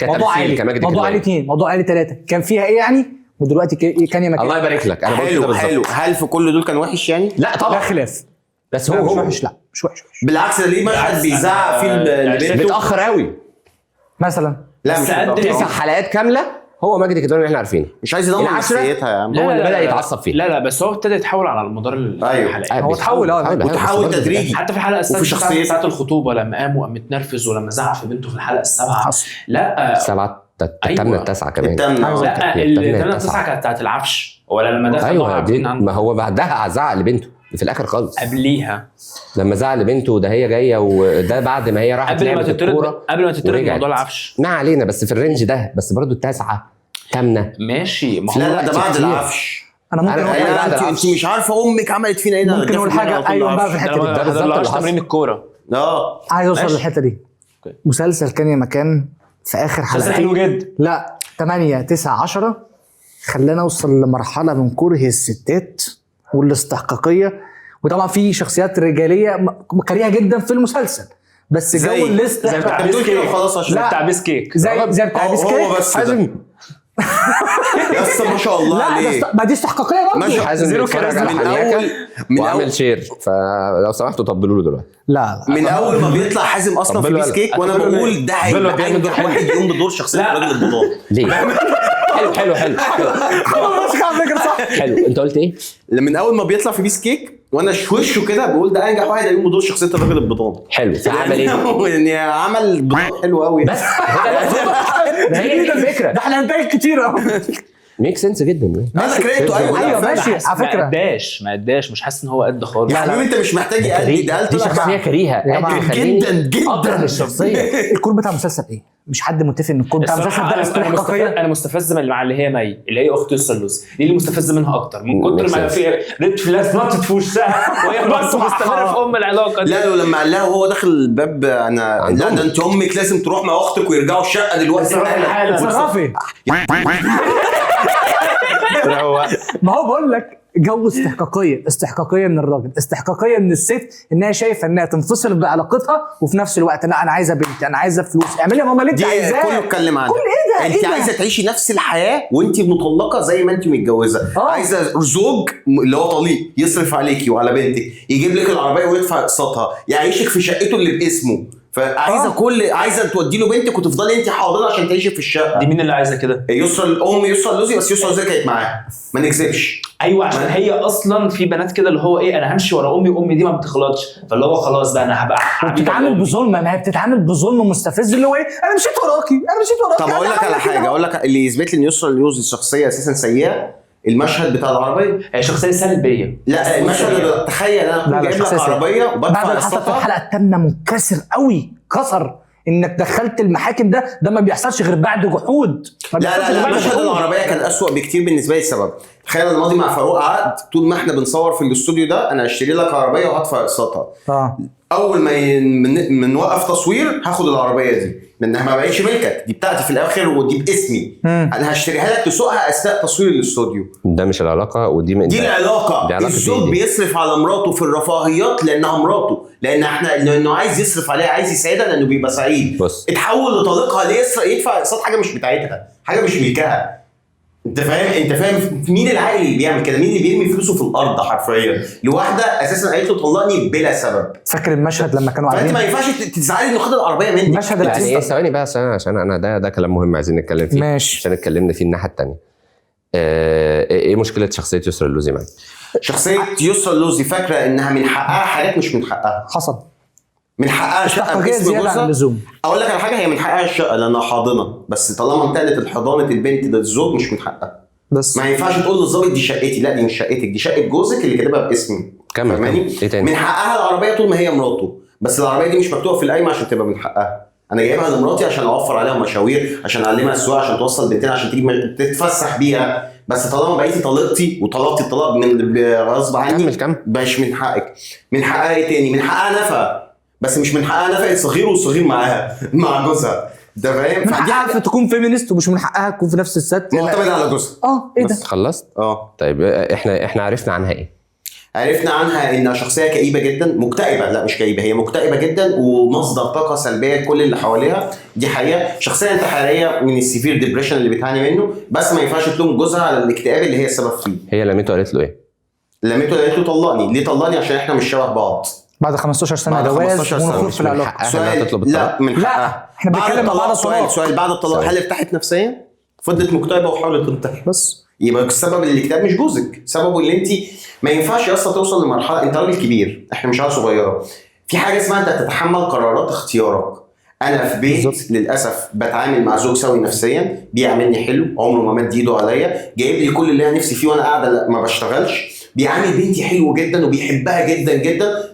Speaker 1: موضوع عالي، موضوع عالي 2، موضوع عالي 3 كان فيها ايه يعني؟ ودلوقتي كان يا
Speaker 2: الله يبارك لك. انا
Speaker 3: حلو. هل في كل دول كان وحش يعني؟
Speaker 2: لا طبعا،
Speaker 1: لا خلاف،
Speaker 2: بس
Speaker 1: مش
Speaker 2: هو
Speaker 1: وحش. لا مش وحش.
Speaker 3: بالعكس ده ليه مشهد بيزعق فيه لبنته
Speaker 2: متاخر قوي
Speaker 1: مثلا.
Speaker 3: لا مش
Speaker 2: 9 حلقات كامله هو ماجد الكدواني اللي احنا عارفينه،
Speaker 3: مش عايز يدمر نفسيتها يا عم.
Speaker 2: هو اللي بدا يتعصب فيه.
Speaker 4: لا بس هو ابتدى يتحول على المدار الحلقات.
Speaker 1: هو اتحول
Speaker 3: وتحول تدريجي
Speaker 4: حتى في الحلقه السادسه ساعه الخطوبه لما قام متنرفز ولما زعق في بنته في الحلقه السابعه. لا
Speaker 2: 7 8 9 كمان.
Speaker 4: لا ال 9 كانت بتاعت العفش ولا لما دخل.
Speaker 2: ايوه ما هو بعدها زعق لبنته في الاخر خالص.
Speaker 4: قبليها
Speaker 2: لما زعق لبنته ده هي جايه، وده بعد ما هي راحت
Speaker 4: قبل ما تترد موضوع العفش.
Speaker 2: ما علينا، بس في الرينج ده، بس برضو 9 8
Speaker 4: ماشي. ما
Speaker 3: هو لا ده بعد العفش.
Speaker 1: انا ممكن اقول
Speaker 3: انت مش عارفه امك عملت فينا ايه.
Speaker 1: ممكن اقول حاجه. ايوه بقى في الحته دي
Speaker 2: ده بالظبط اللي
Speaker 4: تمرين الكوره.
Speaker 1: عايز اوصل للحته دي. مسلسل كان يا مكان في اخر حلقتين
Speaker 4: حلو جدا.
Speaker 1: لا 8 9 10 خلانا اوصل لمرحله من كره الستات والاستحقاقيه، وطبعا في شخصيات رجاليه كريهه جدا في المسلسل، بس جو الليست
Speaker 4: زي بتاع بيسكيك. خلاص عشان بتاع بيسكيك
Speaker 1: زي بتاع بيسكيك
Speaker 3: هو بس يا اسطى ما شاء الله عليه.
Speaker 1: ما دي استحقاقيه برضه.
Speaker 2: حازم
Speaker 3: زيرو
Speaker 2: كاريزما من وعمل شير، فلو سمحتوا طبلوا له دلوقتي.
Speaker 1: لا
Speaker 3: من اول ما بيطلع حازم اصلا في بيسكيك وانا بقول ده هيبقى انجح واحد يقوم بدور شخصيه راجل البطاله.
Speaker 2: ليه؟ حلو حلو. انت قلت ايه؟
Speaker 3: من اول ما بيطلع في بيسكيك وانا وشه كده بقول ده انجح واحد هيقوم بدور شخصيه الراجل البطاله.
Speaker 2: حلو. فعمل ايه؟
Speaker 3: يعني عمل بطاله حلو قوي.
Speaker 2: بس هي دي الفكره.
Speaker 1: ده احنا هنتاج كتير قوي.
Speaker 2: ميك سنس جدا.
Speaker 3: انا كرهته.
Speaker 1: ايوه ماشي على فكره.
Speaker 4: ما قداش مش حاسس ان هو قد خالص.
Speaker 3: يا حبيبي انت مش محتاج يقلي ده.
Speaker 2: دي شخصيه كريهه
Speaker 3: جدا
Speaker 2: اكتر الشخصيه.
Speaker 1: الكور بتاع المسلسل ايه؟ مش حد متفق ان الكور بتاع المسلسل ده استحقاقيه.
Speaker 4: انا مستفز مع اللي هي مي اللي هي اخت السلوز دي اللي مستفز منها اكتر من كتر ما في ريد فلاش نطت في وشها وهي برضه مستمره في العلاقه دي.
Speaker 3: لا لما قال لها وهو داخل الباب انا لا ده انت امك لازم تروح مع اختك ويرجعوا الشقه دلوقتي
Speaker 1: حالا. ما هو بقول لك جو استحقاقيه من الراجل، استحقاقيه من الست انها شايفه انها تنفصل بعلاقتها وفي نفس الوقت لا انا عايزه بنتي، انا عايزه فلوس، اعملي يا ماما اللي انت عايزاه.
Speaker 3: كله اتكلم عنها.
Speaker 1: كل ايه ده؟
Speaker 3: انت عايزه تعيشي نفس الحياه وانت مطلقه زي ما انت متجوزه. عايزه زوج اللي هو طليق يصرف عليكي وعلى بنتك، يجيب لك العربيه ويدفع اقساطها، يعيشك في شقته اللي باسمه. فعايزه عايزه تودي له بنتك وتفضلي انت حاضنه عشان تعيشي في الشقه.
Speaker 4: دي مين اللي عايزه كده؟
Speaker 3: يسرا اللوزي. بس يسرا اللوزي كانت معاها ما نكذبش.
Speaker 4: ايوه عشان هي اصلا في بنات كده اللي هو ايه انا همشي ورا امي دي ما بتخلطش، فاللي هو خلاص بقى انا هبقى
Speaker 1: بتتعامل بظلم. ما هي بتتعامل بظلم مستفز اللي هو ايه انا مشيت وراكي.
Speaker 3: طب اقول لك على حاجه، اقول لك اللي يثبت لي ان يسرا اللوزي شخصيه اساسا سيئه. المشهد بتاع العربيه
Speaker 4: هي شخصيه سلبيه.
Speaker 3: لا المشهد تخيل انا جايب لك عربيه
Speaker 1: وبدفع القسط في الحلقه الثامنه منكسر قوي. كسر انك دخلت المحاكم ده ما بيحصلش غير بعد جحود.
Speaker 3: لا مشهد العربيه كان اسوأ بكتير بالنسبه لي. السبب تخيل انا ماضي مع فاروق عقد طول ما احنا بنصور في الاستوديو ده انا هشتري لك عربيه وهدفع اقساطها. اول ما نوقف تصوير هاخد العربيه دي لانها ما بقتش ملكك، دي بتاعتي في الاخر ودي باسمي. انا هشتريها لك تسوقها اثناء تصوير الاستوديو.
Speaker 2: ده مش العلاقه ودي
Speaker 3: دي العلاقه. الزوج بيصرف على مراته في الرفاهيات لانها مراته، لان احنا لانه عايز يصرف عليها، عايز يساعدها لانه بيبقى سعيد. اتحول لطليقها ليه يدفع اقساط حاجه مش بتاعتها، حاجه مش ملكها. انت فاهم مين العاقل اللي بيعمل كده؟ مين اللي بيرمي فلوسه في الارض حرفيا لواحده اساسا قالت له طلقني بلا سبب؟
Speaker 1: فاكر المشهد لما كانوا
Speaker 3: قاعدين؟ فانت ما ينفعش تزعلي انه خد العربيه منك.
Speaker 1: المشهد
Speaker 2: يعني ايه ثواني بقى عشان انا ده كلام مهم عايزين نتكلم فيه.
Speaker 1: ماشي.
Speaker 2: عشان اتكلمنا فيه الناحيه الثانيه. ايه مشكله شخصيه يسرا اللوزي معاك؟
Speaker 3: شخصيه يسرا اللوزي فاكره انها من حقها حاجات مش من حقها.
Speaker 1: حصل
Speaker 3: من حقها شقه باسم جوزها. اقول لك على حاجه، هي من حقها الشقه لانها حاضنه، بس طالما انتقلت الحضانه البنت ده الزوج مش من حقها.
Speaker 1: بس
Speaker 3: ما ينفعش تقول للظابط دي شقتي، لا دي مش شقتك، دي شقه جوزك اللي كاتبها باسمي.
Speaker 2: كمل. ايه تاني؟
Speaker 3: من حقها العربيه طول ما هي مراته، بس العربيه دي مش مكتوبه في القايمه عشان تبقى من حقها. انا جايبها لمراتي عشان اوفر عليها مشاوير، عشان اعلمها السواقه، عشان توصل بنتنا، عشان تيجي تتفسح بيها. بس طالما بقيتي طلقتي وطلبتي الطلاق من غصب عني
Speaker 2: كمل.
Speaker 3: مش من حقك. من حقها ايه تاني؟ من حقها نفقه، بس مش من حقها نفقه صغير وصغير معاها مع جوزها، ده فاهم؟
Speaker 1: من حقها تكون فيمينست، ومش من حقها تكون في نفس الست
Speaker 3: معتمده على جوزها.
Speaker 1: ايه ده؟
Speaker 2: خلصت؟ طيب احنا عرفنا عنها ايه؟
Speaker 3: عرفنا عنها انها شخصيه كئيبه جدا، مكتئبه، لا مش كئيبه، هي مكتئبه جدا ومصدر طاقه سلبيه لكل اللي حواليها. دي حقيقه. شخصيه انتحاريه من السيفير ديبريشن اللي بتعاني منه، بس ما ينفعش تلوم جوزها على الاكتئاب اللي هي السبب فيه.
Speaker 2: هي لمته قالت له ايه؟
Speaker 3: لمته قالت له طلقني. ليه طلقني؟ عشان احنا مش شبه بعض.
Speaker 1: بعد 15 سنه جواز ونفور في العلاقه.
Speaker 3: سؤال، لا من حقها.
Speaker 1: احنا بنتكلم بعد الطلاق.
Speaker 3: سؤال بعد الطلاق، هل ارتاحت نفسيا؟ فضلت مكتئبه وحاولت تنتحر بس. يبقى السبب الاكتئاب مش جوزك، سببه اللي انت ما ينفعش اصلا توصل لمرحله، انت راجل كبير، احنا مش عيال صغيره. في حاجه اسمها انت تتحمل قرارات اختيارك. انا في بيت بالزبط. للاسف بتعامل مع زوج سوي نفسيا، بيعاملني حلو، عمره ما مد ايده عليا، جايب لي كل اللي انا نفسي فيه وانا قاعده ما بشتغلش، بيعامل بنتي حلو جدا وبيحبها جدا جدا.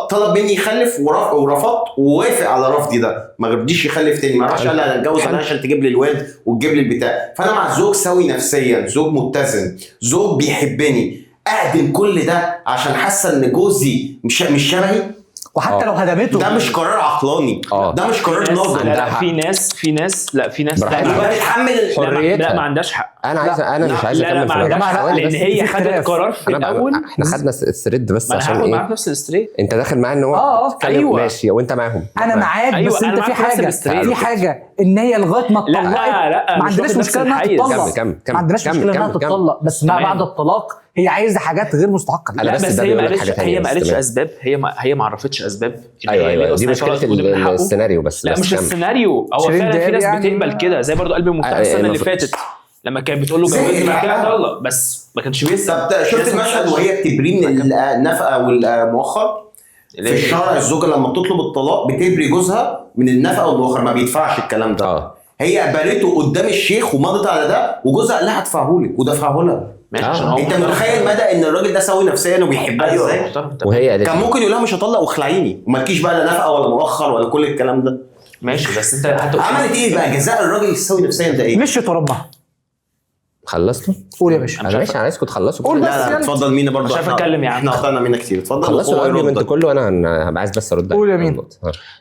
Speaker 3: طلب مني يخلف ورفضت، ووافق على رفضي ده، ما رضيش يخلف تاني، ما راحش قال انا اتجوز انا عشان تجيب لي الواد وتجيب لي البتاع. فانا مع زوج سوي نفسيا، زوج متزن، زوج بيحبني، اقدم كل ده عشان حاسه ان جوزي مش شبهي.
Speaker 1: وحتى لو هدمته
Speaker 3: ده مش قرار عقلاني، ده مش قرار ناضج.
Speaker 4: لا في ناس لا
Speaker 3: بتتحمل
Speaker 4: لا ما عندهاش حق.
Speaker 2: انا مش عايز
Speaker 4: اكمل في الموضوع لان هي خدت قرار في الاول.
Speaker 2: احنا خدنا الثريد بس عشان ايه؟
Speaker 4: معاك نفس الستريت.
Speaker 2: انت داخل معاه ان هو
Speaker 4: ايوه
Speaker 2: ماشي وانت معاهم.
Speaker 1: انا معاك بس انت في حاجه ان هي لغايه ما اتطلقت ما عندناش مشكله انها تتطلق، ما عندناش مشكله انها تتطلق، بس ما بعد الطلاق هي عايزه حاجات غير مستحقه.
Speaker 4: لا بس هي ما قالتش اسباب، هي ما عرفتش اسباب.
Speaker 2: ايوه دي مشكله السيناريو بس.
Speaker 4: لا مش السيناريو، هو فعلا في ناس بتقبل كده، زي برضو قلبي المفتاح السنه اللي فاتت لما كانت بتقول له جوزني بعد كده طلق، بس ما كانش بيسال.
Speaker 3: طب شفت المشهد وهي بتبري من النفقه والمؤخر في الشرع؟ الزوجه لما بتطلب الطلاق بتبري جوزها من النفقه والمؤخر، ما بيدفعش الكلام ده. هي قبلته قدام الشيخ ومضت على ده، وجوزها قال لها هدفعهولك ودفعه لها. انت متخيل مدى ان الراجل ده سوي نفسيا وبيحبها ازاي؟
Speaker 2: وهي
Speaker 3: كان ممكن يقول لها مش هطلق واخلعيني ومالكيش بقى لا نفقه ولا مؤخر ولا كل الكلام ده.
Speaker 4: ماشي بس انت
Speaker 3: عملت ايه بقى؟ جزاء الراجل السوي نفسيا ده ايه؟
Speaker 1: مشيت وربها.
Speaker 2: خلصتوا؟
Speaker 1: قول يا باشا.
Speaker 2: انا ماشي، انا عايزكم تخلصوا.
Speaker 1: قول بس.
Speaker 3: لا اتفضل. مين برضه؟
Speaker 4: مش عارف اتكلم يا عم.
Speaker 3: احنا قطعنا منك كتير. اتفضل.
Speaker 2: خلصوا الارجيومنت كله وانا هبقى عايز بس ارد.
Speaker 1: قول يا مين.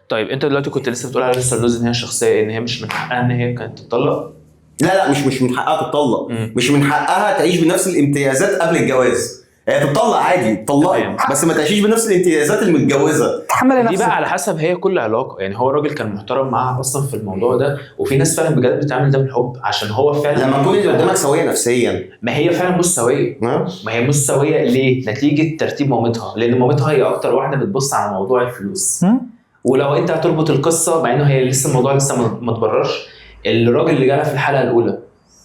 Speaker 4: طيب انت دلوقتي كنت لسه بتقول على لسه اللوز ان هي شخصيه، ان هي مش من حقها ان هي كانت تطلق.
Speaker 3: لا مش من حقها تطلق، مش من حقها تعيش بنفس الامتيازات قبل الجواز. هي تطلق عادي، تطلقي بس ما تعيشيش بنفس الامتيازات المتجوزه.
Speaker 1: تحمل
Speaker 4: دي بقى على حسب هي كل علاقه. يعني هو الراجل كان محترم معاها اصلا في الموضوع ده، وفي ناس فعلا بجد بتعمل ده بالحب عشان هو فعلا
Speaker 3: لما تكون اللي قدامك سويه نفسيا.
Speaker 4: ما هي فعلا مش سويه. ما هي مش سويه ليه؟ نتيجه ترتيب مامتها، لان مامتها هي اكتر واحده بتبص على موضوع الفلوس. ولو انت هتربط القصه مع انه هي لسه الموضوع لسه ما اتبررش، الراجل اللي جالها في الحلقه الاولى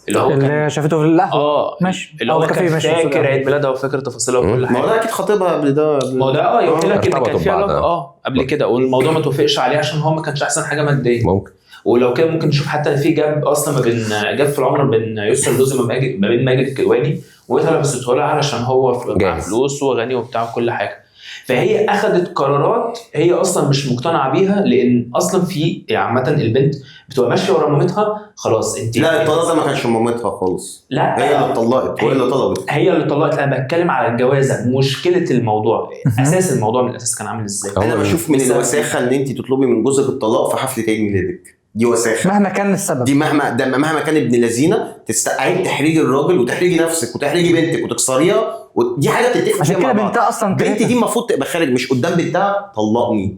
Speaker 4: اللي هو
Speaker 1: اللي شافته في القهوه
Speaker 4: ماشي، اللي هو كان فاكر عيد ميلادها وفاكر تفاصيلها وكل حاجه.
Speaker 3: ما هو ده اكيد خطيبها قبل ده.
Speaker 4: ما هو ده يقول لك ان كان في علاقه قبل كده، والموضوع ما توافقش عليه عشان هو ما كانش احسن حاجه ماديا.
Speaker 2: ممكن.
Speaker 4: ولو كده ممكن نشوف حتى في جاب اصلا ما بين جاب في العمر بين يسرا اللوزي ما بين ماجد الكدواني، وهي لبسته لها علشان هو مع فلوس وغني وبتاع وكل حاجه. فهي اخذت قرارات هي اصلا مش مقتنعه بيها، لان اصلا في عامه البنت بتبقى ماشيه ورا مامتها. خلاص انت
Speaker 3: لا الطلاق ده ما كانش مامتها خالص.
Speaker 4: لا
Speaker 3: هي اللي اتطلقت وهي اللي طلبت.
Speaker 4: هي اللي طلقت. انا بتكلم على الجوازه. مشكله الموضوع اساس الموضوع من الاساس كان عامل ازاي.
Speaker 3: انا بشوف من الوساخه ان انت تطلبي من جوزك الطلاق في حفله عيد ميلادك. دي وساخه
Speaker 1: مهما كان السبب.
Speaker 3: دي مهما كان ابن لذينه تستعين تحريج الراجل وتحريجي نفسك وتحريجي بنتك وتكسريها، ودي حاجه بتتفق
Speaker 1: عشان كده بنتها اصلا
Speaker 3: بنتي دي المفروض تبقى خارج مش قدام بنتها طلقني.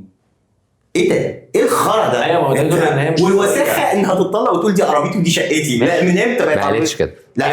Speaker 3: ايه ده؟ ايه الخرا ده؟
Speaker 4: ايوه ما هو ده
Speaker 3: والوساخه انها تطلق وتقول دي عربيتي ودي شقتي. لا من امتى بقت عربيتي؟
Speaker 2: قالتش كده.
Speaker 3: لا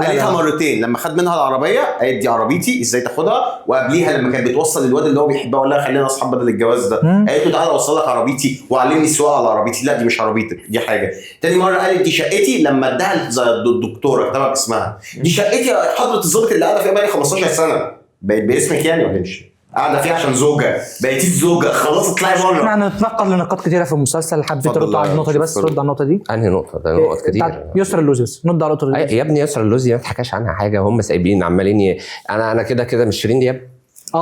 Speaker 3: قالتها مرتين. لما خد منها العربيه قالت دي عربيتي ازاي تاخدها، وقبليها لما كانت بتوصل الواد اللي هو بيحبها وقال لها خلينا اصحاب بدل الجواز ده، قالت له تعالى اوصل لك عربيتي وعلمني السواقه على عربيتي. لا دي مش عربيتك، دي حاجه تاني. مره قالت دي شقتي لما اداها الدكتوره كتبها باسمها. دي شقتي حضره الظابط اللي قاعده فيها بقالي 15 سنه. بقت باسمك يعني ولا مش قاعده فيها عشان زوجه؟ بقيتي زوجه خلاص اطلعي بره.
Speaker 1: احنا هنتنقل لنقاط كتيره في المسلسل. حبيت ارد على النقطه دي بس. رد على النقطه دي.
Speaker 2: انهي نقطه؟ ده نقط كتير.
Speaker 1: يسرا اللوزي بس نرد على النقطه دي.
Speaker 2: يا ابني يسرا اللوزي ما تحكاش عنها حاجه، هم سايبين عمالين انا كده مش شيرين دياب.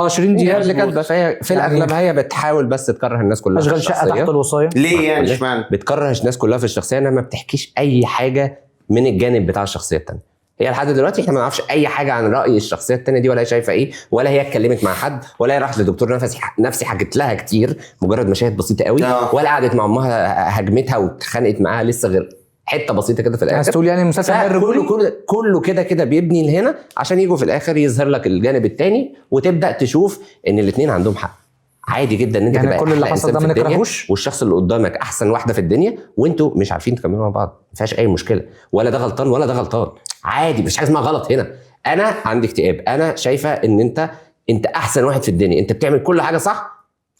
Speaker 1: شيرين دياب
Speaker 2: اللي كاتبه في الاغلب هي بتحاول بس تكره الناس كلها.
Speaker 1: اشغال شقه تحت الوصايه.
Speaker 3: ليه يعني؟ اشمعنى
Speaker 2: بتكره الناس كلها في الشخصيه؟ انها ما بتحكيش اي حاجه من الجانب بتاع الشخصيه الثانيه. هي لحد دلوقتي احنا ما نعرفش اي حاجه عن راي الشخصيه الثانيه دي، ولا هي شايفه ايه، ولا هي اتكلمت مع حد، ولا هي راحت لدكتور نفسي حكت لها كتير مجرد مشاهد بسيطه قوي، ولا قعدت مع امها هجمتها واتخانقت معاها لسه غير حته بسيطه كده في الاخر.
Speaker 1: عايز تقول يعني المسلسل
Speaker 2: كله كده بيبني لهنا عشان يجوا في الاخر يظهر لك الجانب الثاني، وتبدا تشوف ان الاثنين عندهم حق. عادي جدا ان انت
Speaker 1: يعني
Speaker 2: تبقى
Speaker 1: كل اللي حصل ده ما نكرهوش،
Speaker 2: والشخص اللي قدامك احسن واحده في الدنيا وانتوا مش عارفين تكملوا مع بعض، ما فيهاش اي مشكله، ولا ده غلطان ولا ده غلطان، عادي، مش حاجه اسمها غلط هنا. انا عندي اكتئاب، انا شايفه ان انت احسن واحد في الدنيا، انت بتعمل كل حاجه صح،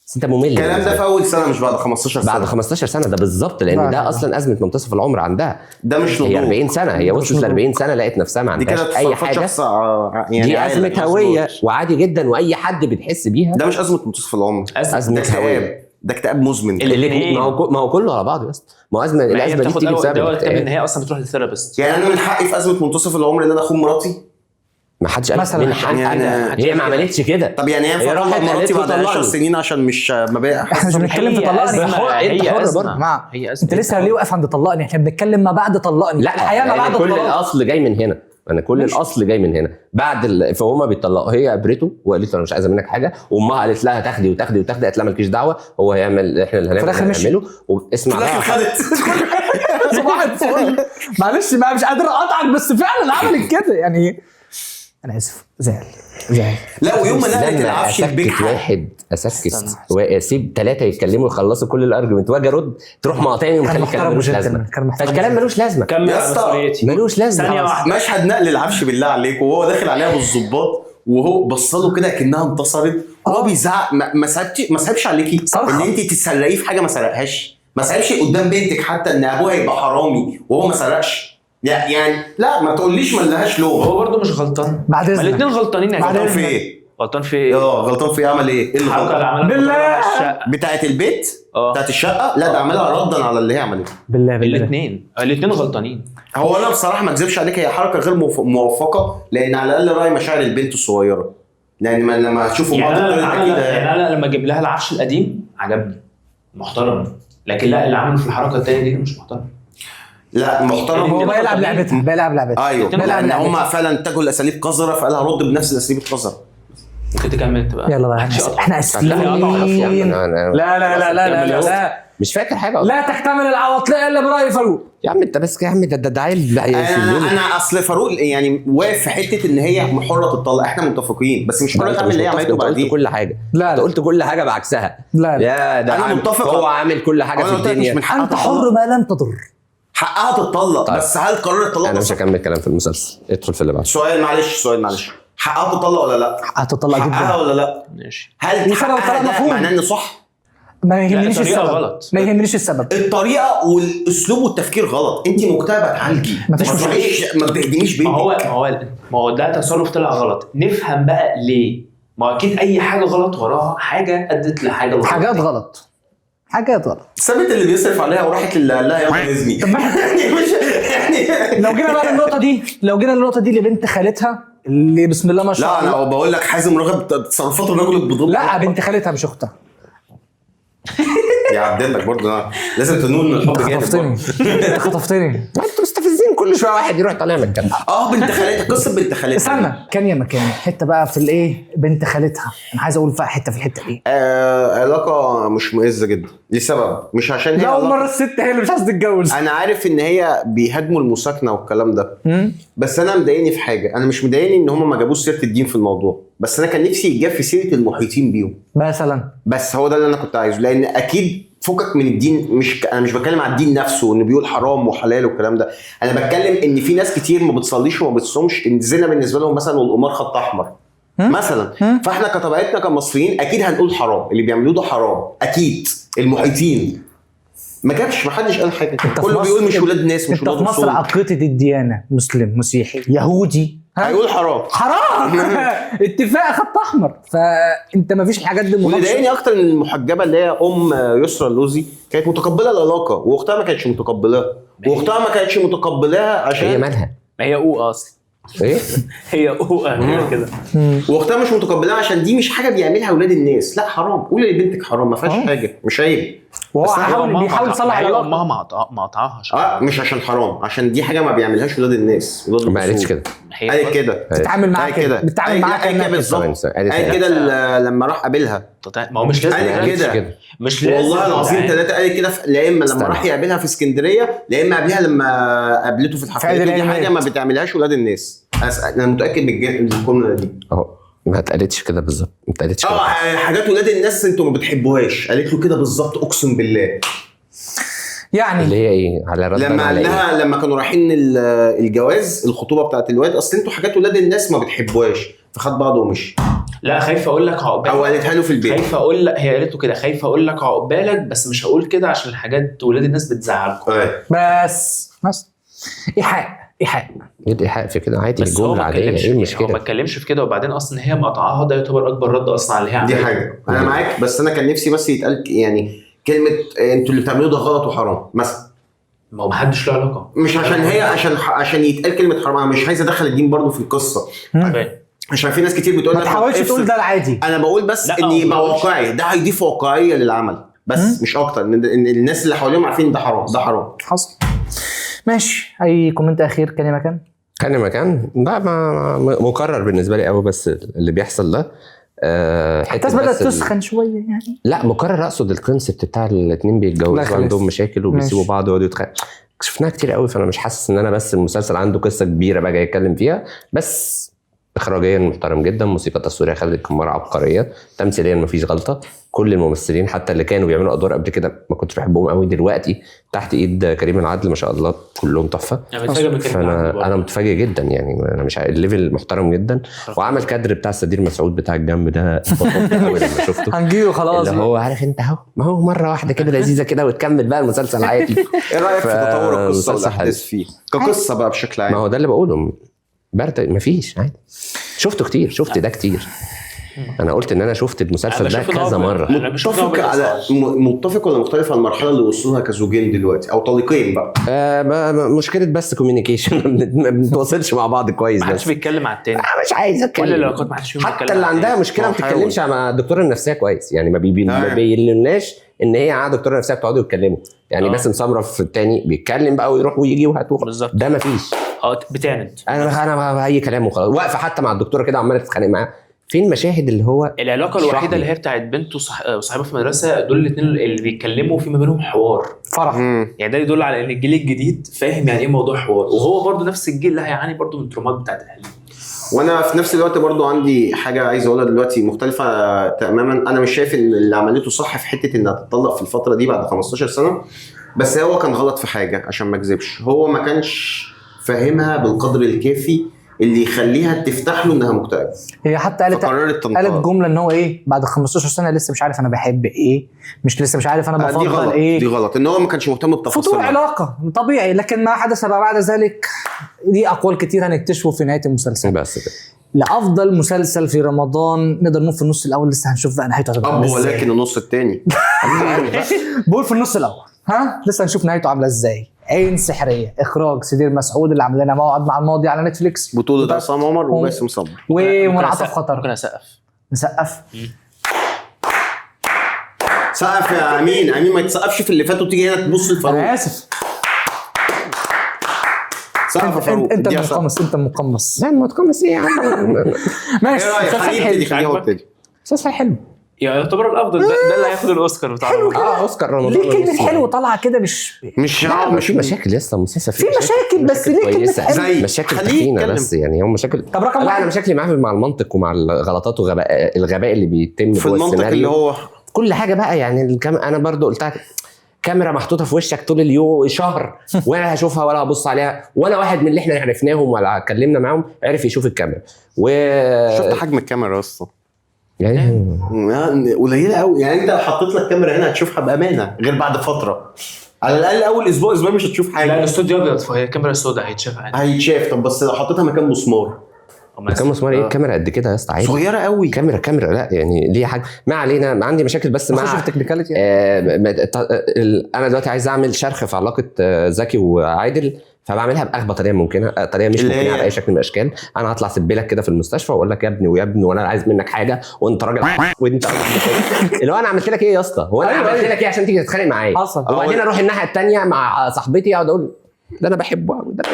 Speaker 2: بس انت ممل.
Speaker 3: الكلام ده في اول سنه مش بعد 15 سنه.
Speaker 2: بعد 15 سنه ده بالظبط، لان ده اصلا ازمه منتصف العمر عندها.
Speaker 3: ده مش نضوج.
Speaker 2: هي 40 سنه، هي وصلت ل 40 سنه لقيت نفسها ما عندهاش اي حاجه.
Speaker 3: يعني
Speaker 2: دي ازمه هويه وعادي جدا، واي حد بتحس بيها.
Speaker 3: ده مش ازمه منتصف العمر،
Speaker 2: ازمه هويه،
Speaker 3: ده اكتئاب مزمن.
Speaker 2: ما هو كله على بعضه يا اسطى. ما هو الازمه دي بتيجي بسبب
Speaker 4: الاكتئاب، ان هي اصلا بتروح للثيرابيست.
Speaker 3: يعني انا من حقي في ازمه منتصف العمر ان انا اخون مراتي؟
Speaker 2: ما حدش قال من حق هي ما عملتش كده.
Speaker 3: طب يعني هي راحت مراتي بعد 10 سنين عشان مش ما
Speaker 1: احنا مش بنتكلم في طلقني،
Speaker 2: انت حر برضه.
Speaker 1: انت لسه ليه واقف عند طلقني؟ احنا بنتكلم ما بعد طلقني.
Speaker 2: لا الحياه ما بعد كل الاصل جاي من هنا. انا كل الاصل جاي من هنا. بعد فهم بيطلقوا، هي قبرته وقالت له انا مش عايزه منك حاجه، وامها قالت لها تاخدي، قالت لها مالكيش دعوه، هو هيعمل احنا اللي هنعمله. واسمع بقى
Speaker 1: صباح الفل، معلش بقى مش قادر اقطعك، بس فعلا عملت كده يعني. انا اسف، زعل.
Speaker 3: لا ويوم ما نقلت العفش البيت
Speaker 2: واحد اسكت واسيب 3 يتكلموا يخلصوا كل الارجيومنت واجي ارد تروح مقاطعني ومخلي الكلام ملوش لازمه. فالكلام ملوش لازمه، ملوش لازمه.
Speaker 4: ثانيه واحده،
Speaker 3: مشهد نقل العفش بالله عليك وهو داخل عليها بالظباط وهو بصله كده كانها انتصرت وهو بيزعق. ما سحبش عليكي ان انت تسرقيه في حاجه ما سرقهاش، ما سحبش قدام بنتك حتى ان ابوها يبقى حرامي وهو ما سرقش. يعني لا ما تقوليش ما لهاش لوم.
Speaker 4: هو برضه مش غلطان، الاثنين غلطانين.
Speaker 3: غلطان في ايه؟
Speaker 4: غلطان في ايه؟
Speaker 3: غلطان في ايه؟ عمل ايه؟
Speaker 4: الحركه اللي عملها
Speaker 1: بالله
Speaker 3: بتاعه البيت بتاعه الشقه؟ لا ده عملها ردا على اللي هي عملته.
Speaker 1: بالله
Speaker 4: الاثنين غلطانين.
Speaker 3: هو انا بصراحه ما اكذبش عليك، هي حركه غير موفقه، لان على الاقل راعي مشاعر البنت الصغيره. لان لما تشوفوا بعض
Speaker 4: يعني انا لما اجيب لها العفش القديم عجبني محترم، لكن لا اللي عمله في الحركه الثانيه دي مش محترم.
Speaker 3: لا محترم،
Speaker 1: هو بيلعب لعبتها.
Speaker 3: ايوه لان هم فعلا اتجهوا لاساليب قذره فقالها رد بنفس الاساليب القذره.
Speaker 4: ممكن تكمل انت بقى.
Speaker 1: يلا بقى احنا اسفين. لا
Speaker 2: مش فاكر حاجه.
Speaker 1: لا تحتمل العواطليه الا براي فاروق.
Speaker 2: يا عم انت بس يا عم ده عيل.
Speaker 3: انا اصل فاروق يعني واقف في حته ان هي حره تطلق، احنا متفقين، بس مش حره تعمل اللي هي عملته بعدين.
Speaker 2: كل حاجه انت قلت كل حاجه بعكسها.
Speaker 1: لا
Speaker 2: يا ده
Speaker 3: انا متفق،
Speaker 2: هو عامل كل حاجه في الدنيا.
Speaker 1: انت حر ما لم تضر.
Speaker 3: حقها تتطلق طيب. بس هل قرار الطلاق؟
Speaker 2: انا مش هكمل كلام في المسلسل، ادخل في اللي بعده.
Speaker 3: سؤال معلش حقها تتطلق ولا لا؟
Speaker 1: حقها تتطلق جدا.
Speaker 3: حقها ولا لا؟
Speaker 4: ماشي.
Speaker 3: هل حقها ده معناه انه صح؟
Speaker 1: ما يهمنيش السبب.
Speaker 4: غلط.
Speaker 1: ما يهمنيش السبب.
Speaker 3: الطريقه والاسلوب والتفكير غلط. انت مكتئبه تعالجي، ما تهدميش بيتك.
Speaker 4: ما هو ده تصرف طلع غلط. نفهم بقى ليه. ما اكيد اي حاجه غلط وراها حاجه ادت لحاجه غلط.
Speaker 1: حاجات غلط
Speaker 3: سابت اللي بيصرف عليها وراحت اللي قال لها يلا نزني.
Speaker 1: يعني لو جينا بقى للنقطه دي لبنت خالتها اللي بسم الله ما شاء الله.
Speaker 3: لا انا بقول لك حازم راغب تصرفات الراجل بتضل.
Speaker 1: لا بنت خالتها مش اختها.
Speaker 3: يا عبدالله برضه لازم تنول من الحب جامد.
Speaker 1: خطفتني.
Speaker 2: انتوا مستفزين كل شويه واحد يروح طالع من الكلام.
Speaker 3: بنت خالتها، قصه بنت خالتها.
Speaker 1: استنى كان يا مكان حته بقى في الايه بنت خالتها. انا عايز اقول فيها حته في الحته دي.
Speaker 3: علاقه مش مؤذه جدا لسبب مش عشان هي
Speaker 1: اول مره الست هي اللي مش عايزه تتجوز.
Speaker 3: انا عارف ان هي بيهاجموا المساكنه والكلام ده، بس انا مضايقني في حاجه. انا مش مضايقني ان هم ما جابوش سيره الدين في الموضوع، بس انا كان نفسي يتجاب في سيره المحيطين بيهم
Speaker 1: مثلا.
Speaker 3: بس هو ده اللي انا كنت عايزه، لان اكيد فكك من الدين. انا مش بتكلم على الدين نفسه انه بيقول حرام وحلال والكلام ده. انا بتكلم ان في ناس كتير ما بتصليش وما بتصومش، ان الزنا بالنسبه لهم مثلا والقمار خط احمر مثلا. فاحنا كطبيعتنا كمصريين اكيد هنقول حرام، اللي بيعملوه ده حرام اكيد. المحيطين ما حدش قال حاجه، كله بيقول مش ولاد ناس، مش ولاد
Speaker 1: في مصر عقيده الديانه مسلم مسيحي يهودي
Speaker 3: هيقول حرام
Speaker 1: اتفاق خط احمر. فانت ما فيش الحاجات دي.
Speaker 3: واللي ضايقني اكتر ان المحجبه اللي هي يسرا اللوزي كانت متقبله العلاقه واختها ما كانتش متقبلاها عشان
Speaker 2: هي مالها؟
Speaker 4: هي اصلا
Speaker 2: ايه
Speaker 4: هي كده
Speaker 3: واختها مش متقبلاها عشان دي مش حاجه بيعملها اولاد الناس. لا حرام، قولي لبنتك حرام، ما فيهاش حاجه، مش عيب.
Speaker 1: وهو بيحاول يصلح
Speaker 4: هي
Speaker 1: العلاقه.
Speaker 4: امها ما قطعهاش.
Speaker 3: مش عشان حرام، عشان دي حاجه ما بيعملهاش ولاد الناس.
Speaker 2: ما قالتش كده.
Speaker 3: قالت كده
Speaker 1: بتتعامل معاها كده، بتتعامل معاها
Speaker 3: كده بالظبط. قالت كده لما راح قابلها.
Speaker 4: ما هو مش لازم
Speaker 3: قالت كده.
Speaker 4: مش لازم
Speaker 3: والله العظيم 3 قالت كده. لا اما لما راح يقابلها في اسكندريه، لا اما قبلها لما قابلته في الحفله. دي حاجه ما بتعملهاش ولاد الناس. انا متاكد من الجمله دي.
Speaker 2: ما اتقالتش كده بالظبط، ما اتقالتش كده.
Speaker 3: حاجات ولاد الناس انتوا ما بتحبوهاش. قالت له كده بالظبط، اقسم بالله.
Speaker 1: يعني
Speaker 2: اللي هي ايه على رد
Speaker 3: لما قال لها لما كانوا رايحين الجواز، الخطوبه بتاعت الواد، اصل انتوا حاجات ولاد الناس ما بتحبوهاش، فخد بعضه ومشي.
Speaker 4: لا خايف اقول لك عقبالك،
Speaker 3: او قالتها له في البيت.
Speaker 4: خايف اقول لك، هي قالت له كده، خايف اقول لك عقبالك بس مش هقول كده عشان حاجات ولاد الناس بتزعلكم.
Speaker 1: بس ايحاء
Speaker 2: ايه الايحاء في كده؟ عادي، الجمله عاديه، ايه المشكله؟
Speaker 4: هو ما اتكلمش في كده، وبعدين اصلا هي مقطعاها، ده يعتبر اكبر رد اصلا على اللي هي
Speaker 3: دي حاجه انا معاك، بس انا كان نفسي بس يتقال يعني كلمه انتوا اللي بتعملوه ده غلط وحرام مثلا.
Speaker 4: ما هو ما حدش له علاقه،
Speaker 3: مش عشان هي عشان يتقال كلمه حرام. انا مش عايز ادخل الدين برضو في القصه، عشان في ناس كتير بتقول
Speaker 1: ما تحاولش تقول ده العادي.
Speaker 3: انا بقول بس ان يبقى واقعي، ده هيضيف واقعيه للعمل بس مش اكتر. ان الناس اللي حواليهم عارفين ده حرام، ده حرام.
Speaker 1: حصل. ماشي، اي كومنت اخير؟ كان
Speaker 2: مكان لا، ما مكرر بالنسبه لي قوي، بس اللي بيحصل ده
Speaker 1: حتى بدات تسخن شويه يعني.
Speaker 2: لا مكرر، اقصد الكونسبت بتاع الاثنين بيتجوزوا عندهم مشاكل وبيسيبوا بعض ويقعدوا يتخانقوا. شفناها كتير قوي، فانا مش حاسس ان انا بس المسلسل عنده قصه كبيره بقى جاي يتكلم فيها. بس اخراجيا محترم جدا، موسيقى تصويريه خالد الكمار عبقريه، تمثيليا مفيش غلطه. كل الممثلين حتى اللي كانوا بيعملوا ادوار قبل كده ما كنتش بحبهم قوي، دلوقتي تحت ايد كريم العدل ما شاء الله كلهم تحفه. انا متفاجئ جدا يعني، انا مش الليفل محترم جدا. وعمل كادر بتاع السدير مسعود بتاع الجنب ده قوي لما شفته.
Speaker 1: هنجيبه خلاص،
Speaker 2: اللي هو عارف انت اهو، ما هو مره واحده كده لذيذه كده وتكمل بقى المسلسل عادي.
Speaker 3: ايه رايك في تطور القصه والاحداث فيه كقصه بقى بشكل عام؟
Speaker 2: ما هو ده اللي بقوله، برد مفيش عادي. شفته كتير، شفت ده كتير. انا قلت ان انا شفت المسلسل ده كذا مره.
Speaker 3: متفق ولا مختلف على المرحله اللي وصلوها كزوجين دلوقتي او طليقين بقى؟
Speaker 2: مشكله بس كوميونيكيشن، ما بنتواصلش مع بعض كويس.
Speaker 4: ما حدش بيتكلم مع التاني.
Speaker 2: مش عايز اتكلم.
Speaker 4: كل العلاقات ما حدش
Speaker 2: حتى اللي عندها مشكله ما بتتكلمش مع الدكتوره النفسيه كويس يعني، ما بيقولناش ان هي قاعده دكتوره نفسيه بتقعدوا يتكلموا يعني. باسم سمره في الثاني بيتكلم بقى ويروح ويجي وهاتوه، ده ما فيش.
Speaker 4: بتعند.
Speaker 2: انا اي كلام وخلاص، واقفه حتى مع الدكتوره كده عماله تتخانق معاها. فين مشاهد اللي هو
Speaker 4: العلاقه الوحيده اللي هي بتاعت بنته وصاحبها في المدرسه، دول الاثنين اللي بيتكلموا في ما بينهم حوار
Speaker 1: فرح.
Speaker 4: يعني ده يدل على ان الجيل الجديد فاهم يعني ايه موضوع حوار، وهو برضو نفس الجيل اللي هيعاني برضو من الترومات بتاعت الحلم.
Speaker 3: وانا في نفس الوقت برضو عندي حاجه عايز اقولها دلوقتي مختلفه تماما. انا مش شايف ان اللي عملته صح في حته انها تتطلق في الفتره دي بعد 15 سنه، بس هو كان غلط في حاجه عشان ما اكذبش. هو ما كانش فاهمها بالقدر الكافي اللي يخليها تفتح له انها مكتئبه.
Speaker 1: هي حتى قالت جمله ان هو ايه بعد 15 سنه لسه مش عارف انا بحب ايه، مش لسه مش عارف انا بفضل ايه.
Speaker 3: دي غلط ان هو ما كانش مهتم بتفاصيل
Speaker 1: فتور علاقه طبيعي، لكن ما حدث بعد ذلك دي اقوال كتير هنكتشفه في نهايه المسلسل.
Speaker 2: بس كده
Speaker 1: لافضل مسلسل في رمضان نقدر نقول في النص الاول، لسه هنشوف بقى نهايته هتبقى
Speaker 3: عامله ازاي. ولكن النص الثاني
Speaker 1: بقول في النص الاول لسه هنشوف نهايته عامله ازاي. عين سحريه، اخراج سدير مسعود اللي عامل لنا موعد مع الماضي على نتفليكس،
Speaker 3: بطوله عصام عمر وباسم سمر
Speaker 1: ومنعطف خطر.
Speaker 4: ممكن اسقف
Speaker 3: سقف يا امين ما يتسقفش في اللي فات وتيجي هنا تبص لفاروق.
Speaker 1: انا اسف.
Speaker 3: سقف فاروق.
Speaker 1: انت مقمص.
Speaker 2: لا متقمص ايه يا عم.
Speaker 1: ماشي.
Speaker 2: مسلسل حلو
Speaker 4: يعتبر الافضل. ده اللي هياخد الاوسكار بتاع
Speaker 2: اوسكار رمضان.
Speaker 1: ليه كلمه حلو طالعه كده؟ مش
Speaker 2: في مشاكل لسه المسلسل
Speaker 1: في مشاكل، بس ليه كلمه
Speaker 3: زي
Speaker 2: مشاكل تخينه بس يعني هم مشاكل.
Speaker 1: طب رقم
Speaker 2: لا انا مشاكلي معاه مع المنطق ومع الغلطات الغباء اللي بيتم
Speaker 3: في المنطق اللي هو
Speaker 2: كل حاجه بقى يعني. انا برضو قلتها، كاميرا محطوطه في وشك طول اليوم شهر، ولا هشوفها ولا هبص عليها، ولا واحد من اللي احنا عرفناهم ولا اتكلمنا معاهم عرف يشوف الكاميرا.
Speaker 3: شفت حجم الكاميرا اصلا
Speaker 2: يعني
Speaker 3: قليله قوي يعني. انت لو حطيت لك كاميرا هنا هتشوفها بامانه، غير بعد فتره على الاقل اول اسبوع مش هتشوف حاجه.
Speaker 4: لا الاستوديو ابيض، فهي كاميرا سوداء هيتشاف عادي.
Speaker 3: هيتشاف. طب بس لو حطيتها مكان مسمار،
Speaker 2: مكان مسمار ايه؟ الكاميرا قد كده يا اسطى عادي،
Speaker 3: صغيره قوي. كاميرا
Speaker 2: لا يعني ليه حاجه. ما علينا، عندي مشاكل بس مع
Speaker 1: التكنيكاليتي.
Speaker 2: انا دلوقتي عايز اعمل شرخ في علاقه زكي وعادل فبعملها باغبى طريقه ممكنه، طريقه مش ممكنه على اي شكل من الاشكال. انا هطلع اسبلك كده في المستشفى واقول لك يا ابني ويا ابني وانا عايز منك حاجه وانت راجل وانت اللي هو انا عملت لك ايه يا اسطى؟ هو انا عملت لك ايه عشان تيجي تتخانق معايا؟ وبعدين اروح الناحيه الثانيه مع صاحبتي اقعد اقول ده انا بحبه قوي، ده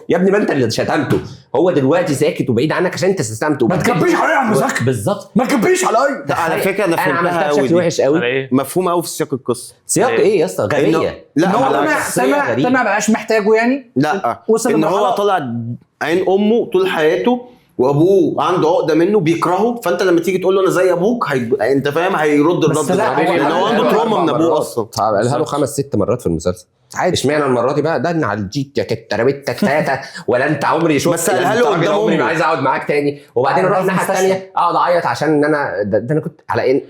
Speaker 2: يا ابني ما انت اللي شتمته، هو دلوقتي ساكت وبعيد عنك عشان انت استسلمته.
Speaker 1: ما تكبيش عليا يا عم زكي،
Speaker 2: بالظبط
Speaker 1: ما تكبيش عليا.
Speaker 3: على فكره انا فهمتها
Speaker 2: عملتها بشكل وحش قوي،
Speaker 3: مفهومه قوي في سياق القصه.
Speaker 2: سياق ايه يا اسطى؟ غبيه.
Speaker 3: لا
Speaker 1: هو سمع ما بقاش محتاجه يعني.
Speaker 3: لا ان هو طلع عين امه طول حياته وابوه عنده عقده منه بيكرهه، فانت لما تيجي تقول له انا زي ابوك انت فاهم هيرد الرد لان هو عنده تروما من ابوه اصلا.
Speaker 2: قالها له 5-6 مرات في المسلسل. اشمعنى المره دي بقى؟ ده انا على الجيت يا ترابيتك ثلاثه ولا انت عمري شفت،
Speaker 3: بس قالها له قدام
Speaker 2: عمري ما عايز اقعد معاك تاني. وبعدين اروح الناحيه الثانيه اقعد اعيط عشان ان انا ده انا كنت على ايه؟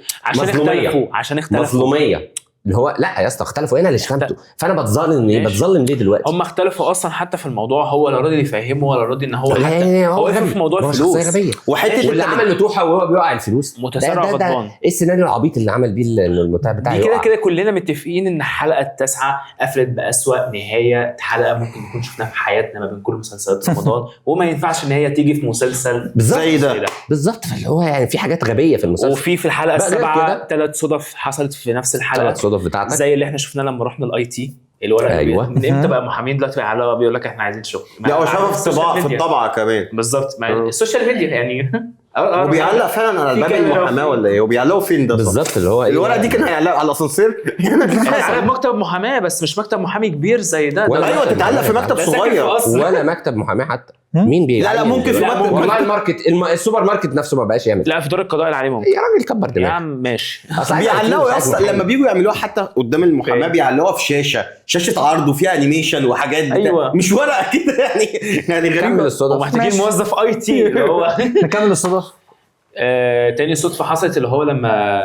Speaker 4: عشان اختلفوا
Speaker 2: مظلوميه اللي هو لا يا اسطى اختلفوا، انا اللي شتمته فانا بتظلم ليه؟ بتظلم ليه دلوقتي؟
Speaker 4: هم اختلفوا اصلا حتى في الموضوع، هو لا راضي يفهمه ولا راضي ان هو حتى هو يفهم في موضوع الفلوس.
Speaker 2: وحته اللي عمل نتوحه وهو بيوقع الفلوس
Speaker 4: متسرع غضبان.
Speaker 2: ايه السيناريو العبيط اللي عمل بيه المتاع بتاعي؟
Speaker 4: دي كده كلنا متفقين ان الحلقه التاسعه قفلت باسوأ نهايه حلقه ممكن نكون شفناها في حياتنا ما بين كل مسلسلات رمضان، وما ينفعش ان هي تيجي في مسلسل
Speaker 2: زي ده بالظبط. فاللي هو يعني في حاجات غبيه في المسلسل.
Speaker 4: وفي الحلقه السابعه 3 صدف حصلت في نفس الحلقه،
Speaker 2: 3 صدف بتاعتك
Speaker 4: زي اللي احنا شفناه لما رحنا الاي تي الورق.
Speaker 2: أيوة.
Speaker 4: من امتى بقى محامين دلوقتي على بيقول لك احنا عايزين شغل؟
Speaker 3: لا هو شافه في الطبعه كمان
Speaker 4: بالظبط. السوشيال ميديا يعني
Speaker 3: وبيعلق فعلا على باب المحاماه ولا ايه؟ وبيعلقوا فين ده
Speaker 2: بالظبط؟ اللي هو
Speaker 3: الورقه دي كان هيعلق على الاسانسير
Speaker 4: على مكتب محاماه، بس مش مكتب محامي كبير زي ده.
Speaker 3: ايوه تتعلق في مكتب صغير
Speaker 2: ولا مكتب محاماه حتى. مين بيعمل؟
Speaker 3: لا ممكن في مكتب
Speaker 2: والله الماركت السوبر ماركت نفسه ما بقاش يعمل.
Speaker 4: لا في دور القضاء العالي ممكن.
Speaker 2: يا راجل كبر دماغك
Speaker 4: يا عم ماشي.
Speaker 3: بيعلقوا اصلا لما بييجوا يعملوها حتى قدام المحاماه بيعلقوها في شاشه عرض وفيها انيميشن وحاجات.
Speaker 4: أيوة.
Speaker 3: مش ورقه كده يعني غريب.
Speaker 2: كمل الصدف.
Speaker 4: ومحتاجين موظف اي تي اللي هو
Speaker 1: نكمل الصدف.
Speaker 4: تاني صدفه حصلت اللي هو لما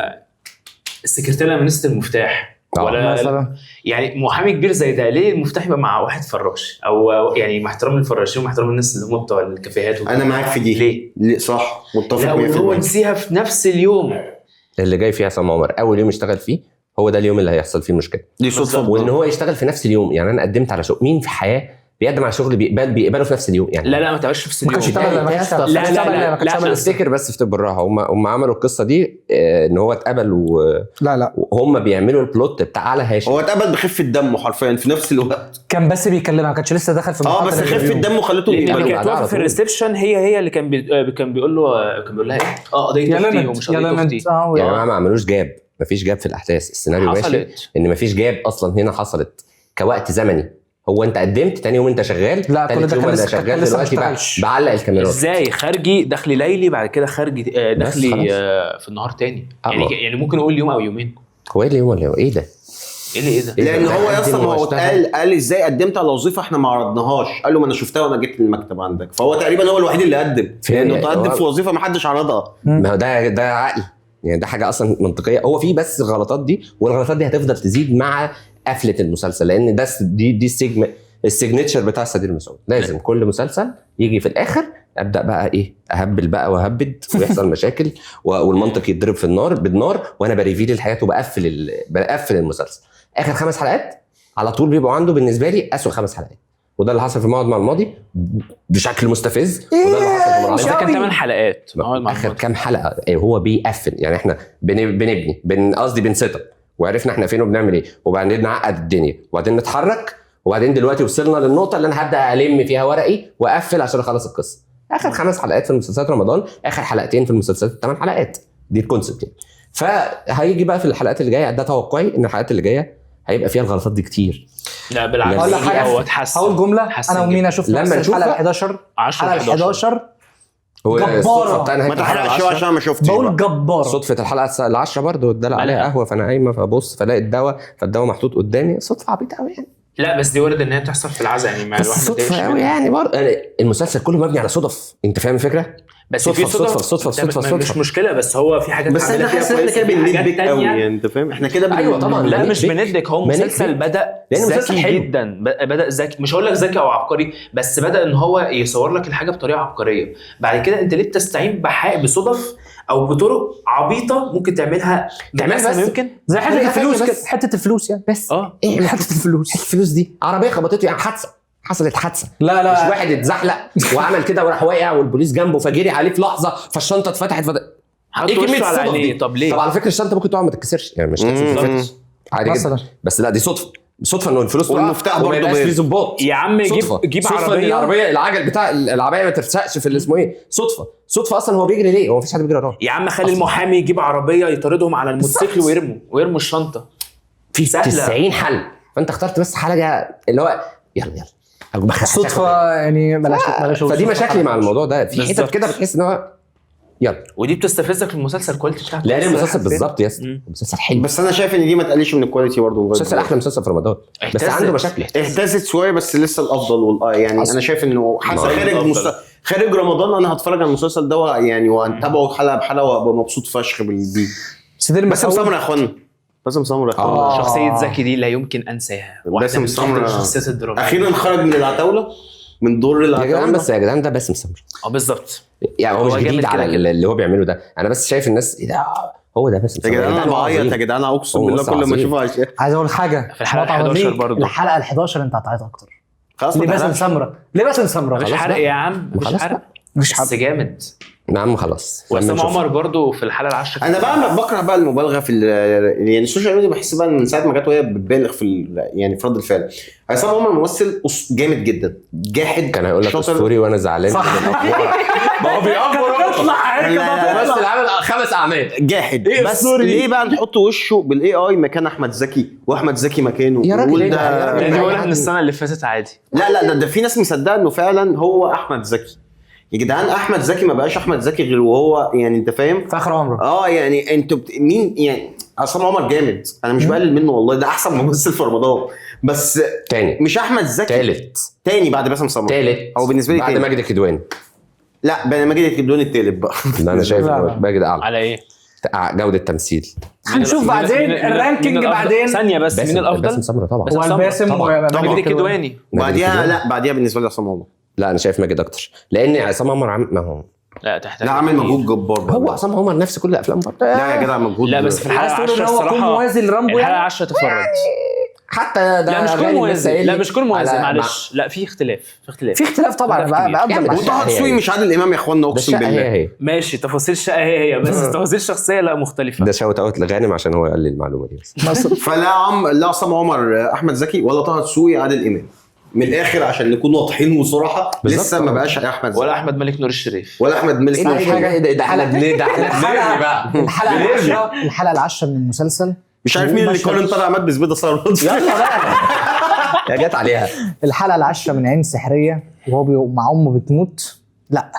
Speaker 4: السكرتيره لما نسيت المفتاح ولا
Speaker 1: مثلا
Speaker 4: يعني محامي كبير زي ده ليه المفتاح يبقى مع واحد فراش؟ او يعني مع احترام الفراشين ومع احترام الناس اللي هم بتوع الكافيهات
Speaker 3: انا معاك في دي. ليه صح متفق 100%.
Speaker 4: هو نسيها في نفس اليوم
Speaker 2: اللي جاي فيه عصام عمر اول يوم يشتغل فيه، هو ده اليوم اللي هيحصل فيه المشكله.
Speaker 3: دي صدفه.
Speaker 2: وان هو يشتغل في نفس اليوم. يعني انا قدمت على شغل، مين في الحياه بيقدم على شغل بيقبله في نفس اليوم يعني؟
Speaker 4: لا ما تعملش في نفس اليوم.
Speaker 2: لا افتكر بس افتكر بالراحه. هم عملوا القصه دي ان هو اتقبل
Speaker 1: لا
Speaker 2: وهم بيعملوا البلوت بتاع على هاشم.
Speaker 3: هو اتقبل بخفه دمه حرفيا في نفس الوقت.
Speaker 1: كان بس بيكلمها، ما كانش لسه دخل في
Speaker 3: بس خفه دمه خلته
Speaker 4: يقبل. كانت واقفه في الريسبشن هي اللي كان بيقول لها ايه قضيه اختي ومش قضيه اختي.
Speaker 2: يا جماعه ما عملوش جاب، مفيش جاب في الاحداث. السيناريو ماشي ان مفيش جاب اصلا هنا حصلت كوقت زمني. هو انت قدمت تاني يوم انت شغال،
Speaker 1: لا
Speaker 2: تالت يوم انا شغال دلوقتي بعلق الكاميرات.
Speaker 4: ازاي خارجي دخلي ليلي بعد كده خارجي دخلي في النهار تاني يعني ممكن اقول يوم او يومين.
Speaker 2: هو ايه اليوم ولا ايه ده؟
Speaker 4: ايه ده؟
Speaker 3: لان هو اصلا هو قال ازاي قدمت على وظيفه احنا ما عرضناهاش. قال له ما انا شفتها وانا جيت المكتب عندك. فهو تقريبا هو الوحيد اللي قدم لانه تقدم في وظيفه ما حدش عرضها.
Speaker 2: ما هو ده عقل يعني، ده حاجه اصلا منطقيه. هو في بس الغلطات دي، والغلطات دي هتفضل تزيد مع قفله المسلسل، لان ده دي السيجنتشر بتاع سدير مسعود. لازم كل مسلسل يجي في الاخر ابدا بقى ايه اهبل بقى وهبد ويحصل مشاكل والمنطق يتضرب في النار بالنار وانا بريفيل الحياه وبقفل المسلسل. اخر 5 حلقات على طول بيبقوا عنده بالنسبه لي اسوء 5 حلقات. وده اللي حصل في موعد مع الماضي بشكل مستفز. وده اللي حصل في
Speaker 4: ده كان 8 حلقات.
Speaker 2: اخر كام حلقه هو بيقفل. يعني احنا بنبني قصدي بنسيت اب وعرفنا احنا فين وبنعمل ايه، وبعدين نعقد الدنيا وبعدين نتحرك، وبعدين دلوقتي وصلنا للنقطه اللي انا هبدا الم فيها ورقي واقفل عشان اخلص القصه. اخر 5 حلقات في مسلسلات رمضان، اخر 2 حلقات في المسلسلات 8 حلقات. دي الكونسبت يعني. فهيجي بقى في الحلقات اللي جايه، ده توقعي ان الحلقات اللي جايه هيبقى فيها الغلطات دي كتير.
Speaker 4: لا بالعكس هو اتحسن.
Speaker 1: هقول جمله انا ومينا شفنا
Speaker 2: لما نشوف
Speaker 1: الحلقه 11
Speaker 2: هو
Speaker 1: جبارة.
Speaker 3: ما تحرقش عشان ما شفتش.
Speaker 1: بقول جبارة.
Speaker 2: صدفة الحلقة 10 برضه ادالها عليها قهوة، فانا قايمة فبص فلاقي الدواء، فالدواء محطوط قدامي. صدفة عبيطة قوي يعني.
Speaker 4: لا بس دي وارد ان هي تحصل في العزاء يعني مع الواحد.
Speaker 2: صدفة قوي يعني برضه. المسلسل كله مبني على صدف، انت فاهم الفكرة؟
Speaker 4: بس في صدفة مش مشكلة. بس هو في حاجات
Speaker 3: بس احنا حاسس ان احنا كده بندك قوي يعني، انت فاهم؟ احنا كده
Speaker 2: ايوه طبعا.
Speaker 4: لا مش بندك. هو مسلسل بدا ذكي جدا، بدا ذكي. مش هقول لك ذكي او عبقري، بس بدا ان هو يصور لك الحاجه بطريقه عبقريه. بعد كده انت ليه بتستعين بصدف او بطرق عبيطه ممكن تعملها
Speaker 2: بس
Speaker 4: ممكن
Speaker 1: زي حته الفلوس كده. حته الفلوس يعني بس
Speaker 2: ايه
Speaker 1: حته الفلوس
Speaker 2: دي عربيه خبطته يعني حصلت حادثه.
Speaker 1: لا
Speaker 2: مش واحد اتزحلق وعمل كده وراح واقع والبوليس جنبه فجري عليه في لحظه فالشنطه اتفتحت
Speaker 4: حط وشه على عينيه. طب ليه؟
Speaker 2: طب على فكره الشنطه ممكن تقع ما تتكسرش يعني مش لازم تتفتش عادي
Speaker 1: مثلا.
Speaker 2: جدا. بس لا دي صدفه انه الفلوس تقع
Speaker 3: والمفتاح
Speaker 2: وما
Speaker 3: برضه
Speaker 2: يبقاش
Speaker 3: باين.
Speaker 2: فيه ظباط.
Speaker 4: يا عم جيب
Speaker 2: صدفة إن العربيه العجل بتاع العربيه ما ترسقش في اللي اسمه ايه. صدفه اصلا. هو بيجري ليه؟ هو مفيش حد بيجري وراه.
Speaker 4: يا عم خلي المحامي يجيب عربيه يطاردهم على الموتوسيكل ويرموا الشنطه.
Speaker 2: في
Speaker 4: سهلة.
Speaker 2: 90 حل فانت اخترت بس حاجه اللي هو يلا
Speaker 1: صدفه يعني بلاش
Speaker 2: فدي مشاكلي مع الموضوع ده. في حتت
Speaker 4: بالظبط.
Speaker 2: كده بتحس ان هو يلا
Speaker 4: ودي بتستفزك في المسلسل كواليتي بتاعته.
Speaker 2: لا المسلسل بالظبط يا اسطى مسلسل حلو
Speaker 3: بس انا شايف ان دي ما تقلش من الكواليتي برضه.
Speaker 2: مسلسل احلى مسلسل في رمضان بس
Speaker 4: اهتزت.
Speaker 2: عنده مشاكل.
Speaker 3: اهتزت شويه بس لسه الافضل يعني
Speaker 2: أصلاً.
Speaker 3: انا شايف انه حتى
Speaker 4: الأفضل.
Speaker 3: خارج رمضان انا هتفرج على المسلسل ده يعني وهنتابعه حلقه بحلقه وابقى مبسوط فشخ بالدي. باسم سمرة يا اخوانا. باسم سمرة يا اخوانا.
Speaker 4: شخصيه زكي دي لا يمكن انساها. واحده من
Speaker 3: سمرة.
Speaker 4: الشخصيات الدراميه.
Speaker 3: اخيرا خرج من العتاوله من دور
Speaker 2: يا جدعان
Speaker 3: العتاوله.
Speaker 2: بس يا جدعان ده باسم سمرة
Speaker 4: بالظبط.
Speaker 2: يعني هو مش
Speaker 4: جامد
Speaker 2: جديد
Speaker 4: كده
Speaker 2: على
Speaker 4: كده.
Speaker 2: اللي هو بيعمله ده. انا بس شايف الناس ايه ده هو ده باسم
Speaker 3: يا
Speaker 2: سمرة.
Speaker 3: جدعان انا
Speaker 2: هو
Speaker 3: بعيط
Speaker 2: عظيم.
Speaker 3: يا جدعان اقسم
Speaker 2: هو
Speaker 3: بالله
Speaker 2: بس
Speaker 3: كل ما
Speaker 2: عظيم.
Speaker 3: اشوفه عشان
Speaker 1: عايز اقول حاجه
Speaker 4: في الحلقة 11 برضو.
Speaker 1: الحلقه ال11 انت هتعيط اكتر.
Speaker 3: خلاص
Speaker 1: ليه
Speaker 3: ما
Speaker 1: باسم
Speaker 3: تحرقش.
Speaker 1: سمرة؟ ليه باسم سمرة؟
Speaker 4: مش
Speaker 2: خلاص
Speaker 4: حرق
Speaker 2: بقى.
Speaker 4: يا عم مش
Speaker 2: خلاص
Speaker 4: حرق.
Speaker 1: مش حرق.
Speaker 4: بس جامد.
Speaker 2: نعم خلاص
Speaker 4: وسام عمر برضو في الحلقه العاشره.
Speaker 3: انا بقى بكره بقى المبالغه في يعني السوشيال ميديا. بحس بقى من ساعه ما جت وهي بتبالغ في يعني في رد الفعل. عصام عمر ممثل جامد جدا جاحد
Speaker 2: كان هيقول لك
Speaker 3: شاطر.
Speaker 2: اسطوري وانا زعلان
Speaker 1: صح.
Speaker 2: من الأخبار. ما هو بيأفور بس اللي عامل 5 اعمال
Speaker 3: جاحد
Speaker 2: إيه
Speaker 3: بس
Speaker 2: السوري؟
Speaker 3: ليه بقى نحط وشه بالاي اي مكان احمد زكي واحمد زكي مكانه
Speaker 2: يا راجل
Speaker 3: ونقول
Speaker 2: إيه ده؟ يا
Speaker 3: ده
Speaker 2: راجل
Speaker 4: دي
Speaker 2: إيه
Speaker 4: بقولها من السنه اللي فاتت عادي.
Speaker 3: لا ده في ناس مصدقه انه فعلا هو احمد زكي. يا جدعان احمد زكي ما بقاش احمد زكي غير وهو يعني انت فاهم
Speaker 1: في اخر عمره.
Speaker 3: يعني انتوا مين يعني عصام عمر جامد. انا مش بقلل منه والله ده احسن ممثل في رمضان بس
Speaker 2: تاني
Speaker 3: مش احمد زكي. تاني بعد باسم سمرة.
Speaker 2: تالت
Speaker 3: هو بالنسبه لي
Speaker 2: بعد
Speaker 3: تاني.
Speaker 2: ماجد الكدواني.
Speaker 3: لا ماجد الكدواني التالت بقى.
Speaker 2: لا انا شايف
Speaker 1: لا.
Speaker 2: إنه ماجد اعلى
Speaker 4: على ايه؟
Speaker 2: جوده تمثيل.
Speaker 1: هنشوف بعدين الرانكينج بعدين.
Speaker 4: ثانيه بس مين
Speaker 2: باسم
Speaker 4: الافضل؟
Speaker 2: سمرة طبعا.
Speaker 4: باسم
Speaker 1: هو الباسم
Speaker 2: طبعاً.
Speaker 4: ماجد الكدواني.
Speaker 3: بعديها لا بعديها بالنسبه لي عصام عمر.
Speaker 2: لا انا شايف ماجد اكتر لان عصام عمر ما هو
Speaker 4: لا تحتاج
Speaker 3: لا عامل مجهود جبار
Speaker 2: هو
Speaker 3: برضه.
Speaker 2: عصام عمر نفس كل افلام برضه.
Speaker 3: لا يا جدع مجهود.
Speaker 4: لا بس في الحلقه
Speaker 1: عايز تقول
Speaker 4: 10
Speaker 1: ان هو كون
Speaker 4: الصراحه
Speaker 1: موازي لرامبو
Speaker 4: الحلقه
Speaker 1: يعني؟
Speaker 4: 10 تتفرج.
Speaker 2: حتى ده
Speaker 4: لا مش كون
Speaker 2: غالي
Speaker 4: موازي.
Speaker 2: لسه قايل
Speaker 4: لا
Speaker 2: لي
Speaker 4: مش كون موازي
Speaker 2: على-
Speaker 4: معلش. لا في اختلاف
Speaker 1: في اختلاف طبعا.
Speaker 4: اختلاف كبير.
Speaker 1: بقدر
Speaker 2: يعني
Speaker 1: معاك.
Speaker 3: وطه
Speaker 2: هي-
Speaker 3: دسوقي مش عادل امام يا اخوانا
Speaker 2: ده
Speaker 3: اقسم
Speaker 2: الشقه
Speaker 3: بالله.
Speaker 2: هي
Speaker 4: ماشي تفاصيل الشقه هي بس تفاصيل الشخصيه لا مختلفه.
Speaker 2: ده شوت اوت لغانم عشان هو قال لي المعلومه دي بس.
Speaker 3: فلا لا عصام عمر احمد زكي ولا طه دسوقي عادل امام. من الاخر عشان نكون واضحين وصراحه
Speaker 2: بالظبط.
Speaker 3: لسه ما بقاش احمد زكي
Speaker 4: ولا احمد ملك نور الشريف.
Speaker 3: ولا احمد ملك
Speaker 2: ايه
Speaker 3: نور
Speaker 2: حاجه
Speaker 3: الشريف.
Speaker 2: ده احنا بنرمي بقى
Speaker 1: الحلقه العاشره من المسلسل.
Speaker 3: مش عارف مين اللي كان طلع مات بزبده صار.
Speaker 2: يلا بقى يا جت عليها.
Speaker 1: الحلقه العاشره من عين سحريه وهو مع امه بتموت. لا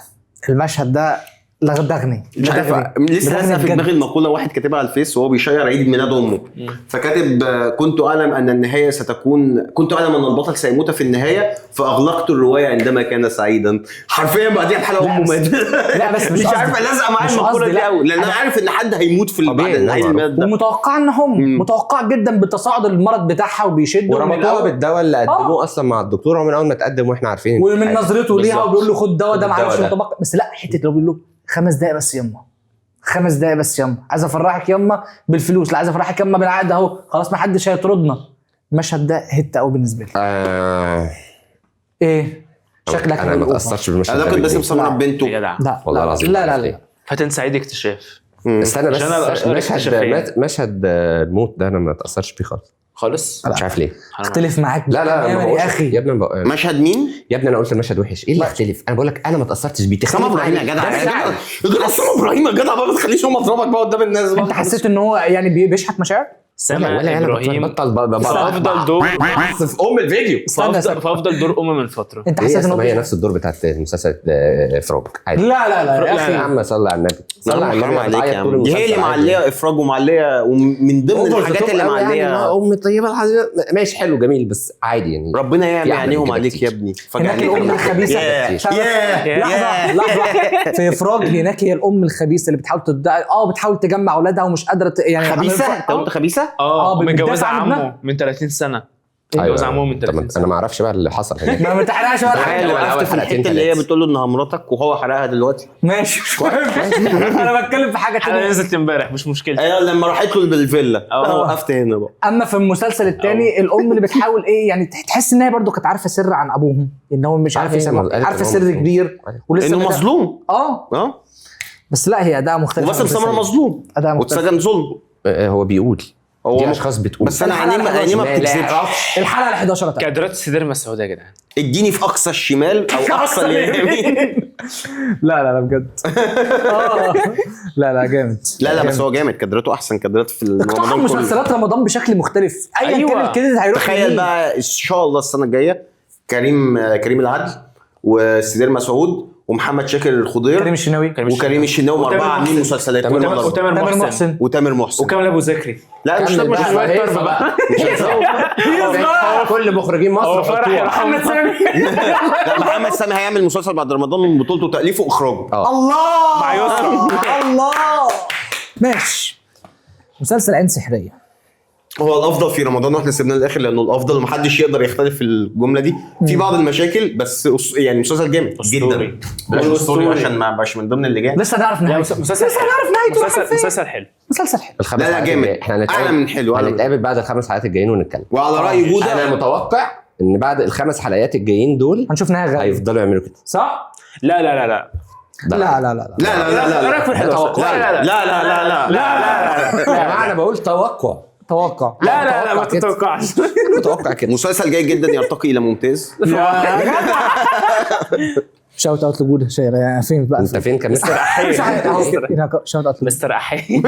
Speaker 1: المشهد ده لغدغني.
Speaker 3: مش عارف لسه لازقه في دماغي المقوله واحد كاتبها على الفيس وهو بيشير عيد ميلاد امه. فكاتب كنت اعلم ان النهايه ستكون كنت اعلم ان البطل سيموت في النهايه فاغلقت الروايه عندما كان سعيدا. حرفيا بعديها بحلقه امه ماتت.
Speaker 1: لا بس
Speaker 3: مش عارف لازقه معايا المقوله دي قوي لان انا عارف ان حد هيموت في بعد عيد الميلاد ده.
Speaker 1: ومتوقع انهم متوقع جدا بتصاعد المرض بتاعها وبيشدوا
Speaker 2: وربطوها بالدواء اللي قدموه اصلا مع الدكتور ومن اول ما تقدم واحنا عارفين
Speaker 1: ومن نظرته ليها
Speaker 2: بالظبط.
Speaker 1: وبيقول له خد دواء ده ما اعرفش
Speaker 2: الدواء ده.
Speaker 1: مطبق. بس لا حته لو بيقول له 5 دقايق بس يما 5 دقايق بس يما عايز افرحك يما بالفلوس. لا عايز افرحك يما بالعقد اهو خلاص ما حدش هيطردنا. المشهد ده هت قوي بالنسبه لي. ايه شكلك
Speaker 2: انا ما تاثرش بالمشهد
Speaker 3: انا
Speaker 2: ده
Speaker 3: كنت باسم
Speaker 2: بجد.
Speaker 3: سمرة بنته.
Speaker 4: يا جدع
Speaker 1: لا
Speaker 2: والله
Speaker 1: لا
Speaker 2: العظيم
Speaker 1: لا لا,
Speaker 2: ما
Speaker 1: لا.
Speaker 4: فاتن سعيد اكتشاف
Speaker 2: استنى بس
Speaker 4: عشان أنا الأشقر
Speaker 2: مشهد الموت ده انا ما تاثرش بيه
Speaker 4: خالص.
Speaker 2: مش عارف ليه.
Speaker 1: اختلف معاك
Speaker 2: لا
Speaker 1: تماماً
Speaker 2: ما هو
Speaker 1: يا اخي.
Speaker 2: يا ابني
Speaker 3: مشهد مين؟
Speaker 2: يا ابني انا قلت المشهد وحش ايه اللي اختلف؟ انا بقول لك انا ما تاثرتش بيه.
Speaker 3: سام ابراهيم يا جدع سام ابراهيم يا جدع بقى ما تخليش هم اضربك بقى قدام الناس بقى.
Speaker 1: انت حسيت ان هو يعني بيشحت مشاعر؟
Speaker 4: سما
Speaker 2: ولا
Speaker 4: ابراهيم
Speaker 2: بطل
Speaker 4: في افضل دور
Speaker 2: في ام الفيديو.
Speaker 1: استنى
Speaker 4: في افضل دور من فتره.
Speaker 1: انت
Speaker 2: هي
Speaker 1: حسيت ان هو
Speaker 2: هي نفس الدور بتاعت مسلسل افراج عادي.
Speaker 1: لا يا
Speaker 2: يا
Speaker 1: اخي
Speaker 2: عم صلي على النبي صلي على النبي.
Speaker 3: عليك يا
Speaker 2: طول
Speaker 3: عم. دي هي اللي
Speaker 2: المسلسل عادي.
Speaker 3: معليه افراج ومعليه ومن ضمن الحاجات اللي معليه
Speaker 2: ام طيبه ماشي حلو جميل بس عادي يعني.
Speaker 3: ربنا يعمل
Speaker 2: يعمل
Speaker 3: عينيهم
Speaker 2: كده
Speaker 3: عليك
Speaker 2: كتير.
Speaker 3: يا ابني.
Speaker 1: هناك الام الخبيثه. لحظه في افراج هناك هي الام الخبيثه اللي بتحاول تدعي بتحاول تجمع اولادها ومش قادره يعني
Speaker 3: خبيثه؟ انت قلت خبيثه؟
Speaker 1: بتدافع
Speaker 4: متجوزه
Speaker 1: عن ابنها.
Speaker 4: عمه من 30 سنه. جوز عمهم من 30
Speaker 2: انا
Speaker 4: سنه.
Speaker 2: ما اعرفش بقى اللي حصل هناك.
Speaker 1: ما تحرقش ولا
Speaker 3: تخيل
Speaker 1: حاجه.
Speaker 3: وقفت
Speaker 2: أول
Speaker 3: في
Speaker 2: حلقتين
Speaker 3: الحته اللي هي
Speaker 2: ثلاثة.
Speaker 3: بتقول له انها مراتك وهو حرقها دلوقتي.
Speaker 1: ماشي مش مهم. انا بتكلم في حاجه
Speaker 4: احنا
Speaker 1: تانية.
Speaker 4: نزلت امبارح مش مشكله.
Speaker 3: ايوه لما راحت له بالفيلا انا
Speaker 4: آه.
Speaker 3: وقفت هنا بقى.
Speaker 1: اما في المسلسل الثاني الام اللي بتحاول ايه يعني تحس ان هي برضو كانت عارفه سر عن ابوهم ان هو مش عارف
Speaker 2: هي
Speaker 1: يسمع،
Speaker 2: قالت إن
Speaker 1: عارفه
Speaker 2: هو
Speaker 1: سر
Speaker 2: مظلوم.
Speaker 1: كبير ولسه
Speaker 3: انه مظلوم.
Speaker 1: اه بس لا هي اداء مختلف.
Speaker 3: وباسم سمرة مظلوم
Speaker 1: اداء مختلف.
Speaker 3: واتسجن ظلم.
Speaker 2: هو بيقول
Speaker 3: هو
Speaker 2: دي اشخاص بتقول
Speaker 3: بس انا
Speaker 1: الحلقة
Speaker 3: عيني ما
Speaker 2: لا
Speaker 3: بتكذبش.
Speaker 2: يعرفش.
Speaker 1: الحلقه ال 11 بتاعت
Speaker 4: كادرات السينما السوداء يا جدعان.
Speaker 3: اديني في اقصى الشمال او اقصى اليمين.
Speaker 1: لا بجد. لا جامد.
Speaker 3: لا بس هو جامد، كادراته احسن كادرات في
Speaker 1: اقتحم
Speaker 3: رمضان كله.
Speaker 1: مسلسلات رمضان بشكل مختلف ايا
Speaker 4: أيوة.
Speaker 1: كان الكريدت هيروح
Speaker 3: تخيل
Speaker 1: لمين.
Speaker 3: بقى ان شاء الله السنه الجايه كريم العدل وسدير مسعود ومحمد شاكر الخضير
Speaker 1: كريم الشناوي
Speaker 3: وكريم الشناوي
Speaker 4: وتامر
Speaker 3: اربعه عاملين
Speaker 4: محسن.
Speaker 3: مسلسلات
Speaker 2: تامر
Speaker 3: كل
Speaker 2: محسن.
Speaker 3: مرة.
Speaker 4: وتامر
Speaker 1: تامر
Speaker 4: محسن
Speaker 1: محسن
Speaker 3: وتامر محسن.
Speaker 4: وكامل ابو ذكري.
Speaker 3: لا مش
Speaker 2: كمل
Speaker 3: تامر
Speaker 2: بقى.
Speaker 3: محسن.
Speaker 2: هيصة بقى. كل مخرجين مصر
Speaker 4: هو فرح
Speaker 2: حطوها.
Speaker 4: محمد سامي.
Speaker 3: لا محمد سامي هيعمل مسلسل بعد رمضان من بطولته وتاليفه واخراجه.
Speaker 1: الله
Speaker 4: مع يسرا.
Speaker 1: الله ماشي. مسلسل عين سحريه
Speaker 3: هو الافضل في رمضان واحنا سيبناه للاخر لانه الافضل ومحدش يقدر يختلف في الجمله دي. في بعض المشاكل بس يعني مسلسل جامد
Speaker 4: أسطوري.
Speaker 3: جدا. اسطوري عشان ما بقاش من ضمن اللي جامد.
Speaker 1: لسه نعرف
Speaker 4: لا
Speaker 1: نهايته.
Speaker 4: مسلسل
Speaker 1: لسه نعرف نهايته راح فين.
Speaker 4: مسلسل حلو.
Speaker 1: مسلسل حلو.
Speaker 2: الخمس
Speaker 3: لا،
Speaker 2: حلقات
Speaker 3: جامد.
Speaker 2: الجاية. احنا هنتقابل.
Speaker 3: أعلى من حلو، أعلى من-
Speaker 2: هنتقابل بعد الخمس حلقات الجايين ونتكلم.
Speaker 3: وعلى راي جوده
Speaker 2: انا متوقع ان بعد الخمس حلقات الجايين دول
Speaker 1: هنشوف نهايه غريبه
Speaker 2: هيفضلوا يعملوا كده.
Speaker 1: صح؟
Speaker 4: لا
Speaker 1: لا لا لا
Speaker 3: لا لا لا
Speaker 4: ايه رايك في
Speaker 3: لا
Speaker 4: الحلو؟
Speaker 2: لا،
Speaker 4: لا
Speaker 3: لا لا لا لا
Speaker 2: يا جماعه انا بقول توقع.
Speaker 1: توقع.
Speaker 4: لا ما
Speaker 2: كده.
Speaker 4: تتوقعش.
Speaker 2: متوقع كده.
Speaker 3: مسلسل جيد جدا يرتقي الى ممتاز.
Speaker 1: شاوت اوت لجوده شيرة يعني فين بقى؟
Speaker 2: انت فين كان
Speaker 1: مش عارف اهو هنا شاوت اوت.
Speaker 4: مستر احي.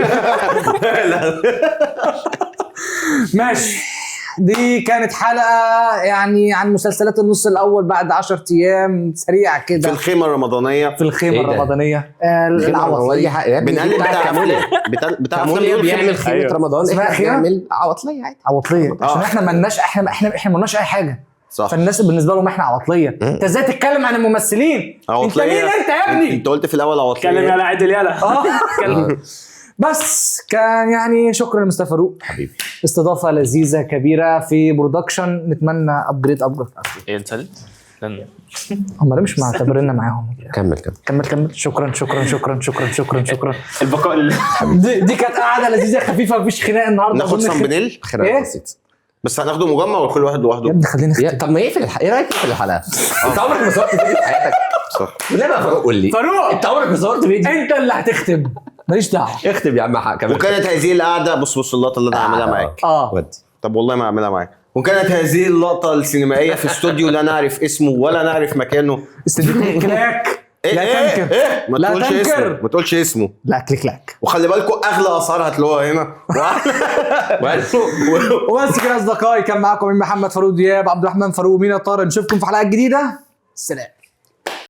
Speaker 1: ماشي. دي كانت حلقة يعني عن مسلسلات النص الأول بعد 10 أيام سريعة
Speaker 3: في
Speaker 1: كده
Speaker 3: الخيمه الرمضانيه
Speaker 1: في الخيمة
Speaker 2: إيه ده؟
Speaker 1: الرمضانية.
Speaker 2: هو دي
Speaker 3: بنقلب بتاع
Speaker 2: كاموليا.
Speaker 3: بتاع
Speaker 2: كاموليا
Speaker 3: أفلام
Speaker 2: بيعمل خيمه
Speaker 4: أيوة.
Speaker 2: رمضان،
Speaker 1: اسمها
Speaker 2: احنا
Speaker 1: خيمة؟
Speaker 2: بنعمل عواطليه عادي.
Speaker 1: عواطلية عشان احنا ملناش احنا ملناش أي حاجة.
Speaker 3: صح.
Speaker 1: فالناس بالنسبة لهم احنا عواطلية. انت ازاي تتكلم عن الممثلين؟ انت مين انت يا ابني؟
Speaker 3: انت قلت في الاول عواطليه.
Speaker 4: اتكلم يلا عدل يلا.
Speaker 1: اتكلم. بس كان يعني شكرا لمستر فاروق
Speaker 2: حبيبي
Speaker 1: استضافة لذيذة كبيرة في برودكشن. نتمنى ابجريد
Speaker 4: ايه انت لن
Speaker 1: هم ليه مش معتبريننا معاهم؟
Speaker 2: كمل
Speaker 1: كمل. شكرا
Speaker 4: البقاء
Speaker 1: دي كانت قاعده لذيذه خفيفه مفيش خناق النهارده.
Speaker 3: ناخد
Speaker 1: أظن
Speaker 3: سامبنيل
Speaker 2: خير
Speaker 1: إيه؟
Speaker 2: بسيط.
Speaker 3: بس هناخده مجمع وكل واحد
Speaker 1: يا
Speaker 3: لوحده.
Speaker 1: ابني خلينا نختم.
Speaker 2: طب ما ايه في الحلقه؟ ايه رايك في الحلقه؟ انت عمرك ما صورت فيديو في حياتك؟
Speaker 3: صح.
Speaker 2: لا بقى فاروق قول لي
Speaker 1: فاروق
Speaker 2: انت عمرك ما صورت فيديو؟
Speaker 1: انت اللي هتختم ماليش دعوه.
Speaker 2: اختم يا عم كمان.
Speaker 3: وكانت هذه القعده بص اللقطه اللي انا عاملها معاك.
Speaker 2: ودي
Speaker 3: طب والله ما اعملها معاك. وكانت هذه اللقطه السينمائيه في استوديو لا نعرف اسمه ولا نعرف مكانه.
Speaker 1: استديو كلاك. لا تنكر.
Speaker 3: ما
Speaker 1: لا
Speaker 3: تقولش
Speaker 1: تنكر.
Speaker 3: اسمه ما تقولش اسمه.
Speaker 1: لا كليك.
Speaker 3: وخلي بالكم اغلى اسعار هتلاقوها هنا.
Speaker 1: وبس كده اصدقائي كان معاكم محمد فاروق دياب عبد الرحمن فاروق مينا طارق. نشوفكم في حلقات جديده. سلام.